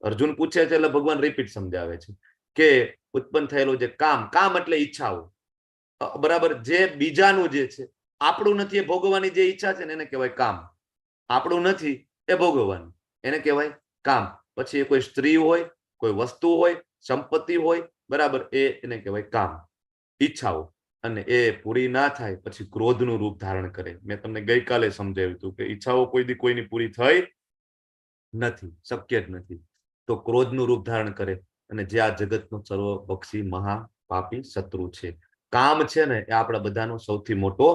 Speaker 1: અર્જુન પૂછે છે એટલે ભગવાન રિપીટ સમજાવે છે કે ઉત્પન્ન થયેલું જે કામ, કામ એટલે ઈચ્છાઓ બરાબર, જે બીજાનું જે છે, આપણું નથી એ ભોગવવાની જે ઈચ્છા છે ને એને કહેવાય કામ. આપણું નથી એ ભોગવવાનું એને કહેવાય કામ. પછી એ કોઈ સ્ત્રી હોય, કોઈ વસ્તુ હોય, સંપત્તિ હોય બરાબર, એને કહેવાય કામ, ઈચ્છાઓ. અને એ પૂરી ના થાય પછી ક્રોધનું રૂપ ધારણ કરે. મેં તમને ગઈકાલે સમજાવ્યું હતું કે ઈચ્છાઓ કોઈ દી કોઈની પૂરી થઈ નથી, શક્ય જ નથી. તો ક્રોધનું રૂપ ધારણ કરે અને જે આ જગતનો સર્વભક્ષી મહાપાપી શત્રુ છે. કામ છે ને એ આપણા બધાનો સૌથી મોટો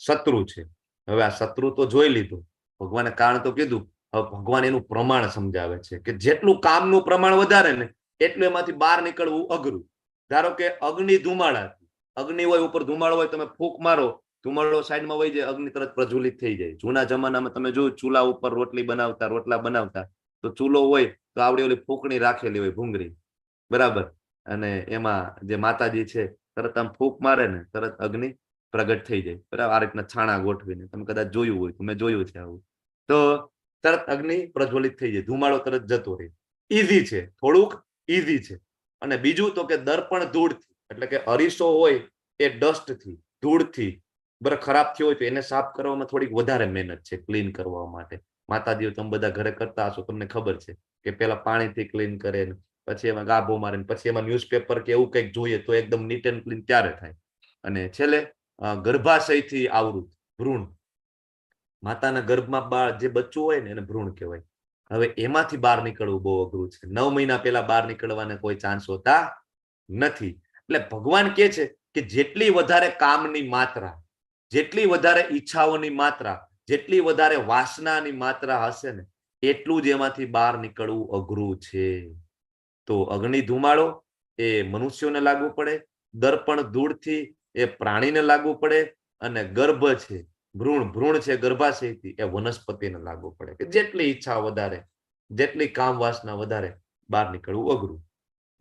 Speaker 1: શત્રુ છે. હવે આ શત્રુ તો જોઈ લીધું, ભગવાને કારણ તો કીધું, હવે ભગવાન એનું પ્રમાણ સમજાવે છે કે જેટલું કામનું પ્રમાણ વધારે ને એટલું એમાંથી બહાર નીકળવું અઘરું. ધારો કે અગ્નિ ધુમાડા, અગ્નિ હોય ઉપર ધુમાડો હોય, તમે ફૂંક મારો, ધુમાડો સાઈડમાં વહી જાય, અગ્નિ તરત પ્રજ્વલિત થઈ જાય. જૂના જમાનામાં તમે જોયું ચૂલા ઉપર રોટલા બનાવતા તો ચૂલો હોય તો આવડી ઓલી ફૂંકણી રાખેલી હોય ભૂંગળી બરાબર, અને એમાં જે માતાજી છે તરત આમ ફૂંક મારે ને તરત અગ્નિ પ્રગટ થઈ જાય બરાબર. આ રીતના છાણા ગોઠવીને તમે કદાચ જોયું હોય તો મેં જોયું છે આવું. તો તરત અગ્નિ પ્રજ્વલિત થઈ જાય, ધુમાડો તરત જતો રહે. ઈઝી છે, થોડુંક ઈઝી છે. અને બીજું તો કે દર્પણ ધૂળથી, એટલે કે અરીસો હોય એ ડસ્ટથી, ધૂળથી ખરાબ થયો હોય તો એને સાફ કરવામાં થોડીક વધારે મહેનત છે ક્લીન કરવા માટે. માતાજીઓ તમે બધા ઘરે કરતા હશો, તમને ખબર છે કે પેલા પાણીથી ક્લીન કરે, પછી એમાં ગાભો મારે, પછી એમાં ન્યૂઝપેપર કે એવું કંઈક જોઈએ તો એકદમ નીટ એન્ડ ક્લીન ત્યારે થાય. અને છેલ્લે ગર્ભાશયથી આવૃત ભ્રૂણ, માતાના ગર્ભમાં જે બચ્ચું હોય ને એને ભ્રૂણ કહેવાય. હવે એમાંથી બહાર નીકળવું બહુ અઘરું છે. 9 મહિના પહેલા બહાર નીકળવાના કોઈ ચાન્સ હોતા નથી. એટલે ભગવાન કહે છે કે જેટલી વધારે કામની માત્રા, જેટલી વધારે ઈચ્છાઓની માત્રા, જેટલી વધારે વાસનાની માત્રા હશે ને એટલું જ એમાંથી બહાર નીકળવું અઘરું છે. તો અગ્નિ ધુમાડો એ મનુષ્યોને લાગુ પડે, દર્પણ ધૂળથી એ પ્રાણીને લાગુ પડે, અને ગર્ભ છે, ભ્રૂણ છે ગર્ભાશયથી એ વનસ્પતિને લાગુ પડે. કે જેટલી ઈચ્છા વધારે, જેટલી કામ વાસના વધારે, બહાર નીકળવું અઘરું.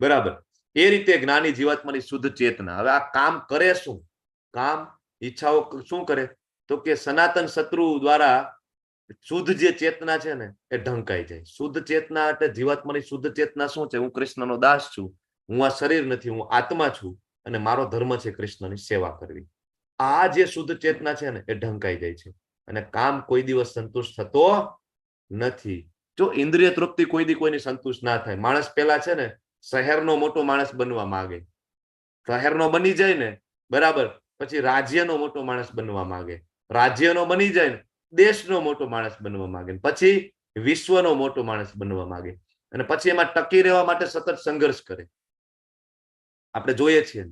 Speaker 1: બરાબર. એ રીતે જ્ઞાની જીવાત્માની શુદ્ધ ચેતના. હવે આ કામ કરે શું? કામ ઈચ્છાઓ શું કરે? તો કે સનાતન શત્રુ દ્વારા શુદ્ધ જે ચેતના છે ને એ ઢંકાઈ જાય. શુદ્ધ ચેતના એટલે જીવાત્માની શુદ્ધ ચેતના શું છે? હું કૃષ્ણનો દાસ છું, હું આ શરીર નથી, હું આત્મા છું, અને મારો ધર્મ છે કૃષ્ણની સેવા કરવી. આ જે શુદ્ધ ચેતના છે ને એ ઢંકાઈ જાય છે, અને કામ કોઈ દિવસ સંતુષ્ટ થતો નથી. જો ઇન્દ્રિય તૃપ્તિ કોઈ દી કોઈની સંતુષ્ટ ના થાય. માણસ પેલા છે ને શહેરનો મોટો માણસ બનવા માંગે, શહેરનો બની જાય ને બરાબર, પછી રાજ્યનો મોટો માણસ બનવા માંગે, રાજ્યનો બની જાય ને દેશનો મોટો માણસ બનવા માંગે, પછી વિશ્વનો મોટો માણસ બનવા માંગે, અને પછી એમાં ટકી રહેવા માટે સતત સંઘર્ષ કરે. આપણે જોઈએ છીએ.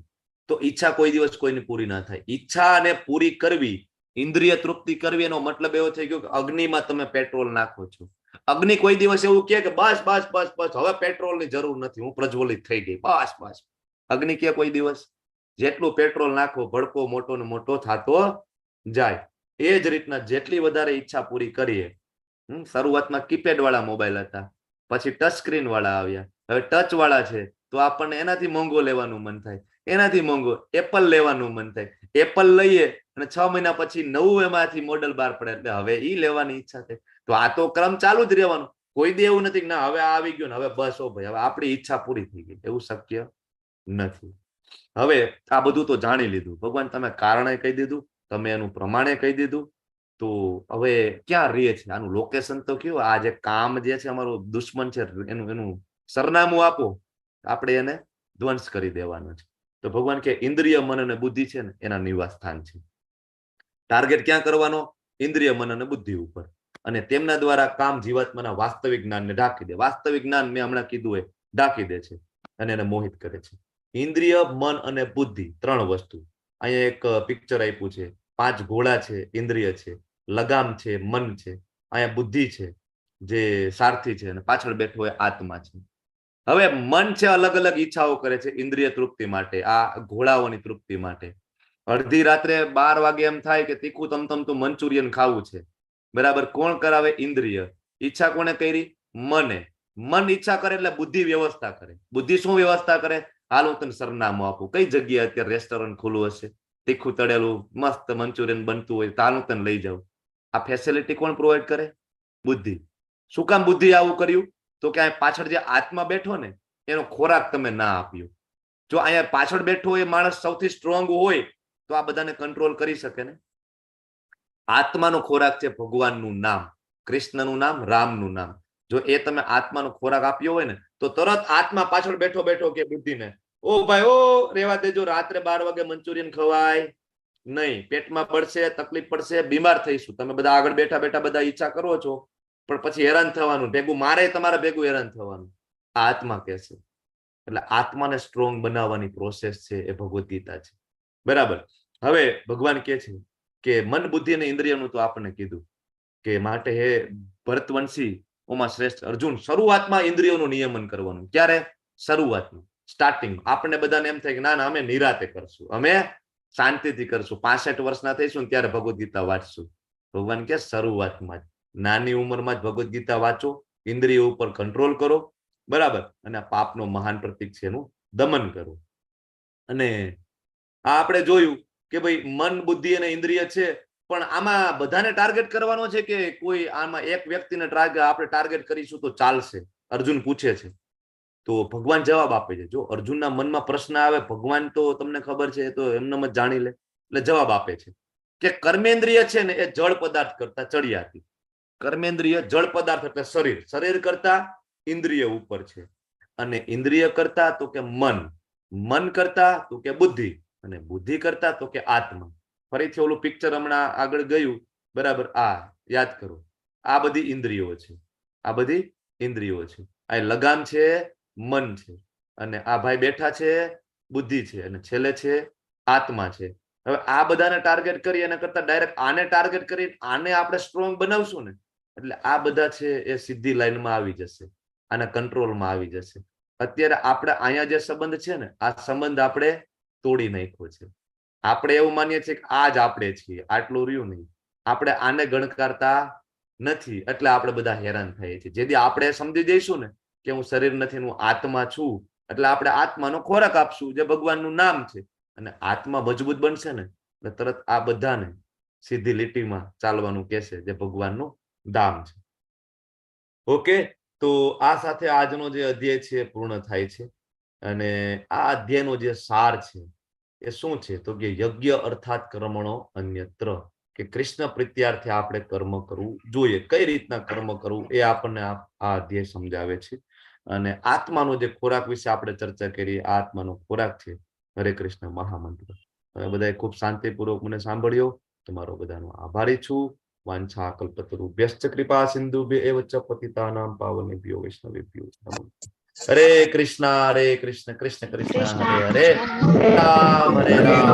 Speaker 1: તો ઈચ્છા કોઈ દિવસ કોઈની પૂરી ના થાય. ઈચ્છાને પૂરી કરવી, ઇન્દ્રિય તૃપ્તિ કરવી, એનો મતલબ એવો થઈ ગયો કે અગ્નિમાં તમે પેટ્રોલ નાખો છો. અગ્નિ કોઈ દિવસ એવું કહે કે બસ બસ બસ બસ હવે પેટ્રોલની જરૂર નથી, હું પ્રજ્વલિત થઈ ગઈ, બસ બસ. અગ્નિ કે કોઈ દિવસ? જેટલું પેટ્રોલ નાખો ભડકો મોટો ને મોટો થતો જાય. એ જ રીતના જેટલી વધારે ઈચ્છા પૂરી કરીએ. શરૂઆતમાં કીપેડ વાળા મોબાઈલ હતા, પછી ટચ સ્ક્રીન વાળા આવ્યા, હવે ટચ વાળા છે તો આપણને એનાથી મોંઘો લેવાનું મન થાય, એનાથી મોંઘો એપલ લેવાનું મન થાય. એપલ લઈએ અને 6 મહિના પછી નવું એમાંથી મોડેલ બહાર પડે એટલે હવે ઈ લેવાની ઈચ્છા થાય. તો આ તો ક્રમ ચાલુ જ રહેવાનો. કોઈ દે એવું નથી ના હવે આવી ગયું ને હવે બસ ઓ ભાઈ હવે આપણી ઈચ્છા પૂરી થઈ ગઈ, એવું શક્ય નથી. હવે આ બધું તો જાણી લીધું, ભગવાન તમે કારણે કહી દીધું, તમે એનું પ્રમાણે કહી દીધું. તો હવે ક્યાં રહે છે આનું લોકેશન? તો કયું આ જે કામ જે છે અમારું દુશ્મન છે એનું સરનામું આપો, આપણે એને ધ્વંસ કરી દેવાનો છે. તો ભગવાન કે ઇન્દ્રિય મન અને બુદ્ધિ છે ને એના નિવાસ સ્થાન છે. ટાર્ગેટ ક્યાં કરવાનો? ઇન્દ્રિય મન અને બુદ્ધિ ઉપર. અને તેમના દ્વારા કામ જીવાત્માના વાસ્તવિક જ્ઞાનને ઢાંકી દે. વાસ્તવિક જ્ઞાન મેં હમણાં કીધું એ ઢાંકી દે છે અને એને મોહિત કરે છે. ઇન્દ્રિય, મન અને બુદ્ધિ 3 વસ્તુ. અહીંયા એક પિક્ચર આપ્યું છે. 5 ઘોડા છે, ઇન્દ્રિય છે, લગામ છે, મન છે, અહીંયા બુદ્ધિ છે જે સારથી છે, અને પાછળ બેઠો હોય આત્મા છે. હવે મન છે અલગ અલગ ઈચ્છાઓ કરે છે ઇન્દ્રિય તૃપ્તિ માટે, આ ઘોડાઓની તૃપ્તિ માટે. અડધી રાત્રે 12 વાગે એમ થાય કે તીખું તમતમતું મંચુરિયન ખાવું છે, બરાબર. કોણ કરાવે? ઇન્દ્રિય. ઈચ્છા કોને કરી? મને. મન ઈચ્છા કરે એટલે બુદ્ધિ વ્યવસ્થા કરે. બુદ્ધિ શું વ્યવસ્થા કરે? હાલ હું તને સરનામું આપું, કઈ જગ્યાએ અત્યારે રેસ્ટોરન્ટ ખુલ્લું હશે, તીખું તળેલું મસ્ત મંચુરિયન બનતું હોય, હાલ હું તને લઈ જાઉં. આ ફેસિલિટી કોણ પ્રોવાઈડ કરે? બુદ્ધિ. શું કામ બુદ્ધિ આવું કર્યું? તો કે અહીંયા પાછળ જે આત્મા બેઠો ને એનો ખોરાક તમે ના આપ્યો. જો અહીંયા પાછળ બેઠો એ માણસ સૌથી સ્ટ્રોંગ હોય તો આ બધાને કંટ્રોલ કરી શકે ને. આત્માનો ખોરાક છે ભગવાનનું નામ, કૃષ્ણનું નામ, રામનું નામ. જો એ તમે આત્માનો ખોરાક આપ્યો હોય ને તો તરત આત્મા પાછળ બેઠો બેઠો કે બુદ્ધિને, ઓ ભાઈ ઓ રેવા દેજો, રાત્રે 12 વાગે મંચુરિયન ખવાય નહીં, પેટમાં પડશે, તકલીફ પડશે, બીમાર થઈશું. તમે બધા આગળ બેઠા બેઠા બધા ઈચ્છા કરો છો પણ પછી હેરાન થવાનું, ભેગું મારે તમારે ભેગું હેરાન થવાનું. આ આત્મા કે છે. એટલે આત્માને સ્ટ્રોંગ બનાવવાની પ્રોસેસ છે એ ભગવદ ગીતા છે, બરાબર. હવે ભગવાન કે છે કે મન, બુદ્ધિ અને ઇન્દ્રિયનું તો આપણને કીધું કે માટે હે ભરતવંશી ઓમાં શ્રેષ્ઠ અર્જુન, શરૂઆતમાં ઇન્દ્રિયોનું નિયમન કરવાનું. ક્યારે? શરૂઆતમાં, સ્ટાર્ટિંગ. આપણને બધાને એમ થાય કે ના ના અમે નિરાતે કરશું, અમે શાંતિથી કરશું, 65 વર્ષના થઈશું ત્યારે ભગવદ ગીતા વાંચશું. ભગવાન કે શરૂઆતમાં જ, નાની ઉંમરમાં જ ભગવદ ગીતા વાંચો, ઇન્દ્રિયો ઉપર કંટ્રોલ કરો, બરાબર. અને આ પાપનો મહાન પ્રતીક છે એનું દમન કરો. અને આ આપણે જોયું કે ભાઈ મન, બુદ્ધિ અને ઇન્દ્રિય છે, પણ આમાં બધાને ટાર્ગેટ કરવાનો છે કે કોઈ આમાં એક વ્યક્તિને આપણે ટાર્ગેટ કરીશું તો ચાલશે? અર્જુન પૂછે છે. તો ભગવાન જવાબ આપે છે. જો અર્જુનના મનમાં પ્રશ્ન આવે, ભગવાન તો તમને ખબર છે તો એમને જ જાણી લે, એટલે જવાબ આપે છે કે કર્મેન્દ્રિય છે ને એ જળ પદાર્થ કરતા ચડિયાતી. કર્મેન્દ્રિય જળ પદાર્થ એટલે શરીર, શરીર કરતા ઇન્દ્રિય ઉપર છે. અને ઇન્દ્રિય કરતા તો કે મન, મન કરતા તો કે બુદ્ધિ, અને બુદ્ધિ કરતા તો કે આત્મા. ફરીથી ઓલું પિક્ચર હમણાં આગળ ગયું, બરાબર? આ યાદ કરો, આ બધી ઇન્દ્રિયો છે, આ બધી ઇન્દ્રિયો છે. આ લગામ છે મન છે, અને આ ભાઈ બેઠા છે બુદ્ધિ છે, અને છેલ્લે છે આત્મા છે. હવે આ બધાને ટાર્ગેટ કરી એના કરતા ડાયરેક્ટ આને ટાર્ગેટ કરી આને આપણે સ્ટ્રોંગ બનાવશું ને, એટલે આ બધા છે એ સીધી લાઈનમાં આવી જશે, આના કંટ્રોલમાં આવી જશે. અત્યારે આપણે અહીંયા જે સંબંધ છે ને, આ સંબંધ આપણે તોડી નાખ્યો છે. આપણે એવું માનીએ છીએ કે આ જ આપણે છીએ, આટલું રહ્યું નહીં. આપણે આને ગણકારતા નથી, એટલે આપણે બધા હેરાન થઈએ છીએ. જેથી આપણે સમજી જઈશું ને કે હું શરીર નથી, હું આત્મા છું, એટલે આપણે આત્માનો ખોરાક આપશું, જે ભગવાનનું નામ છે. અને આત્મા મજબૂત બનશે ને એટલે તરત આ બધાને સીધી લીટીમાં ચાલવાનું કહેશે, જે ભગવાનનું ધામ છે. ઓકે, તો આ સાથે આજનો જે અધ્યાય છે પૂર્ણ થાય છે. અને આ અધ્યાયનો જે સાર છે એ શું છે? તો કે યજ્ઞ અર્થાત કર્મણો અન્યત્ર, કે કૃષ્ણ પ્રીત્યાર્થે આપણે કર્મ કરવું જોઈએ. કઈ રીતના કર્મ કરવું એ આપણને આ અધ્યાય સમજાવે છે. અને આત્માનો જે ખોરાક વિશે આપણે ચર્ચા કરી, આત્માનો ખોરાક છે હરે કૃષ્ણ મહામંત્ર. તમે બધાએ ખૂબ શાંતિપૂર્વક મને સાંભળ્યો. તમારો બધાનો આભારી છું. વાંછા કલ્પતરુભ્યશ્ચ કૃપા સિંધુભ્ય એવ ચ પતિતાનાં પાવનેભ્યો વૈષ્ણવેભ્યો નમઃ. હરે કૃષ્ણ કૃષ્ણ કૃષ્ણ હરે હરે, રામ હરે રામ.